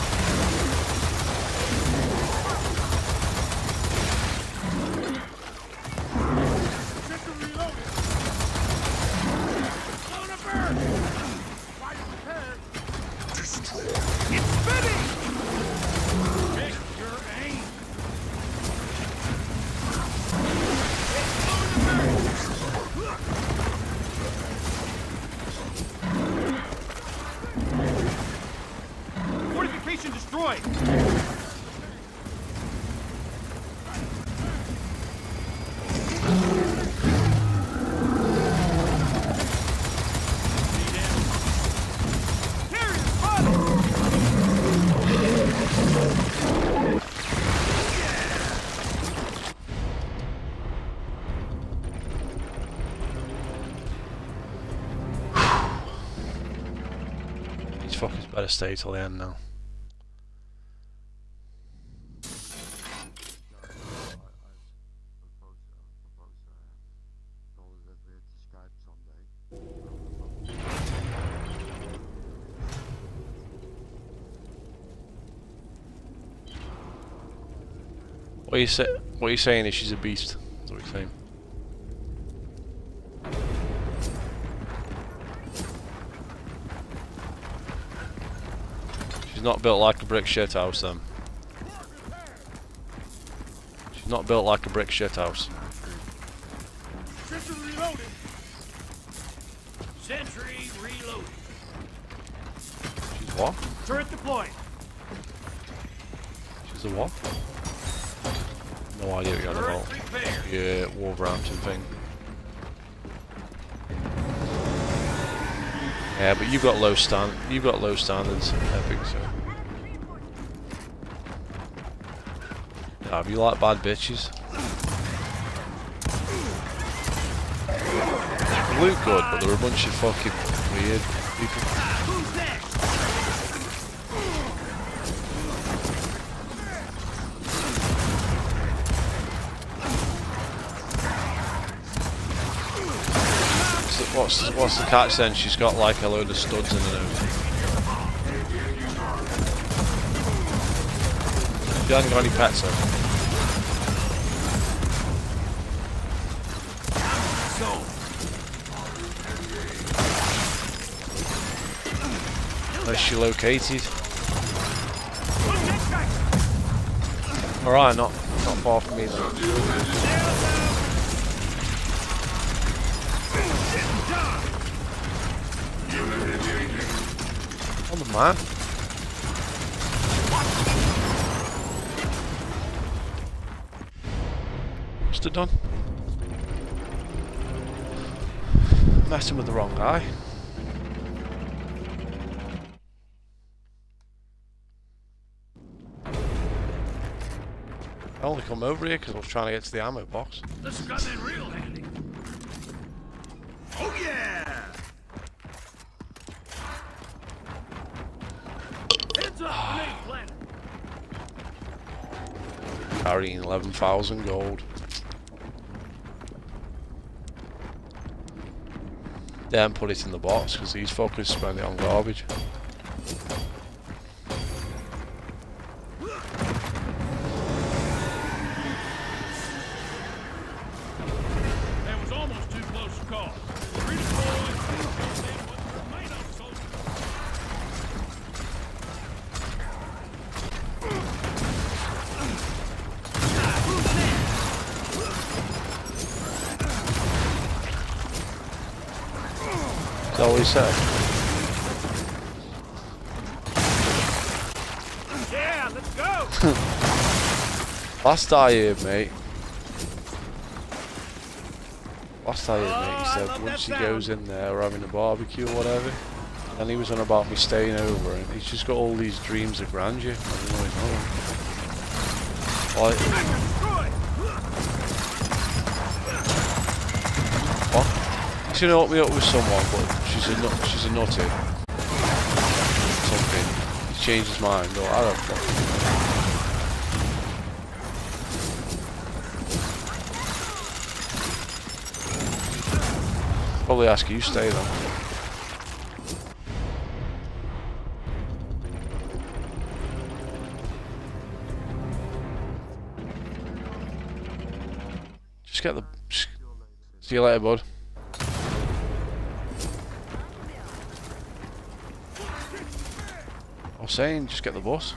Sentry reloaded! On a bird! Fire prepared! It's spinning! Pick your aim! Fortification destroyed! Carrier spotted! These fuckers better stay till the end now. What are you saying is she's a beast? That's what you're saying. She's not built like a brick shit house then. She's not built like a brick shit house. Sentry reloaded! Sentry reloaded! She's what? Turret deployed! She's a what? No idea what you're on about. Turret prepared! Yeah, Wolverhampton thing. Yeah, but you've got low standards, Epic, so. If you like bad bitches. They look good, but they're a bunch of fucking weird people. Who's next? So what's the catch then? She's got like a load of studs in her nose. She hasn't got any pets though. Where's she located? Alright, not far from me though. On the man. Must have done. Messing with the wrong guy. I only come over here because I was trying to get to the ammo box. This has gotten in real handy. Oh yeah! Heads up, grenade planet. Carrying 11,000 gold. Then put it in the box because these fuckers spend it on garbage. That was almost too close to call. Redeploy. What remain of soldiers. That's all he said. Yeah, let's go! Last I heard, mate. Last I heard, mate, he said once he goes in there, we're having a barbecue or whatever. And he was on about me staying over, and he's just got all these dreams of grandeur. I don't know his name. Like, what? He's gonna hook me up with someone, but she's a nutty. Something. He's changed his mind, or I don't fucking know. Probably ask you stay then. Just get the. See you later, bud. I was saying, just get the bus.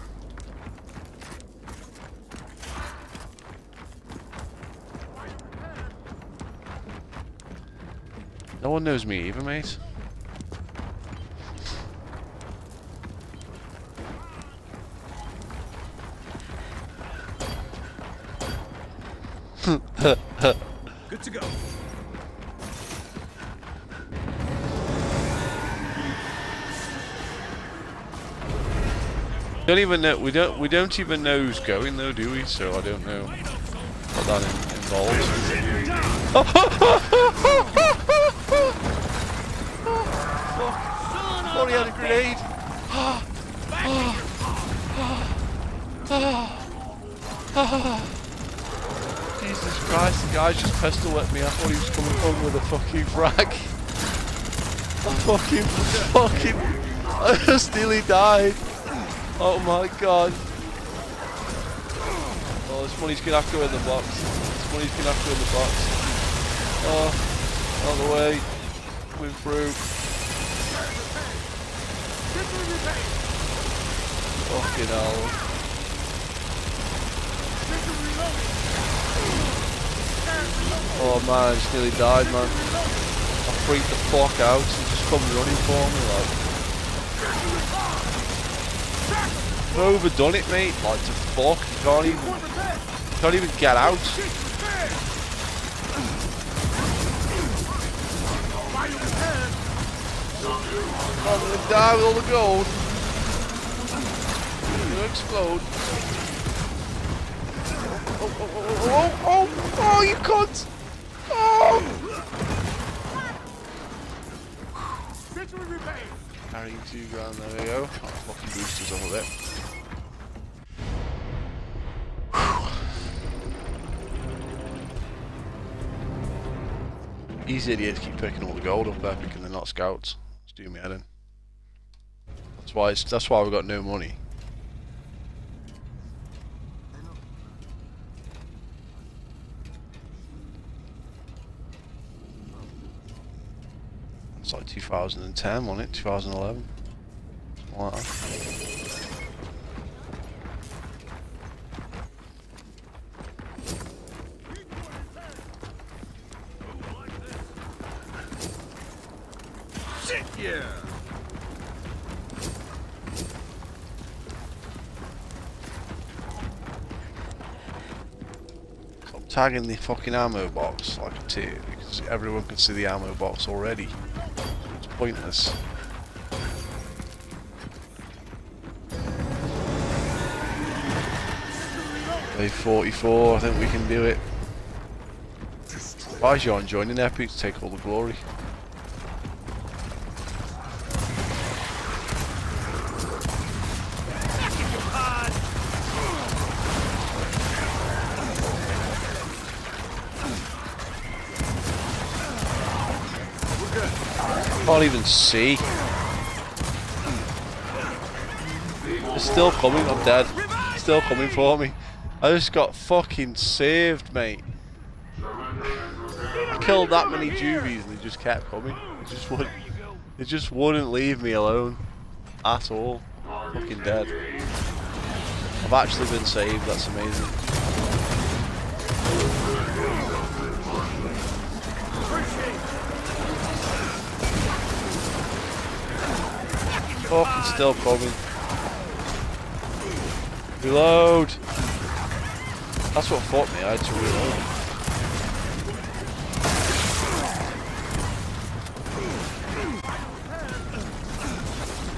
No one knows me either, mate. Good to go. Don't even know. We don't even know who's going though, do we? So I don't know what that involves. Fuck! Thought he had a grenade. Jesus Christ! The guy just pistol whipped me. I thought he was coming home with a fucking frag. I just nearly died. Oh my god. Oh, this money's gonna have to go in the box. This money's gonna have to go in the box. Oh, out of the way. Coming through. Fucking hell. Oh man, I just nearly died, man. I freaked the fuck out. He just come running for me, like. I've overdone it, mate. Like to fuck. You can't even get out. I'm gonna die with all the gold. It's gonna explode. Oh, you cunt! Oh! Carrying $2 grand, there we go. Oh, fucking boosters up a bit. These idiots keep picking all the gold up there because they're not scouts. It's doing me head in. That's why we've got no money. It's like 2010, wasn't it? 2011. Something like that. Shit, yeah! I'm tagging the fucking ammo box like a tier because everyone can see the ammo box already. It's pointless. Wave 44, I think we can do it. Why is John joining Epic to take all the glory? Can't even see. It's still coming, I'm dead. It's still coming for me. I just got fucking saved, mate. I killed that many juvies and they just kept coming. They just wouldn't leave me alone. At all. Fucking dead. I've actually been saved, that's amazing. Fucking still coming. Reload! That's what fucked me, I had to reload.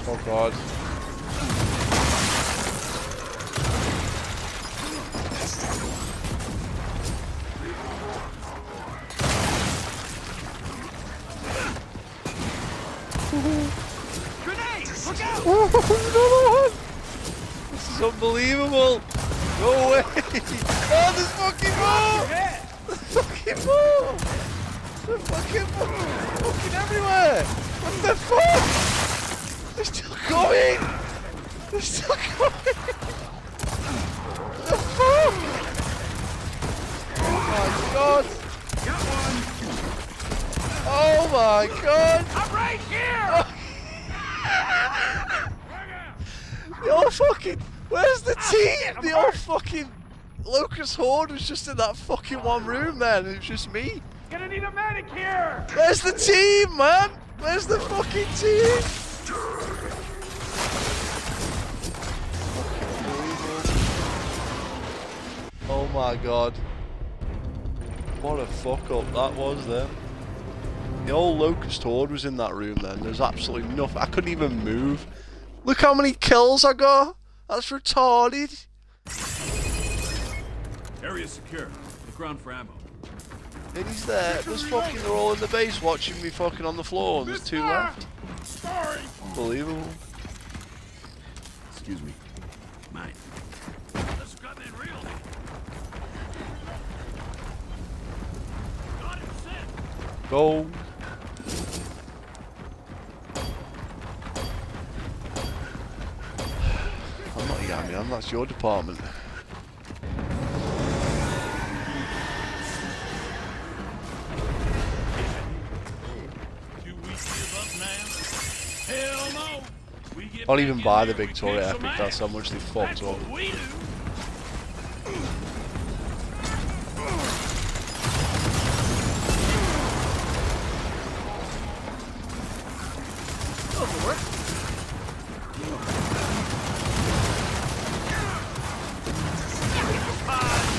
Oh god. This is unbelievable! Go away! Oh, there's fucking more! There's fucking more! There's fucking more! Fucking everywhere! What the fuck? They're still going! They're still going! What the fuck? Oh my god! Oh my god! I'm right here! The old fucking... Where's the team? The old fucking... Locust Horde was just in that fucking one room then, it was just me. Gonna need a medic here! Where's the team, man? Where's the fucking team? Oh my god. What a fuck up that was then. The old Locust Horde was in that room then. There's absolutely nothing. I couldn't even move. Look how many kills I got. That's retarded. Area secure. Look around for ammo. And he's there. There's fucking, they're all in the base watching me fucking on the floor and there's two left. Sorry! Unbelievable. Excuse me. Mine. Let's grab that real. Got it set. Go. I'm not Yami, that's your department. Do we give up now? Hell no! We get I'll back even in buy there, the we Victoria kick Epic, some that's ass. how much they fucked That's up. what we do.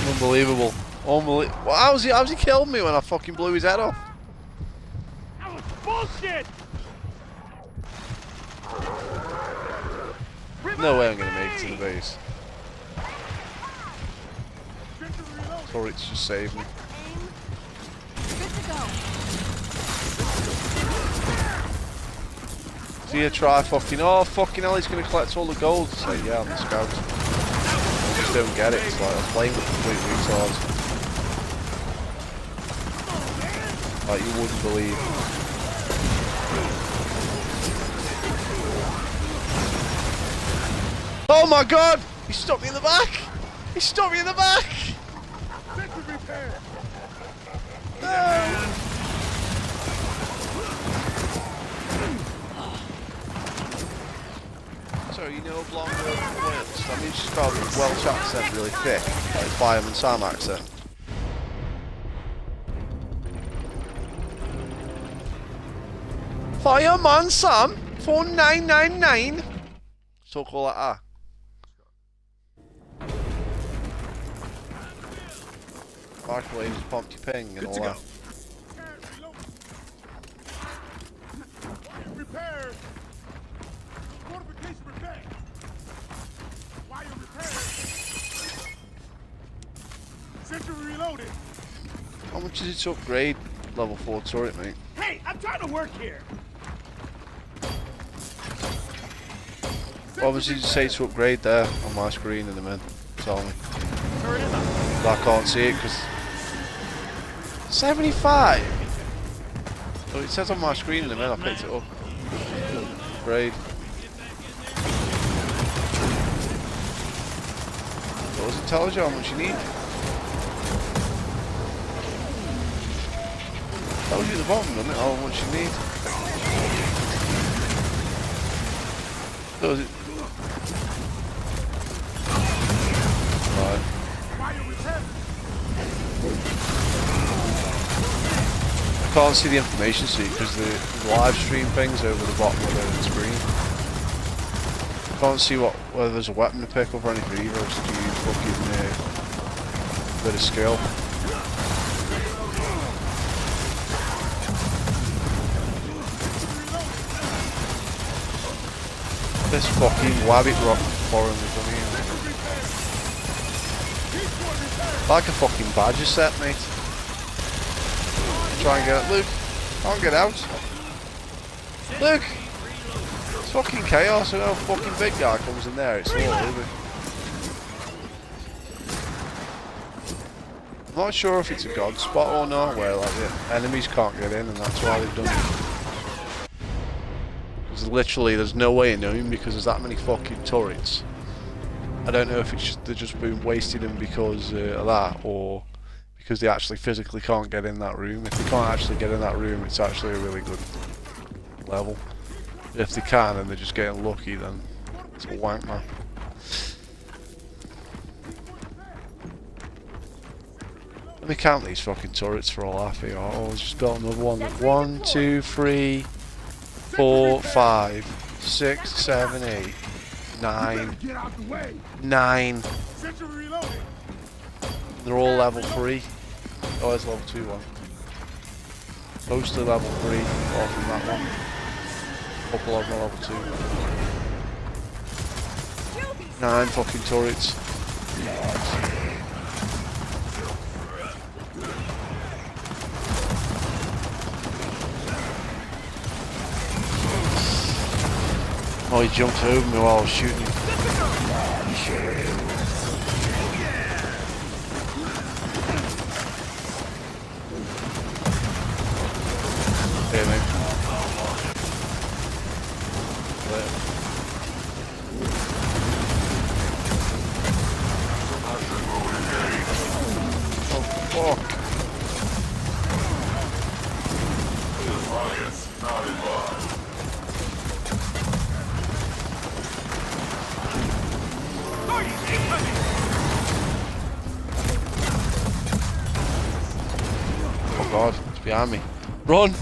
Unbelievable. Unbelievable. How's he killed me when I fucking blew his head off? That was bullshit! No way I'm gonna make it to the base. Turret's just saved me. Good to go. So you try fucking, oh fucking hell, he's gonna collect all the gold. It's like, yeah, I'm the scout. I just don't get it. It's like I'm playing with complete retards. Like you wouldn't believe. Oh my god! He stopped me in the back! He stopped me in the back! No! So you know Blonde Wales? That means she's got a Welsh accent really thick, like Fireman Sam accent. Fireman Sam 4999. So call it that. Microwave just pumped your ping and all that. Repair. Fortification repair. Wire repair. Sentry reloaded. How much is it to upgrade level 4 turret, mate? Hey, I'm trying to work here. What was it you say to upgrade there on my screen in the mid? Tell me. Turret is up. I can't see it because 75. So it says on my screen in the mid. I picked it up. Upgrade. What does it tell you how much you need? Tells you at the bottom, doesn't it? How much you need. Does it? Right. Can't see the information sheet because the live stream thing's over the bottom of the screen. Can't see whether there's a weapon to pick up or anything either, so do you fucking bit of skill. This fucking wabbit rock foreign is on here. Like a fucking badger set, mate. Try and get it. Luke, can't get out. Luke! It's fucking chaos, and a fucking big guy comes in there, it's all over. I'm not sure if it's a god spot or not, where like the enemies can't get in, and that's why they've done it. Because literally there's no way of knowing because there's that many fucking turrets. I don't know if it's just, they've just been wasting them because of that, or because they actually physically can't get in that room. If they can't actually get in that room, it's actually a really good level. If they can and they're just getting lucky, then it's a wank man. Let me count these fucking turrets for a laugh here. Oh, I'll just build another one. 1, 2, 3, 4, 5, 6, 7, 8, 9. 9. They're all level 3. Oh, there's level 2 one. Mostly level 3, apart from that one. Couple of them are level 2. 9 fucking turrets. Oh, he jumped over me while I was shooting him. Here, mate. Oh, fuck. Oh god, it's behind me. Run!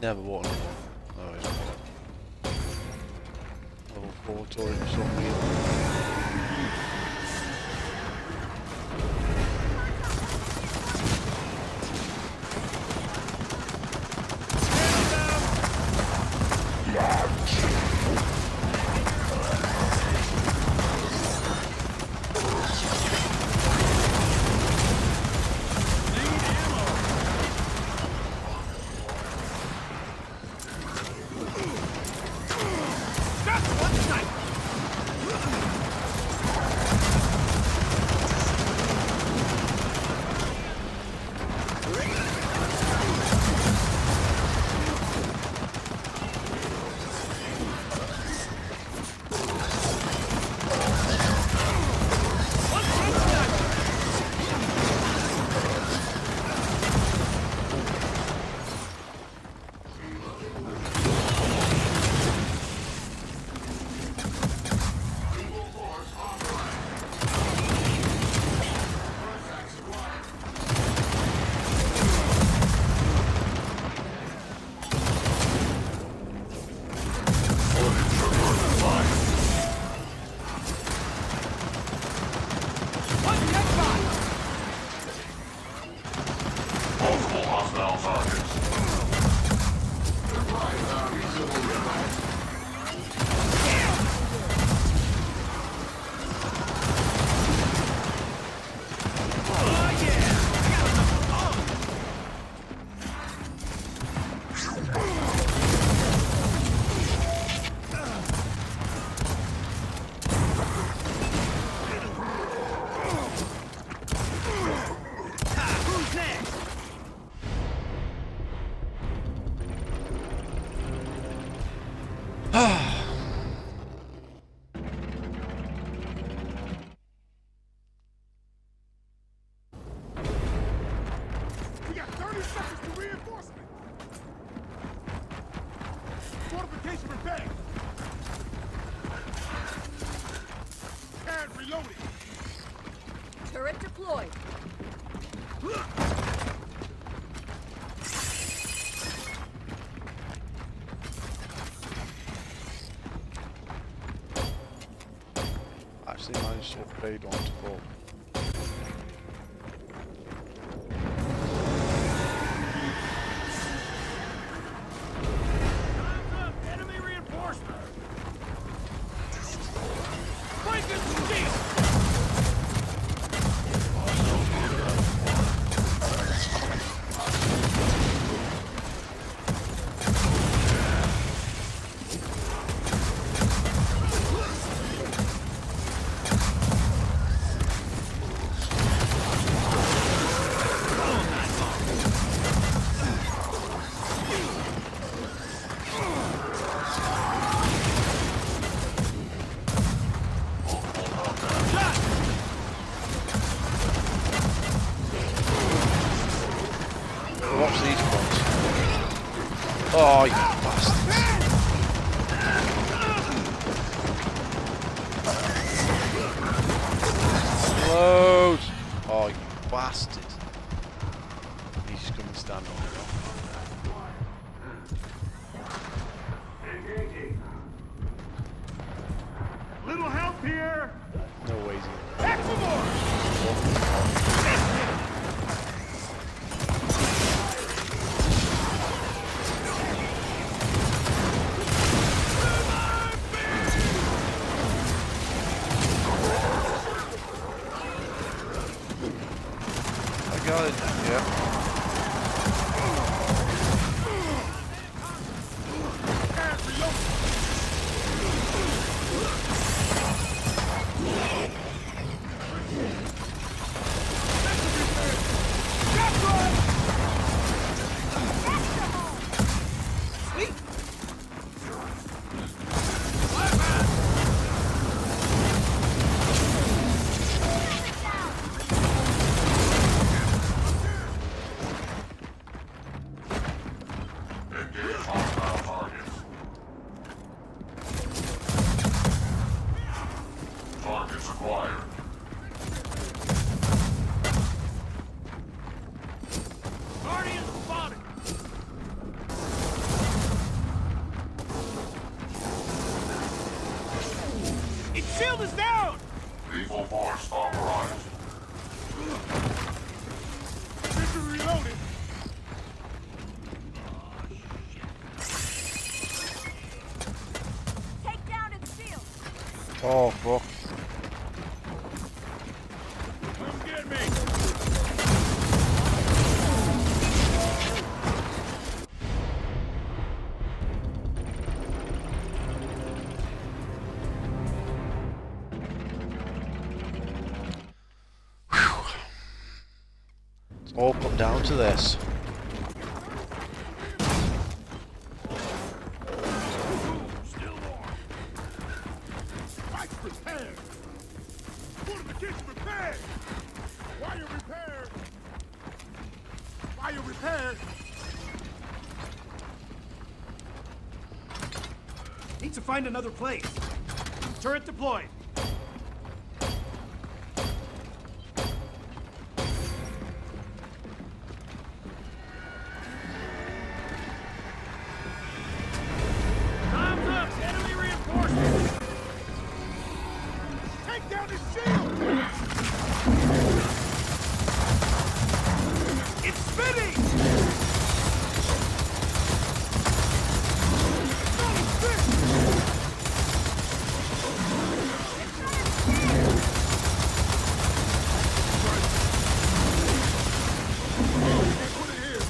Never bought another one. Oh, it's level 4 turret for some reason. seconds to reinforcement. Fortification repair. And reloading. Turret deployed. Actually managed to upgrade one to full. Enemy reinforcement. Break this steel. Watch these ones. Oh, you bastards. Load! Oh, you bastard. He's just come and stand on it. Little help here. No way he's in. Back for more. I got it. Yeah. Targets acquired. Guardians spotted. Its shield is down. Lethal force authorized. Victory reloaded. Take down its shield. Oh, fuck. Come get me. It's all come down to this. Still on. Lights repaired. Fortification repaired. Wire repaired. Wire repaired. Need to find another place. Turret deployed. Time's up. Enemy reinforcements. Take down his shield. It's spinning. Not a spin. Put it here.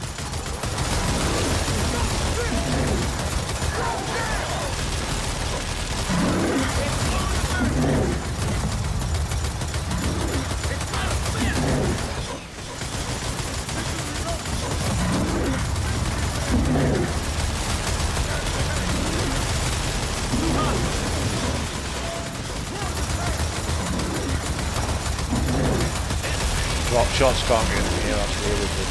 Drop shots can't get in here, that's really good.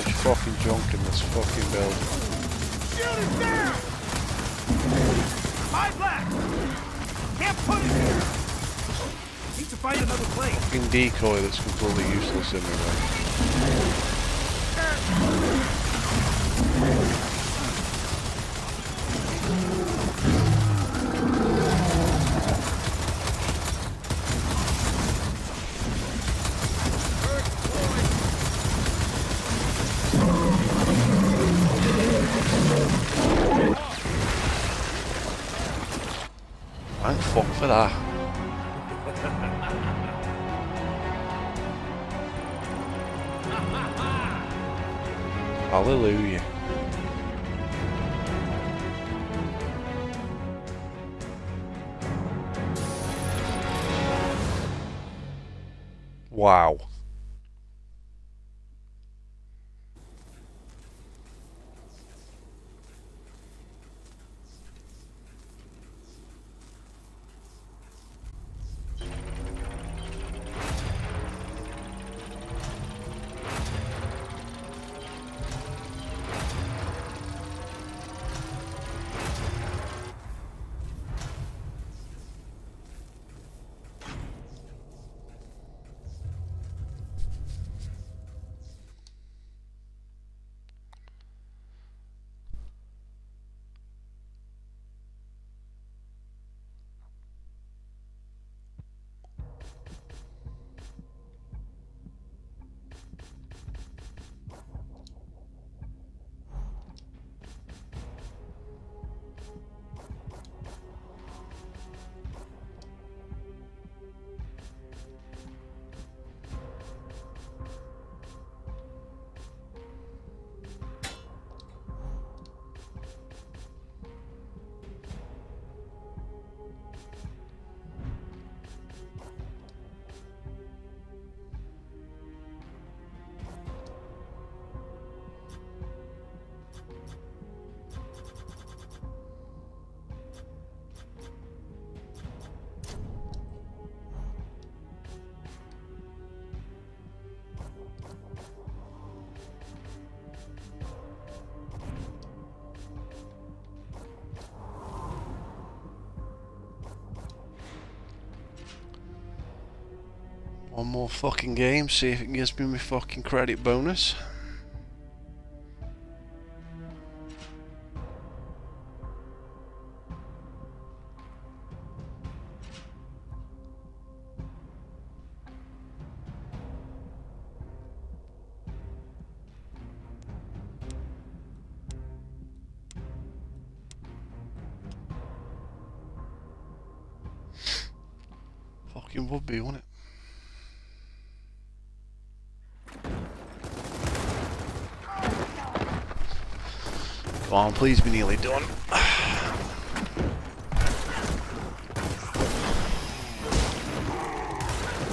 much fucking junk in this fucking build. Shield is down! 5 left! Can't put it here! Need to find another place. Fucking decoy that's completely useless anyway. Thank fuck for that. Hallelujah. Wow. One more fucking game, see if it gives me my fucking credit bonus. Fucking would be, wouldn't it? Come on, please be nearly done.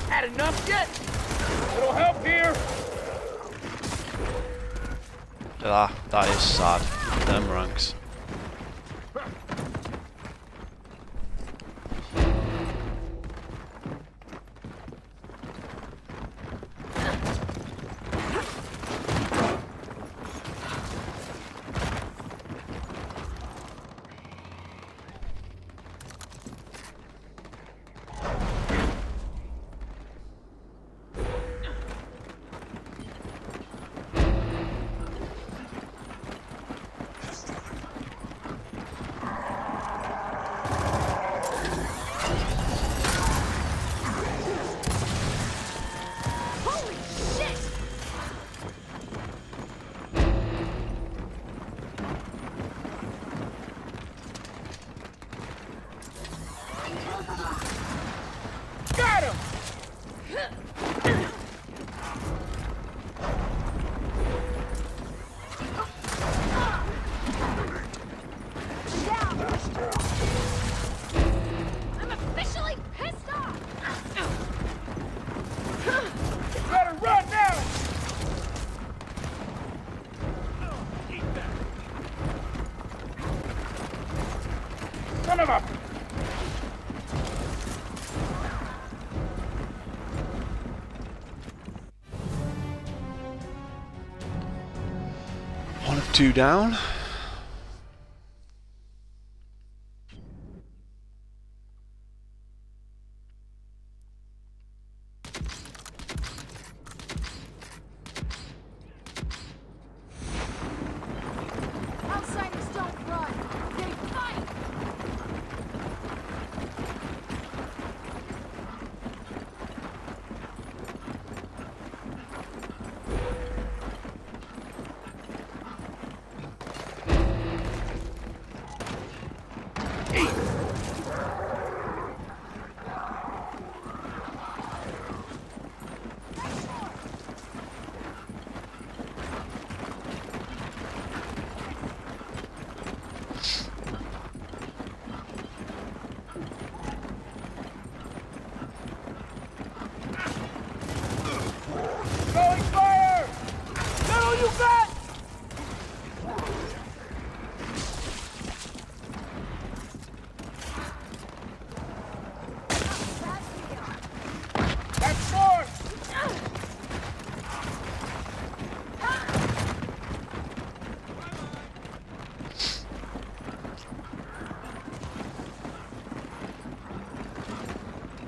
Had enough yet? Little help here! That is sad. Them ranks. 2 down. Outsiders don't run. They fight. Throwing fire! Settle you back! That's more!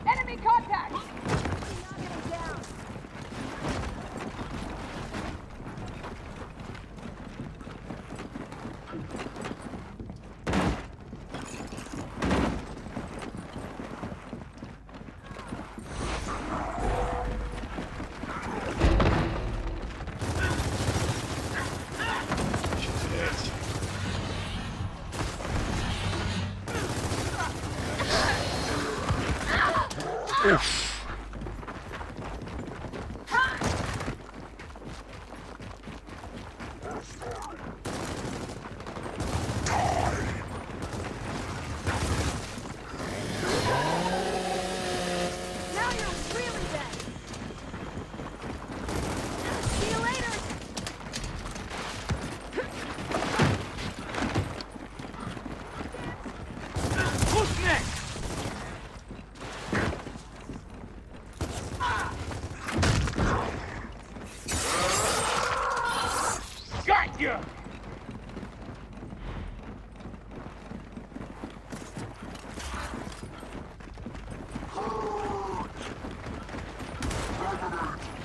Enemy contact. Knocking him down. Now you're really dead. See you later. Who's next? Got you!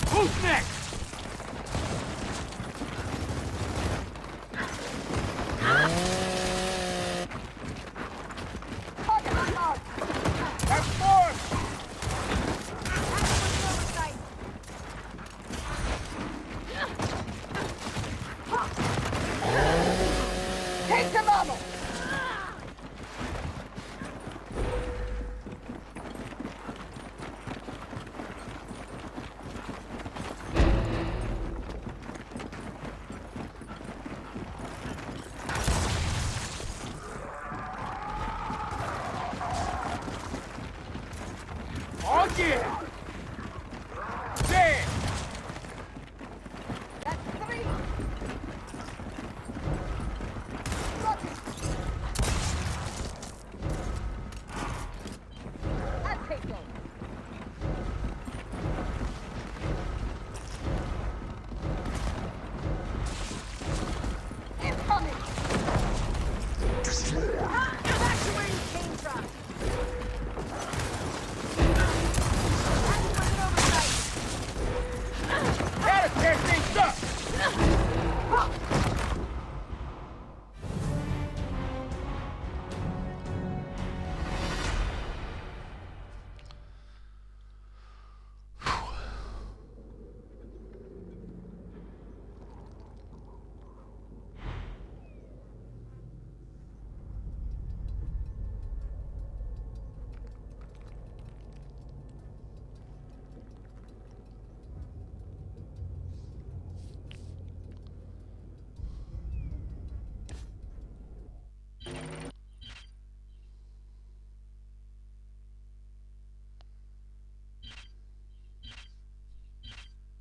Who's next? Target unlocked. That's more! Absolute oversight. Take the level. On yeah! Dead! That's 3. Look. I'll take those. Incoming. Evacuating pain drop. Absolute oversight. Gotta tear things up!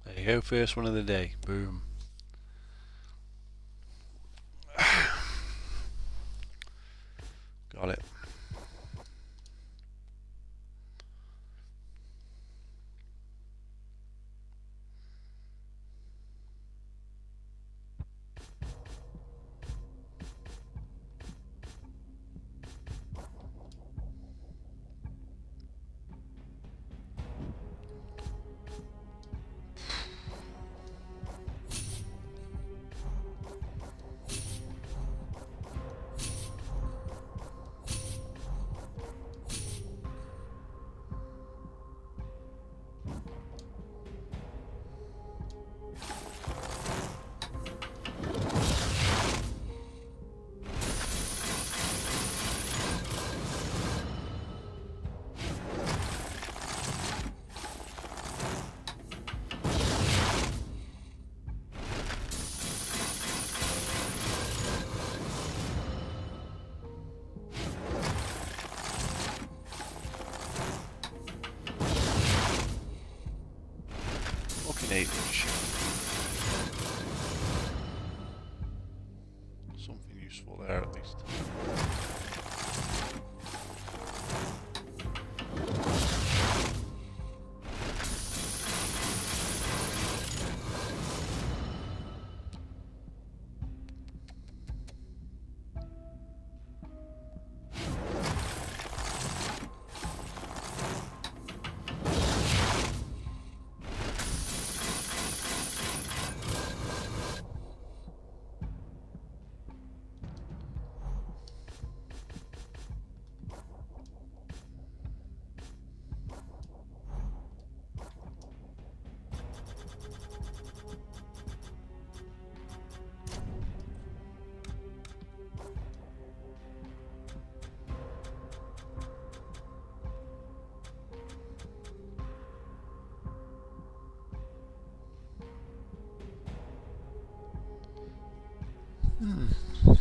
There you go, first one of the day. Boom. Got it. fucking hate this shit. Something useful there at least.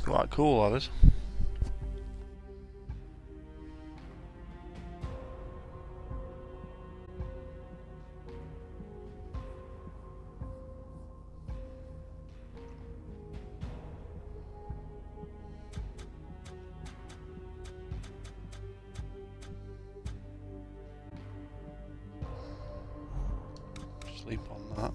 Quite cool, that is. Sleep on that.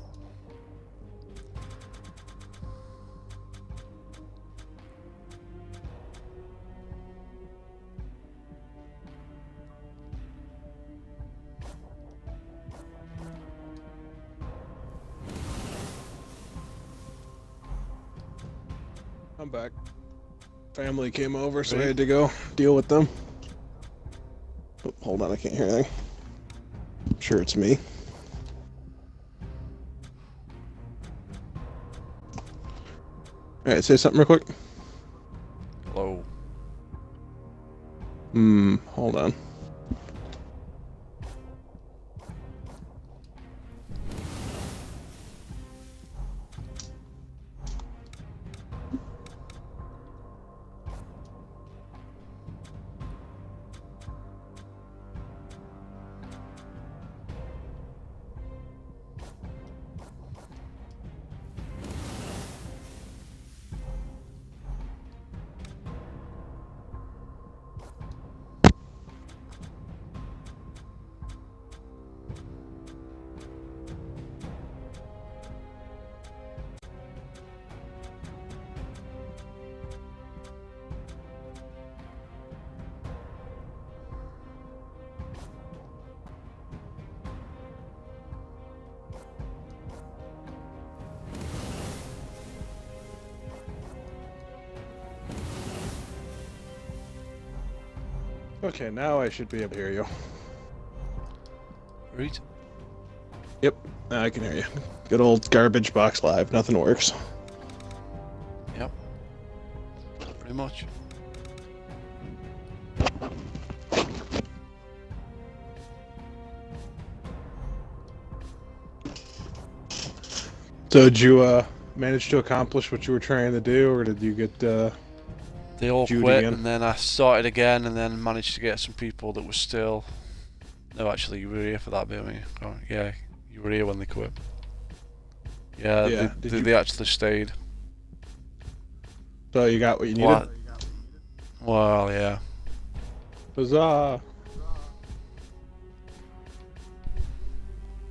I'm back. Family came over, so I had to go deal with them. Oh, hold on, I can't hear anything. I'm sure it's me. Alright, say something real quick. Hello. Hold on. Okay, now I should be able to hear you. Right. Yep, now I can hear you. Good old garbage box live, nothing works. Yep. Pretty much. So did you manage to accomplish what you were trying to do, or did you get They all Jude quit, again? and then I started again, and then managed to get some people that were still. No, actually, you were here for that bit, weren't you? Oh, yeah, you were here when they quit. Yeah, Yeah, they actually stayed. So you got what you needed? What? Well, yeah. Huzzah!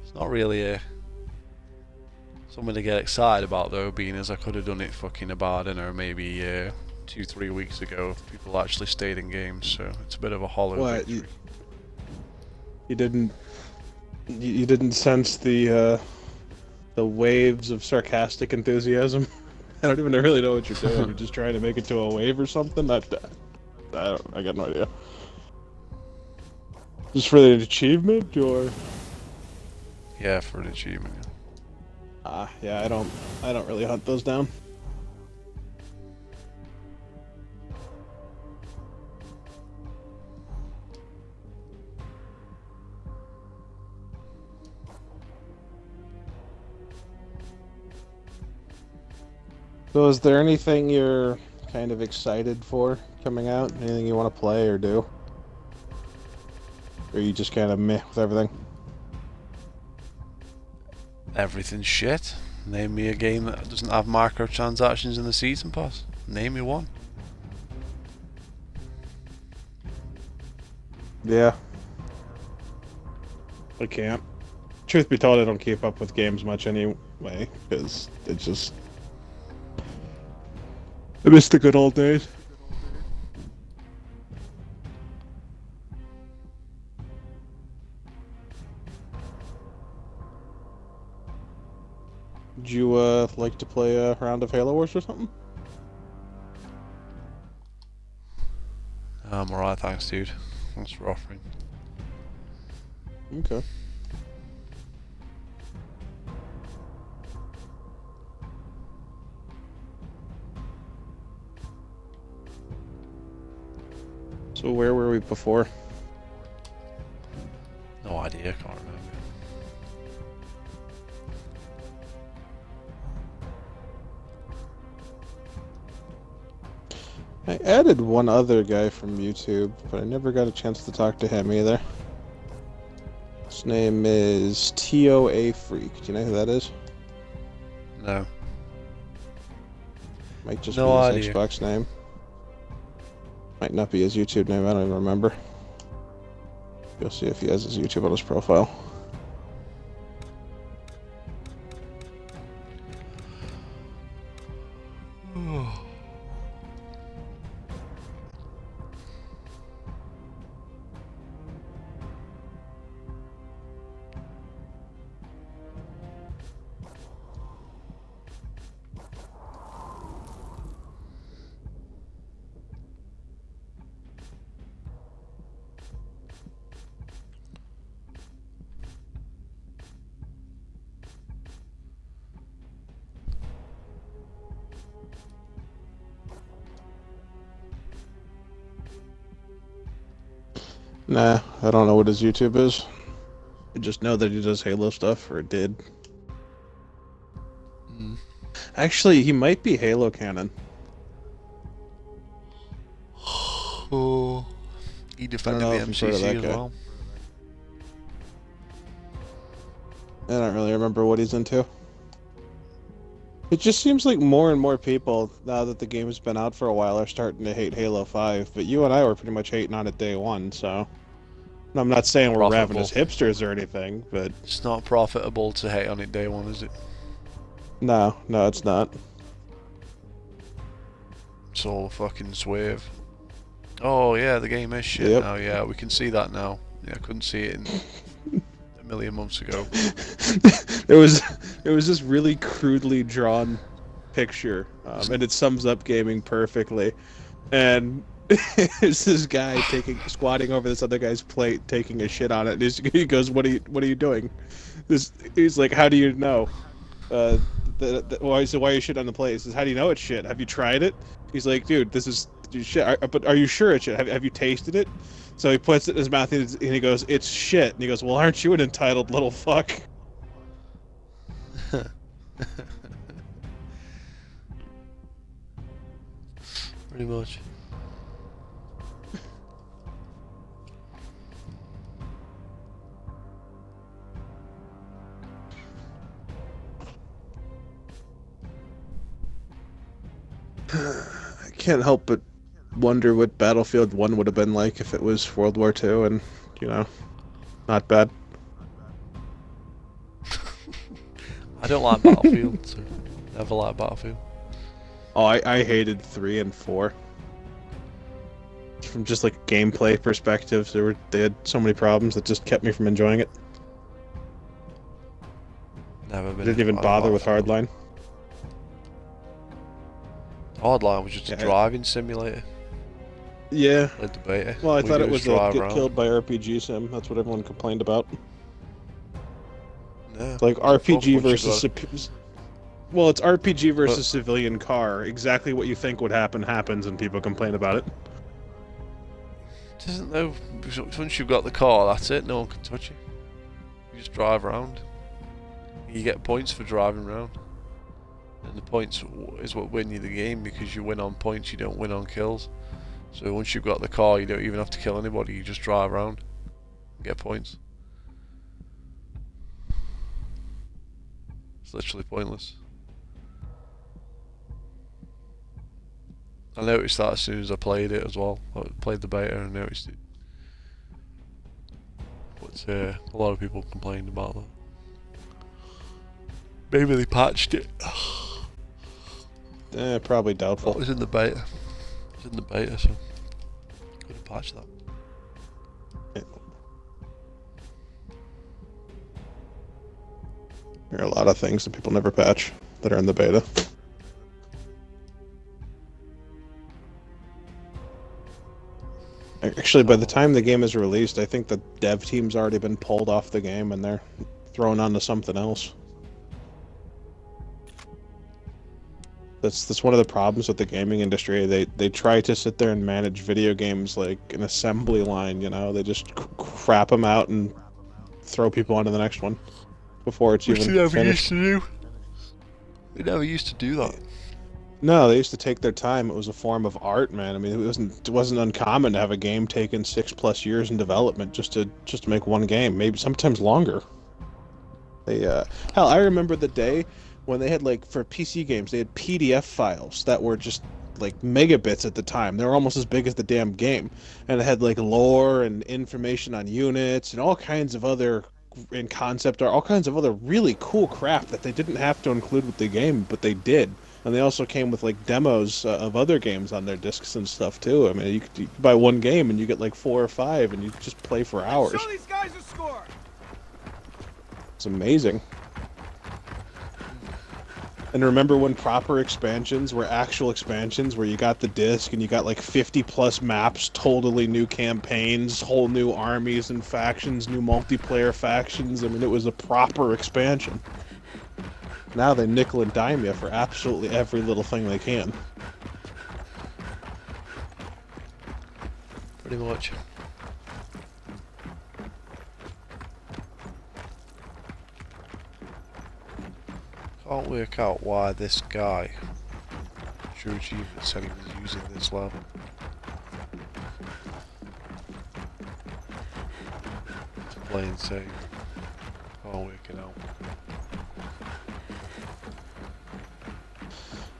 It's not really something to get excited about, though, being as I could have done it fucking about, I don't know, maybe 2-3 weeks ago if people actually stayed in games, so it's a bit of a hollow What, victory. You didn't sense the waves of sarcastic enthusiasm? I don't even really know what you're doing. You're just trying to make it to a wave or something? I got no idea. Just for the achievement, or? Yeah, for an achievement. Yeah. Yeah, I don't really hunt those down. So is there anything you're kind of excited for coming out? Anything you want to play or do? Or are you just kind of meh with everything? Everything's shit. Name me a game that doesn't have microtransactions in the season pass. Name me one. Yeah. I can't. Truth be told, I don't keep up with games much anyway, because it's just... I miss the good old days. Would you, like to play a round of Halo Wars or something? I'm alright, thanks, dude. Thanks for offering. Okay. So where were we before? No idea, can't remember. I added one other guy from YouTube, but I never got a chance to talk to him either. His name is TOA Freak. Do you know who that is? No. Might just No be his idea. Xbox name. Might not be his YouTube name, I don't even remember. You'll see if he has his YouTube on his profile. Nah, I don't know what his YouTube is. I just know that he does Halo stuff, or did. Actually, he might be Halo canon. Oh, he defended know the if you've heard of MCC that as guy. well. I don't really remember what he's into. It just seems like more and more people, now that the game has been out for a while, are starting to hate Halo 5. But you and I were pretty much hating on it day one, so... I'm not saying we're Profitable. ravenous hipsters or anything, but... It's not profitable to hate on it day one, is it? No, it's not. It's all a fucking swerve. Oh yeah, the game is shit Yep. now. Yeah, we can see that now. Yeah, I couldn't see it in a million months ago. It was this really crudely drawn picture, and it sums up gaming perfectly. And it's this guy squatting over this other guy's plate, taking a shit on it. And he goes, "What are you doing?" He's like, "How do you know? Why are you shit on the plate?" He says, "How do you know it's shit? Have you tried it?" He's like, "Dude, this is shit. But are you sure it's shit? Have you tasted it?" So he puts it in his mouth and he goes, "It's shit." And he goes, "Well, aren't you an entitled little fuck?" Pretty much. I can't help but wonder what Battlefield 1 would have been like if it was World War II and, not bad. I don't like Battlefield, so never liked Battlefield. Oh, I hated 3 and 4. From just like gameplay perspectives, they had so many problems that just kept me from enjoying it. Never I been. didn't even a fan of bother with Battlefield. Hardline. Hardline was just a Yeah. driving simulator. Yeah. Played the beta. Well, I We thought it just was drive get around. killed by RPG sim. That's what everyone complained about. Yeah. Like It's a RPG fun bunch versus. of Well, it's RPG versus civilian car. Exactly what you think would happen happens, and people complain about it. Doesn't though. Once you've got the car, that's it. No one can touch you. You just drive around. You get points for driving around, and the points is what win you the game because you win on points. You don't win on kills. So once you've got the car, you don't even have to kill anybody. You just drive around, and get points. It's literally pointless. I noticed that as soon as I played it as well. I played the beta and noticed it. But a lot of people complained about that. Maybe they patched it. Probably doubtful. That was in the beta. It was in the beta, so could have patched that. There are a lot of things that people never patch that are in the beta. Actually, by the time the game is released, I think the dev team's already been pulled off the game and they're thrown onto something else. That's one of the problems with the gaming industry. They try to sit there and manage video games like an assembly line, you know? They just crap them out and throw people onto the next one before it's even finished. They never used to do that. No, they used to take their time. It was a form of art, man. I mean, it wasn't uncommon to have a game taken 6+ years in development just to make one game, maybe sometimes longer. Hell, I remember the day when they had, like, for PC games, they had PDF files that were just like megabits at the time. They were almost as big as the damn game, and it had like lore and information on units and all kinds of other in concept art, all kinds of other really cool crap that they didn't have to include with the game, but they did. And they also came with like demos of other games on their discs and stuff too. I mean, you could buy one game and you get like 4 or 5, and you just play for hours. Show these guys a score. It's amazing. And remember when proper expansions were actual expansions, where you got the disc and you got like 50+ maps, totally new campaigns, whole new armies and factions, new multiplayer factions. I mean, it was a proper expansion. Now they nickel and dime you for absolutely every little thing they can. Pretty much. Can't work out why this guy, Shuji, said he was using this level. To play insane. Can't work it out.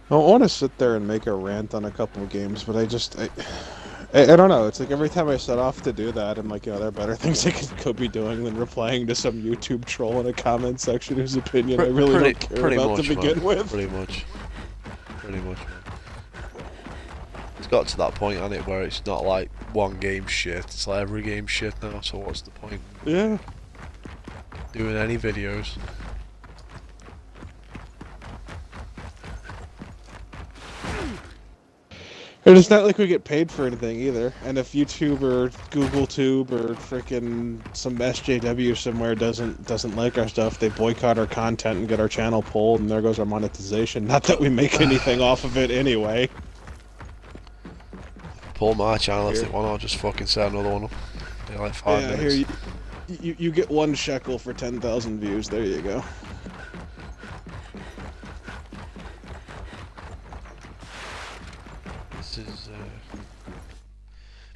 I want to sit there and make a rant on a couple of games, but I don't know. It's like every time I set off to do that, I'm like, you know, there are better things I could be doing than replying to some YouTube troll in a comment section whose opinion I really don't care about to begin with. Pretty much, man. It's got to that point, hasn't it, where it's not like one game shit, it's like every game shit now, so what's the point? Yeah. Doing any videos. And it's not like we get paid for anything either. And if YouTube or GoogleTube or frickin' some SJW somewhere doesn't like our stuff, they boycott our content and get our channel pulled, and there goes our monetization. Not that we make anything off of it anyway. Pull my channel if they want, I'll just fucking set another one up. They're like 5 minutes. Here, you get 1 shekel for 10,000 views. There you go. This is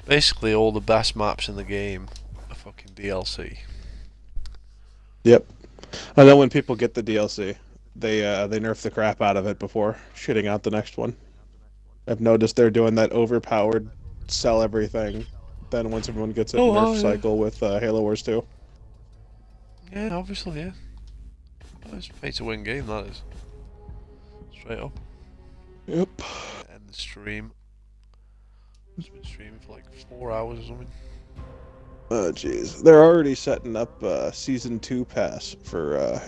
basically all the best maps in the game are fucking DLC. Yep. And then when people get the DLC, they nerf the crap out of it before shitting out the next one. I've noticed they're doing that overpowered sell everything. Then once everyone gets a nerf cycle with Halo Wars 2. Yeah, obviously, yeah. It's a pay-to-win game, that is. Straight up. Yep. End the stream. It's been streaming for like 4 hours or something. Oh jeez, they're already setting up Season 2 pass for